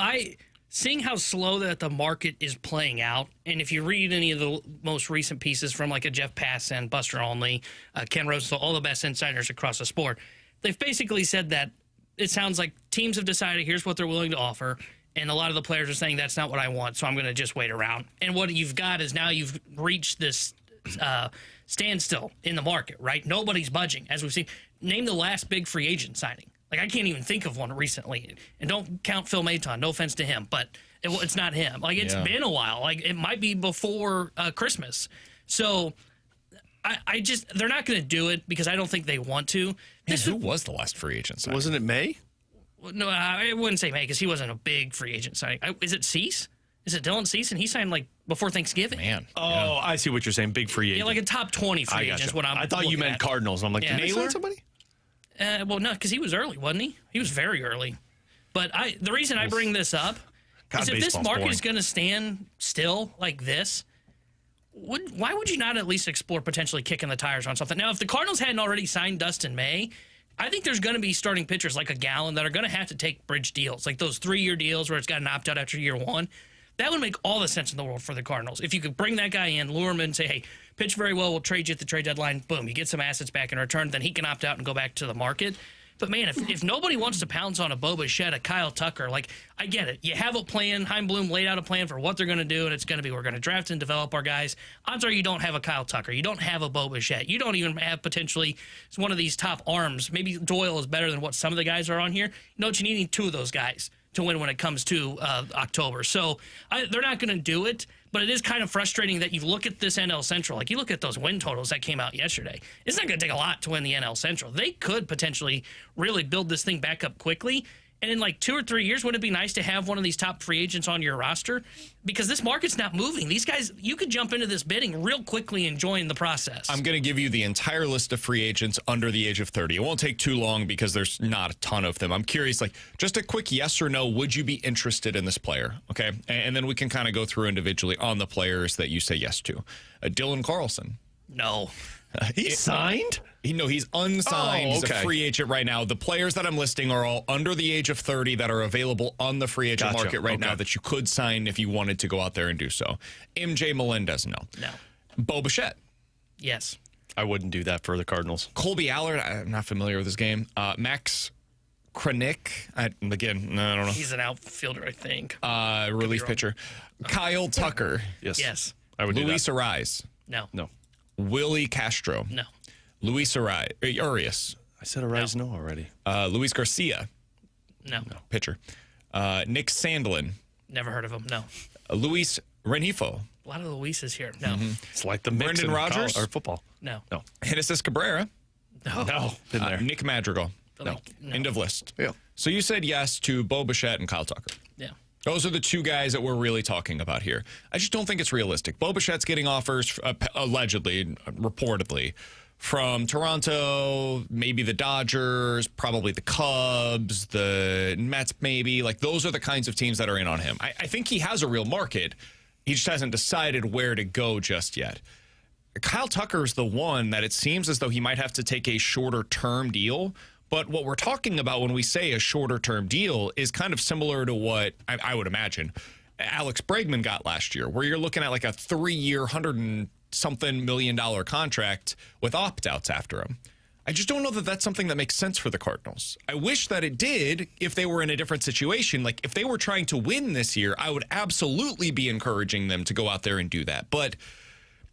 seeing how slow that the market is playing out, and if you read any of the most recent pieces from like a Jeff Passan, Buster Olney, Ken Rosenthal, all the best insiders across the sport, they've basically said that it sounds like teams have decided here's what they're willing to offer, and a lot of the players are saying that's not what I want, so I'm going to just wait around. And what you've got is now you've reached this standstill in the market, right? Nobody's budging, as we've seen. Name the last big free agent signing. Like, I can't even think of one recently. And don't count Phil Maton. No offense to him, but it's not him. Like, it's been a while. Like, it might be before Christmas. So, they're not going to do it because I don't think they want to. Man, who was the last free agent signing? Wasn't it May? No, I wouldn't say May because he wasn't a big free agent signing. Is it Cease? Is it Dylan Cease? And he signed, like, before Thanksgiving. Man. Oh, I see what you're saying. Big free agent. Yeah, like a top 20 free agent is what I'm I thought you looking meant at. Cardinals. I'm like, Yeah. did they sign somebody? Well, no, because he was early, wasn't he? He was very early. But the reason I bring this up is if this baseball's market boring. is going to stand still like this, why would you not at least explore potentially kicking the tires on something? Now, if the Cardinals hadn't already signed Dustin May, I think there's going to be starting pitchers like a Gallen that are going to have to take bridge deals, like those 3-year deals where it's got an opt-out after year one. That would make all the sense in the world for the Cardinals. If you could bring that guy in, lure him in, and say, hey, pitch very well, we'll trade you at the trade deadline. Boom, you get some assets back in return, then he can opt out and go back to the market. But, man, if nobody wants to pounce on a Bo Bichette, a Kyle Tucker, like, I get it. You have a plan. Chaim Bloom laid out a plan for what they're going to do, and it's going to be we're going to draft and develop our guys. Odds are you don't have a Kyle Tucker. You don't have a Bo Bichette. You don't even have potentially one of these top arms. Maybe Doyle is better than what some of the guys are on here. You know what? You need 2 of those guys to win when it comes to October. So they're not going to do it, but it is kind of frustrating that you look at this NL Central. Like, you look at those win totals that came out yesterday. It's not going to take a lot to win the NL Central. They could potentially really build this thing back up quickly. And in like 2 or 3 years, wouldn't it be nice to have one of these top free agents on your roster? Because this market's not moving. These guys, you could jump into this bidding real quickly and join the process. I'm going to give you the entire list of free agents under the age of 30. It won't take too long because there's not a ton of them. I'm curious, like, just a quick yes or no, would you be interested in this player? Okay. And then we can kind of go through individually on the players that you say yes to. Dylan Carlson. No. He's signed? He's unsigned. Oh, He's a okay. free agent right now. The players that I'm listing are all under the age of 30 that are available on the free agent Gotcha. market right Okay. now that you could sign if you wanted to go out there and do so. MJ Melendez, no. No. Bo Bichette. Yes. I wouldn't do that for the Cardinals. Colby Allard, I'm not familiar with his game. Max Kranick, I don't know. He's an outfielder, I think. Relief wrong. pitcher. Kyle Tucker. Yes. I would do Luis that. Arise. No. No. Willie Castro. No. Luis Urias. I said Arise no already. Luis Garcia, No. pitcher. Nick Sandlin. Never heard of him. No. Luis Renifo. A lot of Luises here. No. It's like the mix Brendan in Rodgers? or football. No. No. Genesis Cabrera. No. No. Been there. Nick Madrigal. No. End of list. Yeah. So you said yes to Bo Bichette and Kyle Tucker. Yeah. Those are the 2 guys that we're really talking about here. I just don't think it's realistic. Bo Bichette's getting offers, allegedly, reportedly, from Toronto, maybe the Dodgers, probably the Cubs, the Mets, maybe. Like, those are the kinds of teams that are in on him. I think he has a real market. He just hasn't decided where to go just yet. Kyle Tucker is the one that it seems as though he might have to take a shorter-term deal. But what we're talking about when we say a shorter-term deal is kind of similar to what I would imagine Alex Bregman got last year, where you're looking at like a 3-year, $100-something million contract with opt-outs after him. I just don't know that that's something that makes sense for the Cardinals. I wish that it did if they were in a different situation. Like, if they were trying to win this year, I would absolutely be encouraging them to go out there and do that. But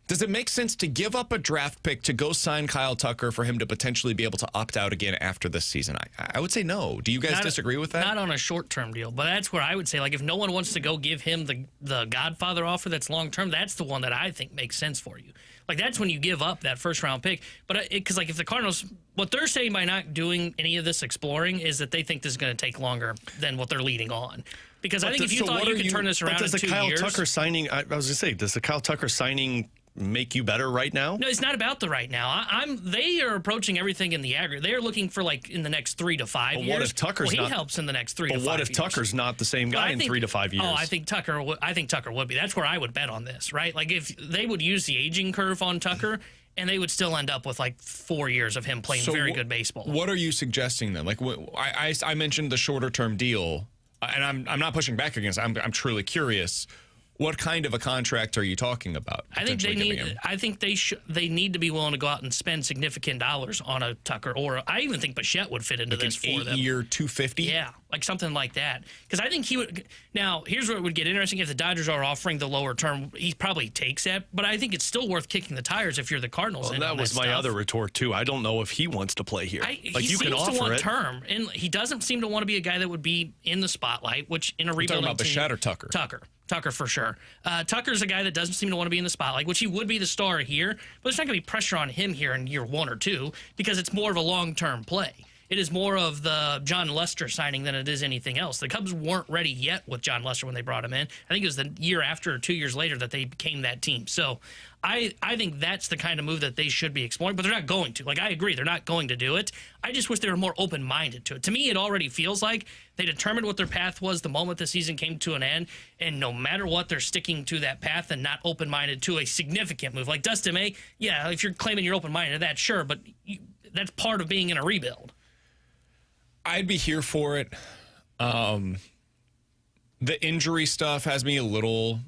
does it make sense to give up a draft pick to go sign Kyle Tucker for him to potentially be able to opt out again after this season? I would say no. Do you guys disagree with that? Not on a short-term deal, but that's where I would say, like, if no one wants to go give him the Godfather offer that's long-term, that's the one that I think makes sense for you. Like, that's when you give up that first-round pick. But because, like, if the Cardinals, what they're saying by not doing any of this exploring is that they think this is going to take longer than what they're leading on. Because I think if you thought you could turn this around in 2 years. Tucker signing, I was going to say, does the Kyle Tucker signing make you better right now? No, it's not about the right now. They are approaching everything in the aggregate. They are looking for like in the next 3 to 5 years. What if Tucker's he helps in the next 3 to 5 years. But what if Tucker's not the same guy in 3 to 5 years? Oh, I think Tucker would be. That's where I would bet on this, right? Like if they would use the aging curve on Tucker, and they would still end up with like 4 years of him playing very good baseball. What are you suggesting then? Like I mentioned the shorter term deal, and I'm not pushing back against it. I'm truly curious. What kind of a contract are you talking about? I think they need to be willing to go out and spend significant dollars on a Tucker, or I even think Bichette would fit into like this for them. 8-year, $250. Yeah, like something like that. Because I think he would. Now, here's where it would get interesting. If the Dodgers are offering the lower term, he probably takes that. But I think it's still worth kicking the tires if you're the Cardinals. Well, that was my other retort too. I don't know if he wants to play here. He seems to want term, and he doesn't seem to want to be a guy that would be in the spotlight. Which in a rebuilding talking about Bichette or Tucker? Tucker for sure. Tucker's a guy that doesn't seem to want to be in the spotlight, which he would be the star here, but there's not going to be pressure on him here in year 1 or 2 because it's more of a long-term play. It is more of the John Lester signing than it is anything else. The Cubs weren't ready yet with John Lester when they brought him in. I think it was the year after or 2 years later that they became that team. So I think that's the kind of move that they should be exploring, but they're not going to. Like, I agree, they're not going to do it. I just wish they were more open-minded to it. To me, it already feels like they determined what their path was the moment the season came to an end, and no matter what, they're sticking to that path and not open-minded to a significant move. Like Dustin May, yeah, if you're claiming you're open-minded to that, sure, but that's part of being in a rebuild. I'd be here for it. The injury stuff has me a little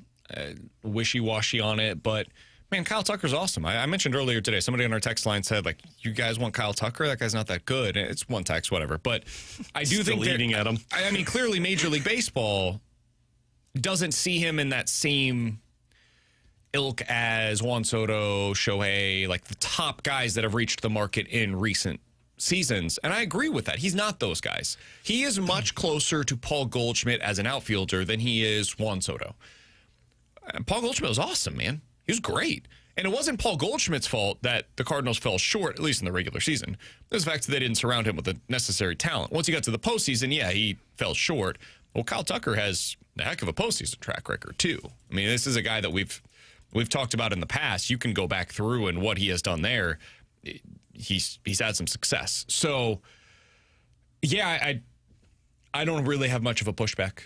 wishy-washy on it, but man, Kyle Tucker's awesome. I mentioned earlier today, somebody on our text line said, like, you guys want Kyle Tucker? That guy's not that good. And it's one text, whatever. But I do think leading at him. I mean, clearly Major League Baseball doesn't see him in that same ilk as Juan Soto, Shohei, like the top guys that have reached the market in recent seasons. And I agree with that. He's not those guys. He is much closer to Paul Goldschmidt as an outfielder than he is Juan Soto. Paul Goldschmidt was awesome, man. He was great. And it wasn't Paul Goldschmidt's fault that the Cardinals fell short, at least in the regular season. It was the fact that they didn't surround him with the necessary talent. Once he got to the postseason, yeah, he fell short. Well, Kyle Tucker has a heck of a postseason track record, too. I mean, this is a guy that we've talked about in the past. You can go back through and what he has done there. He's had some success. So, yeah, I don't really have much of a pushback.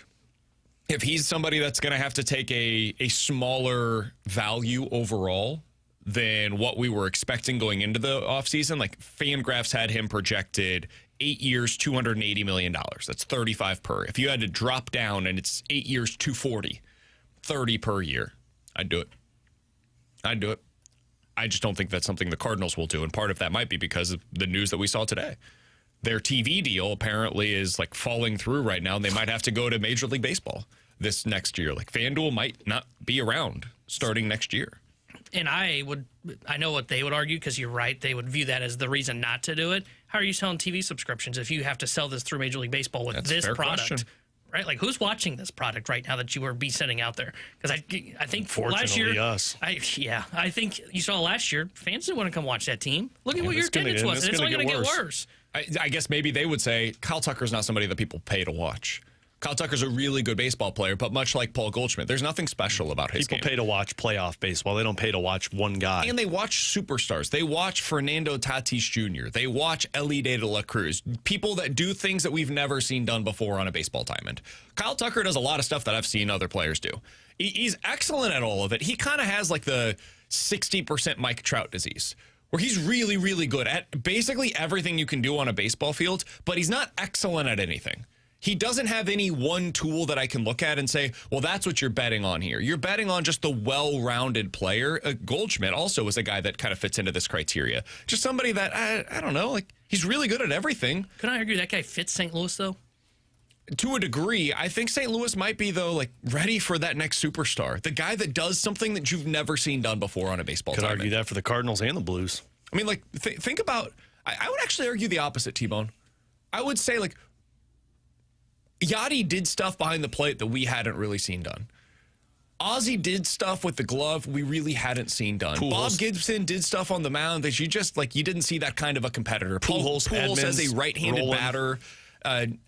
If he's somebody that's going to have to take a smaller value overall than what we were expecting going into the offseason, like Fangraphs had him projected 8 years, $280 million. That's 35 per. If you had to drop down and it's 8 years, 240, 30 per year, I'd do it. I just don't think that's something the Cardinals will do. And part of that might be because of the news that we saw today. Their TV deal apparently is like falling through right now. And they might have to go to Major League Baseball this next year. Like FanDuel might not be around starting next year. And I know what they would argue, because you're right. They would view that as the reason not to do it. How are you selling TV subscriptions if you have to sell this through Major League Baseball with That's this a fair product? question. Right? Like, who's watching this product right now that you would be sending out there? Because I think for last year, us. I think you saw last year, fans didn't want to come watch that team. Look at what your attendance was. And it's only going to get worse. I guess maybe they would say Kyle Tucker's not somebody that people pay to watch. Kyle Tucker's a really good baseball player, but much like Paul Goldschmidt, there's nothing special about his game. People pay to watch playoff baseball. They don't pay to watch one guy. And they watch superstars. They watch Fernando Tatis Jr. They watch Elly De La Cruz. People that do things that we've never seen done before on a baseball diamond. Kyle Tucker does a lot of stuff that I've seen other players do. He's excellent at all of it. He kind of has like the 60% Mike Trout disease, where he's really, really good at basically everything you can do on a baseball field, but he's not excellent at anything. He doesn't have any one tool that I can look at and say, well, that's what you're betting on here. You're betting on just the well-rounded player. Goldschmidt also is a guy that kind of fits into this criteria. Just somebody that, I don't know, like he's really good at everything. Can I argue that guy fits St. Louis, though? To a degree. I think St. Louis might be, though, like ready for that next superstar. The guy that does something that you've never seen done before on a baseball Could diamond. argue that for the Cardinals and the Blues. I mean, like, think about, I would actually argue the opposite, T-Bone. I would say, like, Yachty did stuff behind the plate that we hadn't really seen done. Ozzie did stuff with the glove we really hadn't seen done. Bob Gibson did stuff on the mound that you just, like, you didn't see that kind of a competitor. Pujols as a right-handed batter.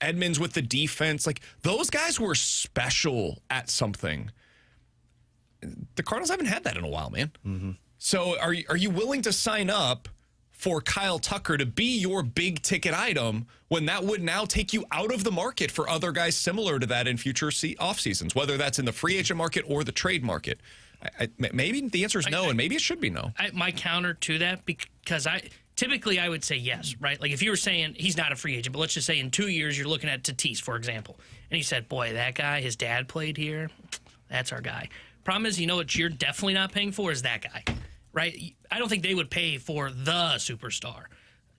Edmonds with the defense. Like, those guys were special at something. The Cardinals haven't had that in a while, man. Mm-hmm. So are you willing to sign up for Kyle Tucker to be your big ticket item when that would now take you out of the market for other guys similar to that in future off seasons, whether that's in the free agent market or the trade market? Maybe the answer is no, and maybe it should be no. My counter to that, because typically I would say yes, right? Like if you were saying he's not a free agent, but let's just say in 2 years you're looking at Tatis, for example, and he said, boy, that guy, his dad played here, that's our guy. Problem is, you know what you're definitely not paying for is that guy, right? I don't think they would pay for the superstar.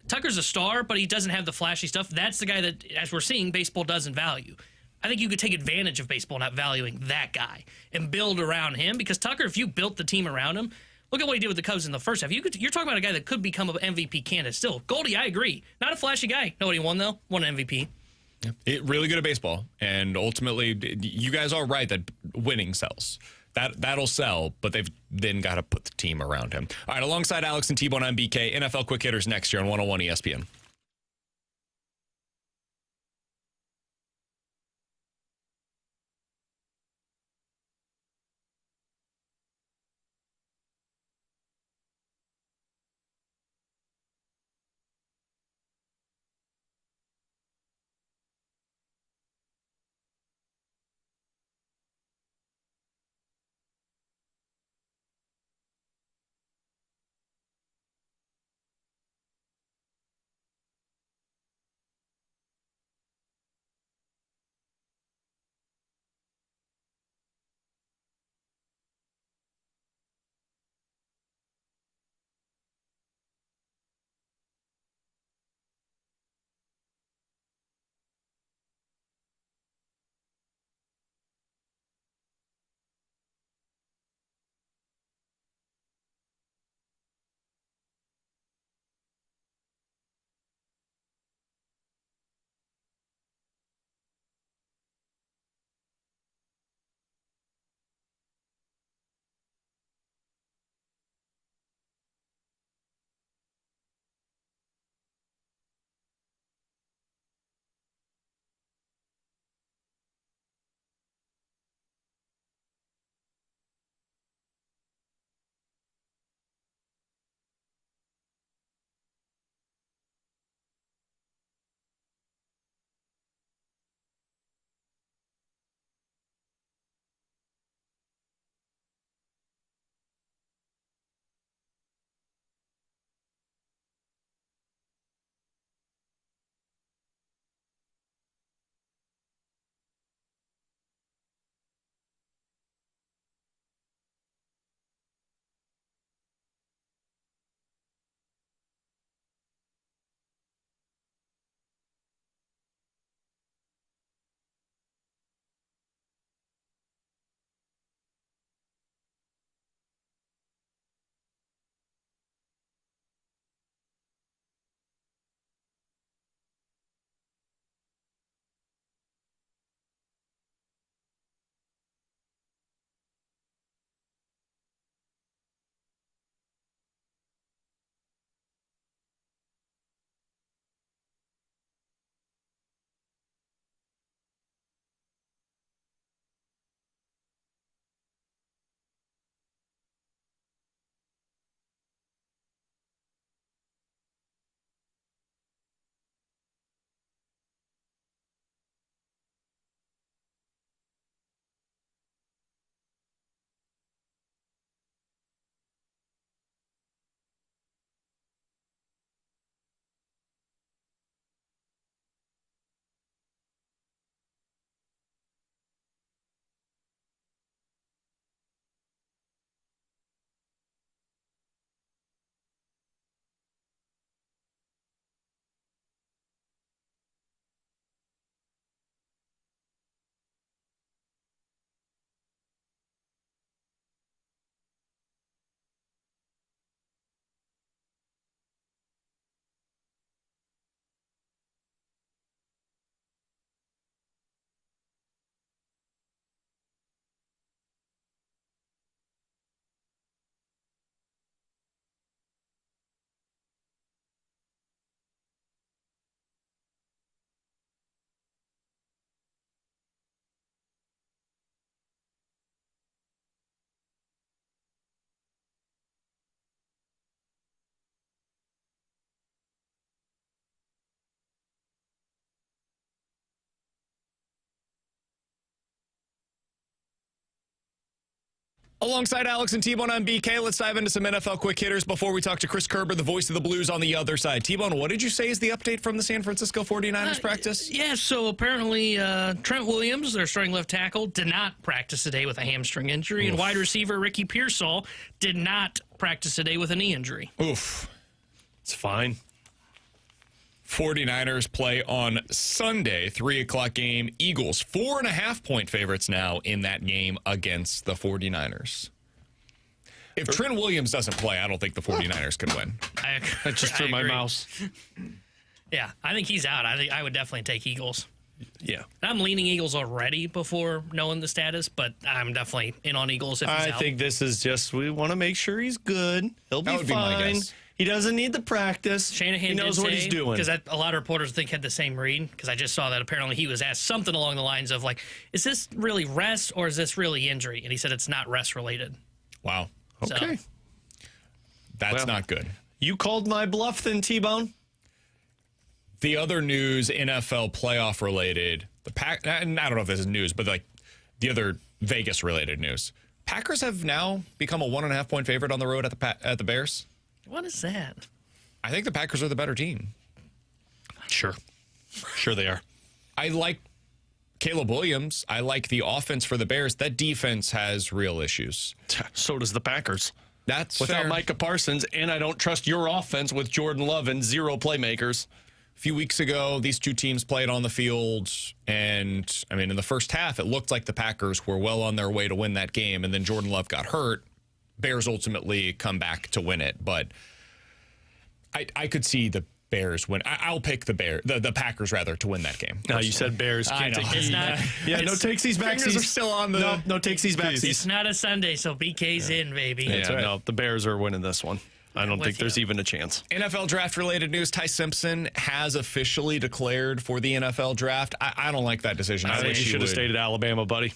Tucker's a star, but he doesn't have the flashy stuff. That's the guy that, as we're seeing, baseball doesn't value. I think you could take advantage of baseball not valuing that guy and build around him, because Tucker, if you built the team around him, look at what he did with the Cubs in the first half. You're talking about a guy that could become an MVP candidate still. Goldie, I agree. Not a flashy guy. Know what he won, though? Won an MVP. Yeah. Really good at baseball. And ultimately, you guys are right that winning sells. That'll sell, but they've then got to put the team around him. All right, alongside Alex and T-Bone, I'm BK. NFL Quick Hitters next year on 101 ESPN. Alongside Alex and T-Bone, I'm BK. Let's dive into some NFL quick hitters before we talk to Chris Kerber, the voice of the Blues, on the other side. T-Bone, what did you say is the update from the San Francisco 49ers practice? Yeah, so apparently Trent Williams, their starting left tackle, did not practice today with a hamstring injury, and wide receiver Ricky Pearsall did not practice today with a knee injury. Oof. It's fine. 49ers play on Sunday, 3 o'clock game. Eagles, 4.5-point favorites now in that game against the 49ers. If Trent Williams doesn't play, I don't think the 49ers can win. I just threw my mouse. Yeah, I think he's out. I would definitely take Eagles. Yeah. I'm leaning Eagles already before knowing the status, but I'm definitely in on Eagles if he's out. I think this is just, we want to make sure he's good. He'll be That would be my fine. guess. He doesn't need the practice. Shanahan he knows did what say, he's doing. because a lot of reporters think had the same read, because I just saw that apparently he was asked something along the lines of, like, is this really rest or is this really injury? And he said it's not rest related. Wow. Okay. So, That's not good. You called my bluff then, T-Bone? The other news, NFL playoff related, and I don't know if this is news, but like the other Vegas related news. Packers have now become a 1.5-point favorite on the road at the Bears. what is that? I think the Packers are the better team. Sure. Sure they are. I like Caleb Williams. I like the offense for the Bears. That defense has real issues. So does the Packers. That's Without fair. Micah Parsons, and I don't trust your offense with Jordan Love and 0 playmakers. A few weeks ago, these two teams played on the field, and I mean, in the first half, it looked like the Packers were well on their way to win that game, and then Jordan Love got hurt. Bears ultimately come back to win it, but I could see the Bears win. I'll pick the Packers rather to win that game. No, you said Bears. Can't I know. take It's not. Yeah, no takesies, Fingers backsies. are still on the. No takesies, backsies. It's not a Sunday, so BK's in, baby. Yeah, right. no, the Bears are winning this one. I don't with think there's you. even a chance. NFL draft related news. Ty Simpson has officially declared for the NFL draft. I don't like that decision. I think wish you he should have would. stayed at Alabama, buddy.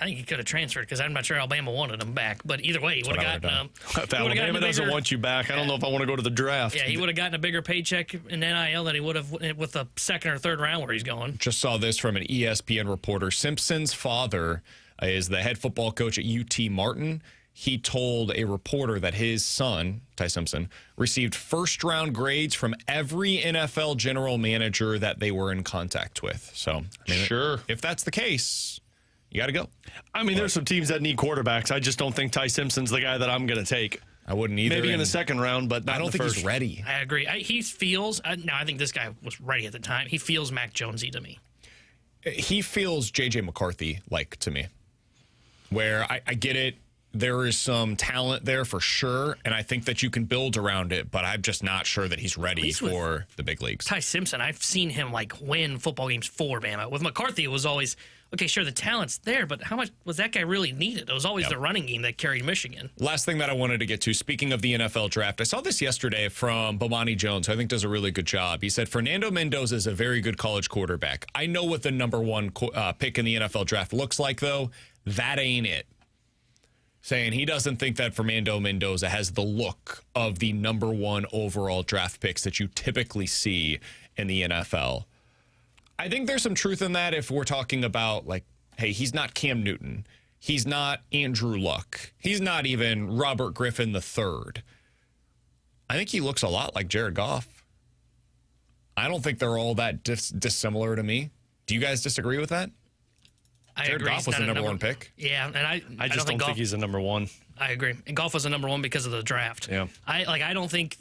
I think he could have transferred because I'm not sure Alabama wanted him back. But either way, he would what I have would've gotten. If Alabama doesn't want you back, I don't know if I want to go to the draft. Yeah, he would have gotten a bigger paycheck in NIL than he would have with the second or third round where he's going. Just saw this from an ESPN reporter. Simpson's father is the head football coach at UT Martin. He told a reporter that his son, Ty Simpson, received first-round grades from every NFL general manager that they were in contact with. So, I mean, Sure. if that's the case, you got to go. I mean, there's some teams that need quarterbacks. I just don't think Ty Simpson's the guy that I'm going to take. I wouldn't either. Maybe in the and second round, but not I don't in the think first. he's ready. I agree. He feels. Now, I think this guy was ready at the time. He feels Mac Jonesy to me. He feels J.J. McCarthy-like to me, where I get it. There is some talent there for sure, and I think that you can build around it, but I'm just not sure that he's ready least with for the big leagues. Ty Simpson, I've seen him like win football games for Bama. With McCarthy, it was always, okay, sure, the talent's there, but how much was that guy really needed? It was always the running game that carried Michigan. Last thing that I wanted to get to, speaking of the NFL draft, I saw this yesterday from Bomani Jones, who I think does a really good job. He said, Fernando Mendoza is a very good college quarterback. I know what the number one pick in the NFL draft looks like, though. That ain't it. Saying he doesn't think that Fernando Mendoza has the look of the number one overall draft picks that you typically see in the NFL. I think there's some truth in that if we're talking about, like, hey, he's not Cam Newton. He's not Andrew Luck. He's not even Robert Griffin III. I think he looks a lot like Jared Goff. I don't think they're all that dissimilar to me. Do you guys disagree with that? I Jared agree. Goff He's was not the a number one pick. Yeah, and I just don't think Goff, he's a number one. I agree. And Goff was a number one because of the draft. Yeah. I don't think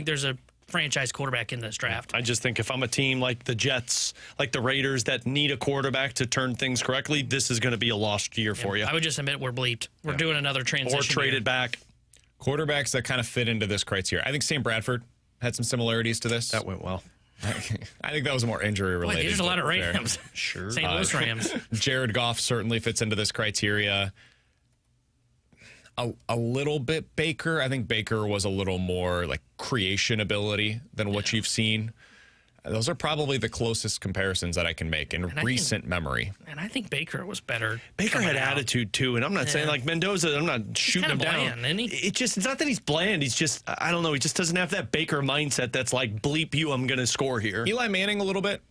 there's a franchise quarterback in this draft. I just think if I'm a team like the Jets, like the Raiders that need a quarterback to turn things correctly, this is going to be a lost year for you. I would just admit we're bleeped. We're doing another transition. Or traded year. back. Quarterbacks that kind of fit into this criteria. I think Sam Bradford had some similarities to this. That went well. I think that was more injury Boy, related. there's a lot of but fair. Rams. Sure. St. Louis Rams. Jared Goff certainly fits into this criteria. A little bit Baker. I think Baker was a little more like creation ability than what you've seen. Those are probably the closest comparisons that I can make in recent memory. And I think Baker was better. Baker had coming out. attitude too, and I'm not saying like Mendoza. I'm not shooting him kinda down. bland, isn't he? It's not that he's bland. He's just I don't know. He just doesn't have that Baker mindset. That's like bleep you. I'm going to score here. Eli Manning a little bit.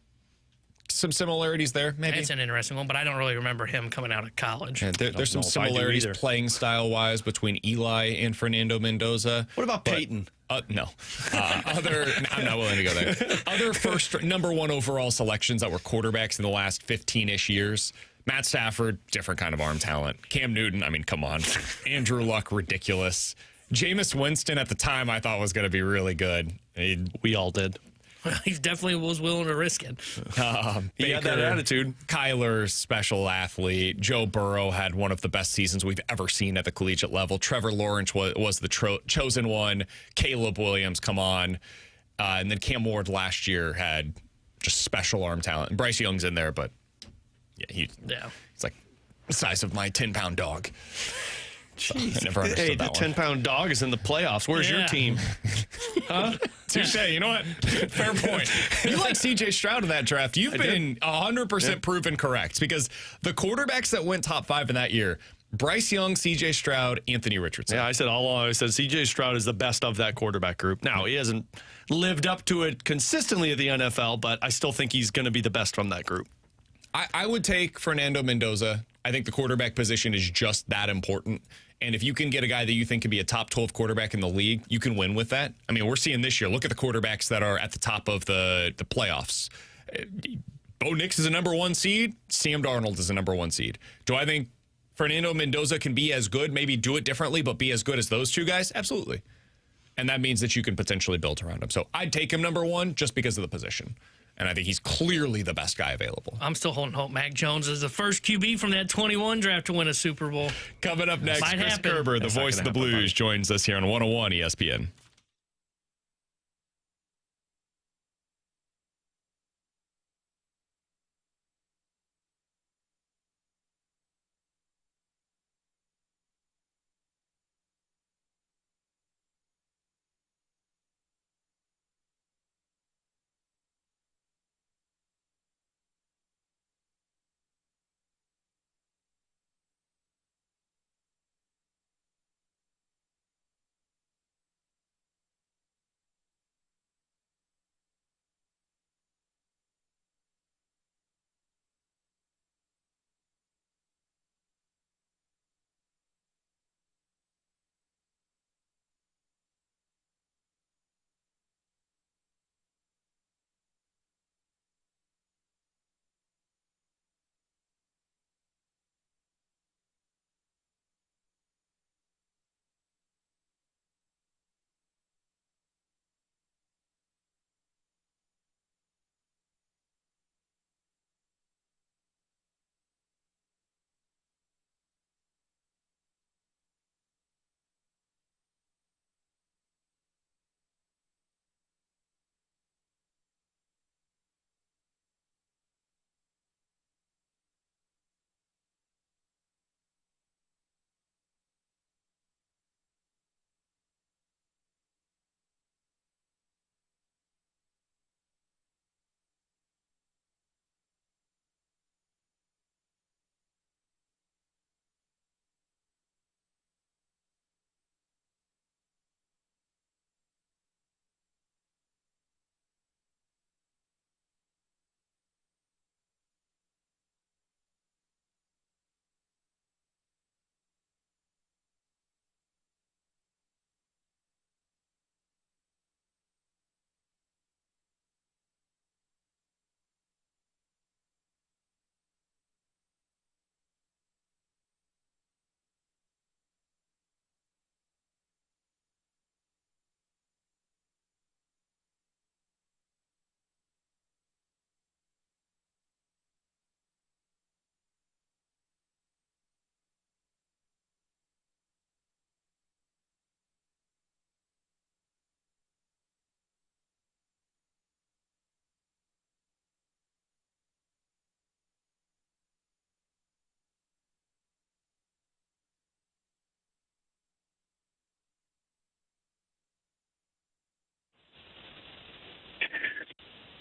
some similarities there, maybe. It's an interesting one, but I don't really remember him coming out of college. Yeah, there's some similarities playing style-wise between Eli and Fernando Mendoza. What about Peyton? No. I'm not willing to go there. Other first number one overall selections that were quarterbacks in the last 15-ish years. Matt Stafford, different kind of arm talent. Cam Newton, I mean, come on. Andrew Luck, ridiculous. Jameis Winston at the time I thought was going to be really good. We all did. He definitely was willing to risk it. He had that attitude. Kyler, special athlete. Joe Burrow had one of the best seasons we've ever seen at the collegiate level. Trevor Lawrence was the chosen one. Caleb Williams, come on. And then Cam Ward last year had just special arm talent. And Bryce Young's in there, but he's like the size of my 10-pound dog. Jeez. I never understood hey, the that one. 10-pound dog is in the playoffs. Where's your team? Huh? Touche. You know what? Fair point. You like C.J. Stroud in that draft. You've been 100% proven correct because the quarterbacks that went top 5 in that year, Bryce Young, C.J. Stroud, Anthony Richardson. Yeah, I said all along, I said C.J. Stroud is the best of that quarterback group. Now, he hasn't lived up to it consistently at the NFL, but I still think he's going to be the best from that group. I would take Fernando Mendoza. I think the quarterback position is just that important. And if you can get a guy that you think can be a top 12 quarterback in the league, you can win with that. I mean, we're seeing this year. Look at the quarterbacks that are at the top of the playoffs. Bo Nix is a number 1 seed. Sam Darnold is a number 1 seed. Do I think Fernando Mendoza can be as good, maybe do it differently, but be as good as those two guys? Absolutely. And that means that you can potentially build around him. So I'd take him number 1 just because of the position. And I think he's clearly the best guy available. I'm still holding hope Mac Jones is the first QB from that 21 draft to win a Super Bowl. Coming up next, Might Chris happen. Kerber, the That's not voice of gonna the happen, Blues, joins us here on 101 ESPN.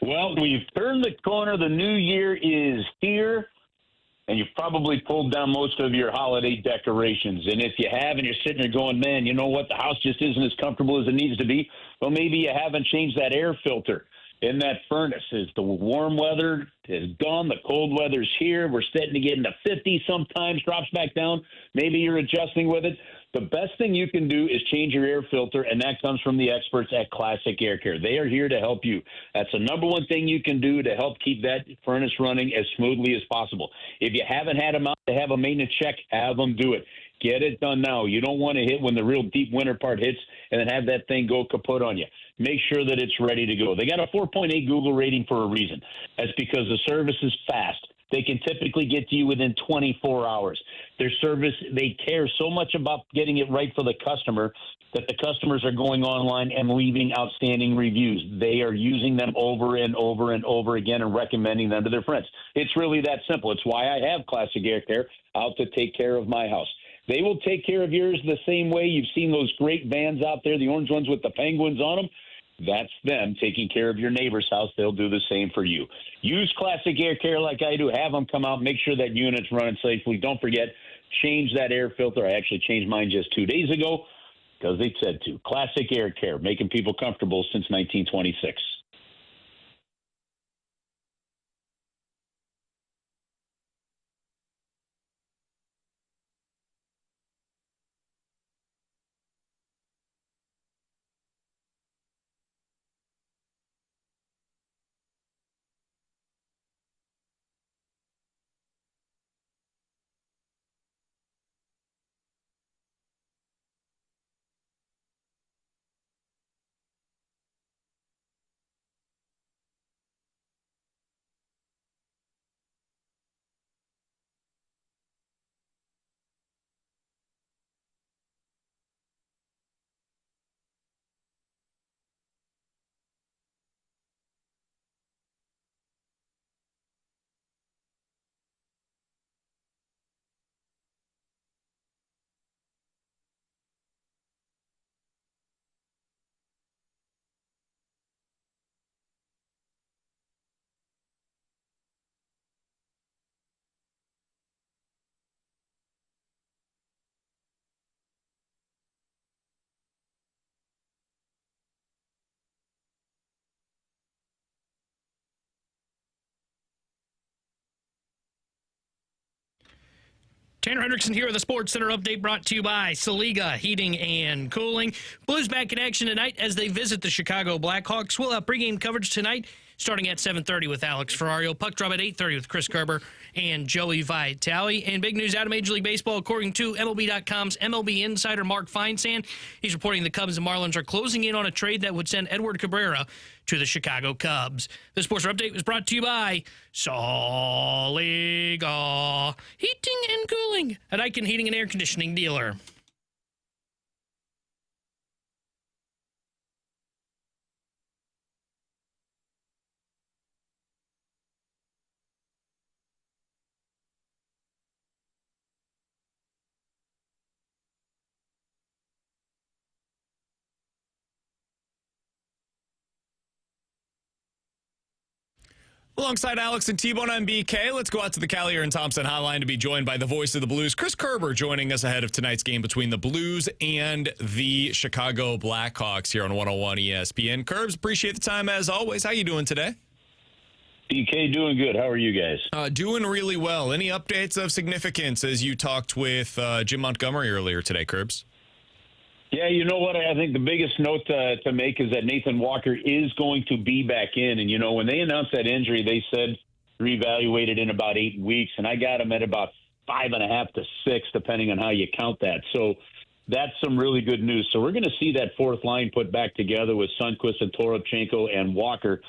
Well, we've turned the corner. The new year is here, and you've probably pulled down most of your holiday decorations. And if you have and you're sitting there going, man, you know what, the house just isn't as comfortable as it needs to be, well, maybe you haven't changed that air filter. in that furnace. As the warm weather is gone, the cold weather's here. We're starting to get into 50 sometimes, drops back down. Maybe you're adjusting with it. The best thing you can do is change your air filter, and that comes from the experts at Classic Air Care. They are here to help you. That's the number one thing you can do to help keep that furnace running as smoothly as possible. If you haven't had them out to have a maintenance check, have them do it. Get it done now. You don't want to hit when the real deep winter part hits and then have that thing go kaput on you. Make sure that it's ready to go. They got a 4.8 Google rating for a reason. That's because the service is fast. They can typically get to you within 24 hours. Their service, they care so much about getting it right for the customer that the customers are going online and leaving outstanding reviews. They are using them over and over and over again and recommending them to their friends. It's really that simple. It's why I have Classic Air Care out to take care of my house. They will take care of yours the same way. You've seen those great vans out there, the orange ones with the penguins on them. That's them taking care of your neighbor's house. They'll do the same for you. Use Classic Air Care like I do. Have them come out. Make sure that unit's running safely. Don't forget, change that air filter. I actually changed mine just 2 days ago because they said to. Classic Air Care, making people comfortable since 1926. Tanner Hendrickson here with the Sports Center update brought to you by Saliga Heating and Cooling. Blues back in action tonight as they visit the Chicago Blackhawks. We'll have pregame coverage tonight starting at 7:30 with Alex Ferrario. Puck drop at 8:30 with Chris Kerber and Joey Vitale. And big news out of Major League Baseball, according to MLB.com's MLB insider Mark Feinsand. He's reporting the Cubs and Marlins are closing in on a trade that would send Edward Cabrera to the Chicago Cubs. The Sports Update was brought to you by Saliga Heating and Cooling, a Daikin Heating and Air Conditioning dealer. Alongside Alex and T-Bone, I'm BK. Let's go out to the Callier and Thompson hotline to be joined by the voice of the Blues, Chris Kerber, joining us ahead of tonight's game between the Blues and the Chicago Blackhawks here on 101 ESPN. Kerbs, appreciate the time as always. How you doing today? BK, doing good. How are you guys? Doing really well. Any updates of significance as you talked with Jim Montgomery earlier today, Kerbs? Yeah, you know what? I think the biggest note to make is that Nathan Walker is going to be back in. And, you know, when they announced that injury, they said reevaluated in about 8 weeks. And I got him at about 5.5 to 6, depending on how you count that. So that's some really good news. So we're going to see that fourth line put back together with Sundqvist and Toropchenko and Walker.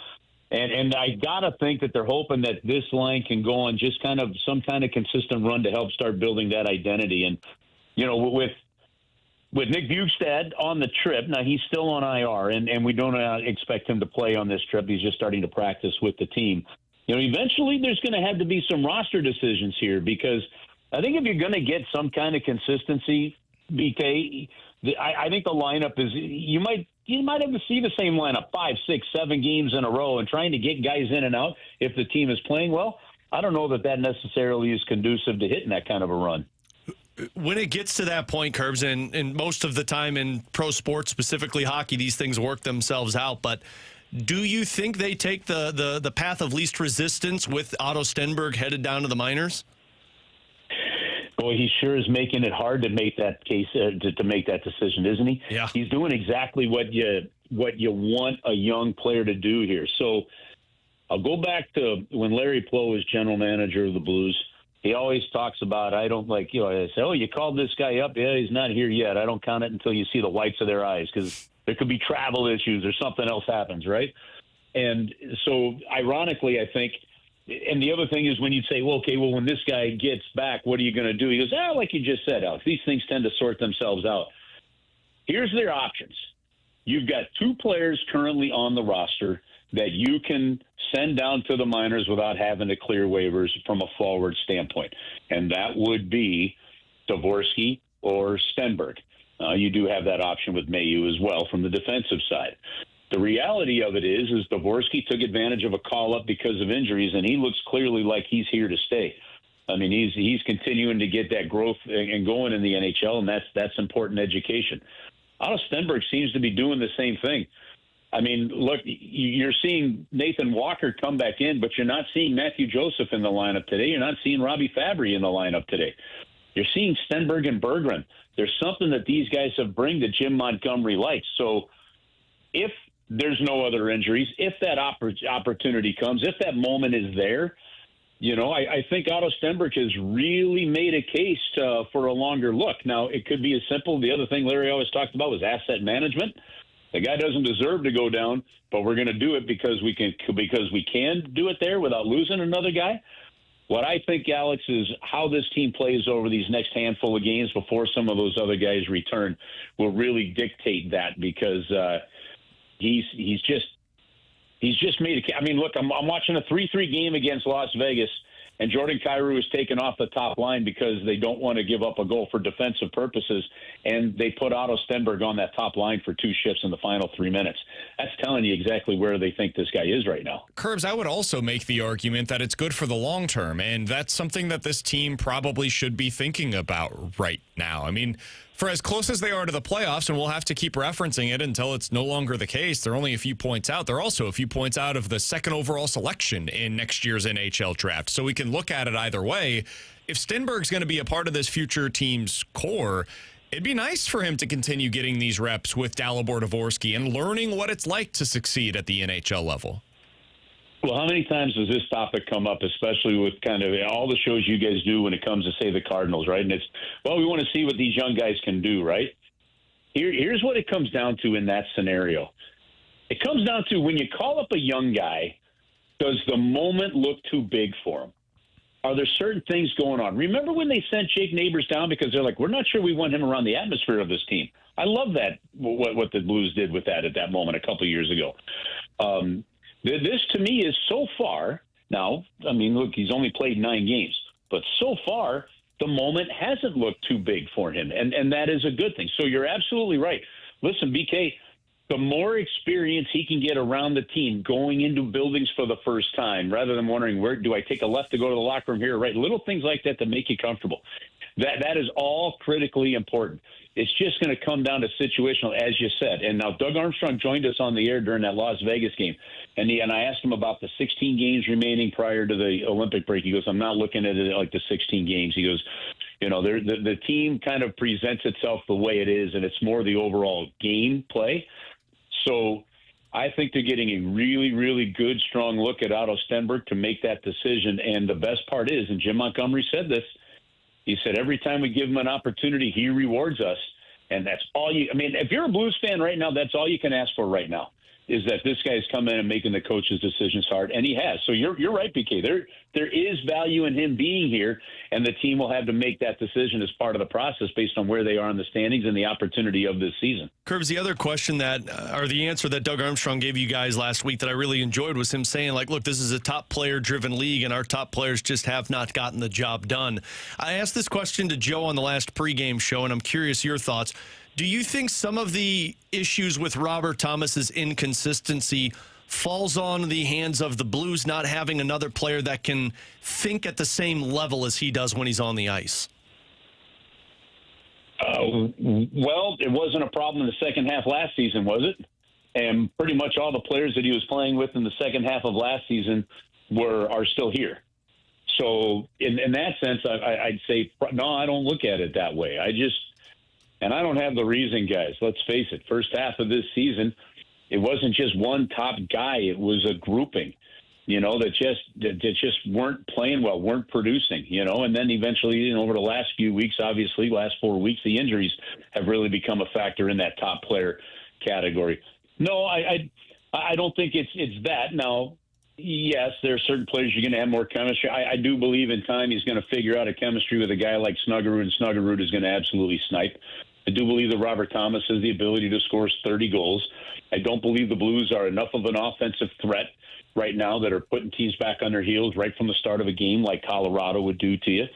And I got to think that they're hoping that this line can go on just kind of some kind of consistent run to help start building that identity. And, you know, with Nick Bjugstad on the trip, now he's still on IR, and we don't expect him to play on this trip. He's just starting to practice with the team. You know, eventually there's going to have to be some roster decisions here because I think if you're going to get some kind of consistency, BK, I think the lineup is you might have to see the same lineup 5, 6, 7 games in a row and trying to get guys in and out if the team is playing well. I don't know that necessarily is conducive to hitting that kind of a run. When it gets to that point, Curbs, and most of the time in pro sports, specifically hockey, these things work themselves out. But Do you think they take the path of least resistance with Otto Stenberg headed down to the minors? Boy, he sure is making it hard to make that case to make that decision, isn't he? Yeah. He's doing exactly what you want a young player to do here. So I'll go back to when Larry Plow was general manager of the Blues. He always talks about, I say, oh, you called this guy up? Yeah, he's not here yet. I don't count it until you see the whites of their eyes, because there could be travel issues or something else happens, right? And so, ironically, I think, and the other thing is when you'd say, well, okay, well, when this guy gets back, what are you going to do? He goes, like you just said, Alex, these things tend to sort themselves out. Here's their options. You've got 2 players currently on the roster that you can send down to the minors without having to clear waivers from a forward standpoint, and that would be Dvorsky or Stenberg. You do have that option with Mayu as well from the defensive side. The reality of it is Dvorsky took advantage of a call-up because of injuries, and he looks clearly like he's here to stay. I mean, he's continuing to get that growth and going in the NHL, and that's important education. Otto Stenberg seems to be doing the same thing. I mean, look, you're seeing Nathan Walker come back in, but you're not seeing Matthew Joseph in the lineup today. You're not seeing Robbie Fabry in the lineup today. You're seeing Stenberg and Berggren. There's something that these guys have bring that Jim Montgomery likes. So if there's no other injuries, if that opportunity comes, if that moment is there, I think Otto Stenberg has really made a case for a longer look. Now, it could be as simple. The other thing Larry always talked about was asset management. The guy doesn't deserve to go down, but we're going to do it because we can do it there without losing another guy. What I think, Alex, is how this team plays over these next handful of games before some of those other guys return will really dictate that, because he's just made a. I mean, look, I'm watching a 3-3 game against Las Vegas, and Jordan Kyrou is taken off the top line because they don't want to give up a goal for defensive purposes, and they put Otto Stenberg on that top line for 2 shifts in the final 3 minutes. That's telling you exactly where they think this guy is right now. Curbs, I would also make the argument that it's good for the long term, and that's something that this team probably should be thinking about right now. I mean, for as close as they are to the playoffs, and we'll have to keep referencing it until it's no longer the case, they're only a few points out. They're also a few points out of the 2nd overall selection in next year's NHL draft. So we can look at it either way. If Stenberg's going to be a part of this future team's core, it'd be nice for him to continue getting these reps with Dalibor Dvorsky and learning what it's like to succeed at the NHL level. Well, how many times does this topic come up, especially with kind of all the shows you guys do when it comes to, say, the Cardinals, right? And it's, well, we want to see what these young guys can do, right? Here's what it comes down to in that scenario. It comes down to when you call up a young guy, does the moment look too big for him? Are there certain things going on? Remember when they sent Jake Neighbors down because they're like, we're not sure we want him around the atmosphere of this team. I love that, what the Blues did with that at that moment a couple of years ago. This, to me, is so far now, I mean, look, he's only played 9 games, but so far the moment hasn't looked too big for him, and that is a good thing. So you're absolutely right. Listen, BK, the more experience he can get around the team going into buildings for the first time, rather than wondering, where do I take a left to go to the locker room here, right? Little things like that make you comfortable. That is all critically important. It's just going to come down to situational, as you said. And now Doug Armstrong joined us on the air during that Las Vegas game, and I asked him about the 16 games remaining prior to the Olympic break. He goes, I'm not looking at it like the 16 games. He goes, the team kind of presents itself the way it is, and it's more the overall game play. So I think they're getting a really, really good, strong look at Otto Stenberg to make that decision. And the best part is, and Jim Montgomery said this, he said, every time we give him an opportunity, he rewards us. And that's all if you're a Blues fan right now, that's all you can ask for right now, is that this guy's come in and making the coach's decisions hard. And he has. So you're right, BK. There is value in him being here, and the team will have to make that decision as part of the process based on where they are in the standings and the opportunity of this season. Curbs, the other question or the answer that Doug Armstrong gave you guys last week that I really enjoyed was him saying, like, look, this is a top player-driven league, and our top players just have not gotten the job done. I asked this question to Joe on the last pregame show, and I'm curious your thoughts. Do you think some of the issues with Robert Thomas's inconsistency falls on the hands of the Blues not having another player that can think at the same level as he does when he's on the ice? Well, it wasn't a problem in the second half last season, was it? and pretty much all the players that he was playing with in the second half of last season are still here. So in that sense, I'd say, no, I don't look at it that way. And I don't have the reason, guys. Let's face it. First half of this season, it wasn't just one top guy. It was a grouping, that just weren't playing well, weren't producing, and then eventually, over the last few weeks, obviously, last 4 weeks, the injuries have really become a factor in that top player category. No, I don't think it's that. Now, yes, there are certain players you're going to have more chemistry. I do believe in time he's going to figure out a chemistry with a guy like Snuggerud, and Snuggerud is going to absolutely snipe. I do believe that Robert Thomas has the ability to score 30 goals. I don't believe the Blues are enough of an offensive threat right now that are putting teams back on their heels right from the start of a game like Colorado would do to you.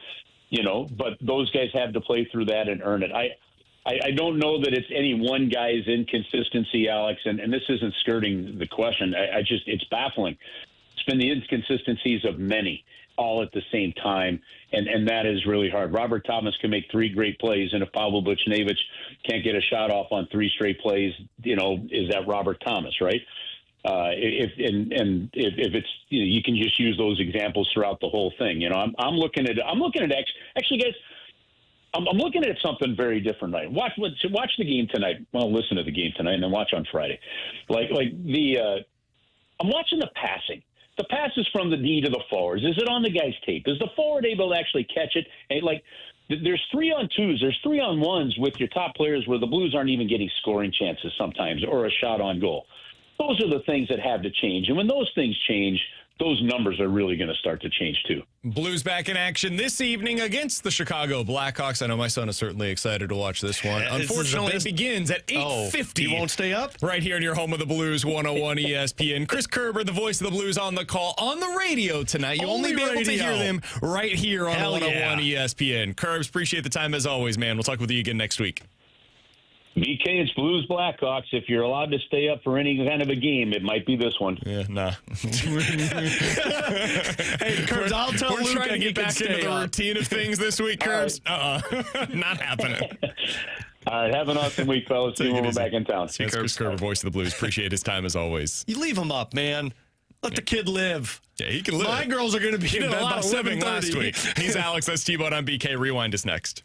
But those guys have to play through that and earn it. I don't know that it's any one guy's inconsistency, Alex, and this isn't skirting the question. It's baffling. It's been the inconsistencies of many all at the same time, and that is really hard. Robert Thomas can make 3 great plays, and if Pavel Buchnevich can't get a shot off on 3 straight plays, is that Robert Thomas, right? If it's you can just use those examples throughout the whole thing. I'm looking at actually, guys. I'm looking at something very different tonight. Watch the game tonight. Well, listen to the game tonight, and then watch on Friday. I'm watching the passing. The passes from the D to the forwards. Is it on the guy's tape? Is the forward able to actually catch it? And there's 3-on-2s, there's 3-on-1s with your top players where the Blues aren't even getting scoring chances sometimes or a shot on goal. Those are the things that have to change. And when those things change, those numbers are really going to start to change too. Blues back in action this evening against the Chicago Blackhawks. I know my son is certainly excited to watch this one. Unfortunately, it begins at 8:50. He won't stay up? Right here in your home of the Blues, 101 ESPN. Chris Kerber, the voice of the Blues, on the call on the radio tonight. You'll only be able to hear them right here on 101 ESPN. Kerbs, appreciate the time as always, man. We'll talk with you again next week. BK, it's Blues Blackhawks. If you're allowed to stay up for any kind of a game, it might be this one. Yeah, nah. Hey, Kerbs, I'll tell We're Luke trying to get back into the up. routine of things this week, Kerbs. Not happening. All right, have an awesome week, fellas. See you when we're back in town. That's Chris Kerber, voice of the Blues. Appreciate his time as always. You leave him up, man. Let the kid live. Yeah, he can live. My girls are going to be in bed by 7:30 last week. He's Alex. That's T-Bone on BK. Rewind is next.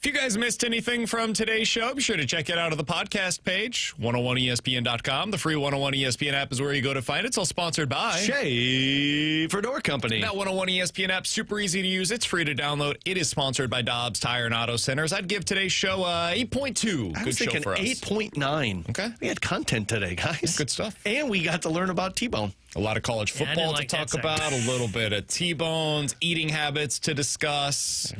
If you guys missed anything from today's show, be sure to check it out on the podcast page, 101ESPN.com. The free 101 ESPN app is where you go to find it. It's all sponsored by Schaefer Door Company. That 101 ESPN app, super easy to use. It's free to download. It is sponsored by Dobbs Tire and Auto Centers. I'd give today's show 8.2. I was thinking 8.9. Okay. We had content today, guys. Good stuff. And we got to learn about T-Bone. A lot of college football to talk about, a little bit of T-Bones, eating habits to discuss.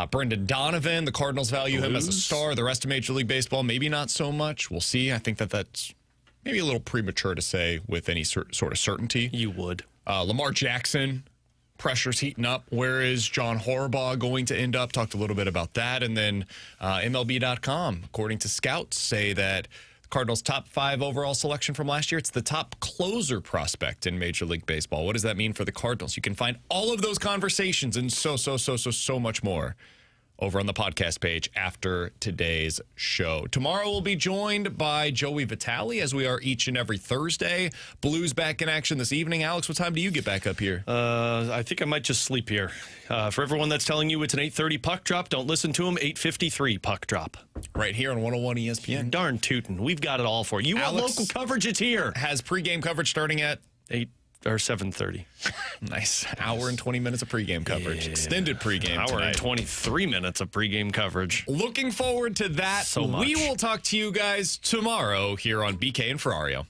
Brendan Donovan, the Cardinals value him as a star. The rest of Major League Baseball, maybe not so much. We'll see. I think that's maybe a little premature to say with any sort of certainty. You would. Lamar Jackson, pressure's heating up. Where is John Harbaugh going to end up? Talked a little bit about that. And then MLB.com, according to scouts, say that Cardinals' top 5 overall selection from last year. It's the top closer prospect in Major League Baseball. What does that mean for the Cardinals? You can find all of those conversations and so much more over on the podcast page after today's show. Tomorrow we'll be joined by Joey Vitale, as we are each and every Thursday. Blues back in action this evening. Alex, what time do you get back up here? I think I might just sleep here. For everyone that's telling you it's an 8:30 puck drop, don't listen to them. 8:53 puck drop. Right here on 101 ESPN. Darn tootin'. We've got it all for you. You want local coverage? It's here. Has pregame coverage starting at 8 or 7:30. Nice. Hour and 20 minutes of pregame coverage. Yeah. Extended pregame Hour tonight. and 23 minutes of pregame coverage. Looking forward to that. So much. We will talk to you guys tomorrow here on BK and Ferrario.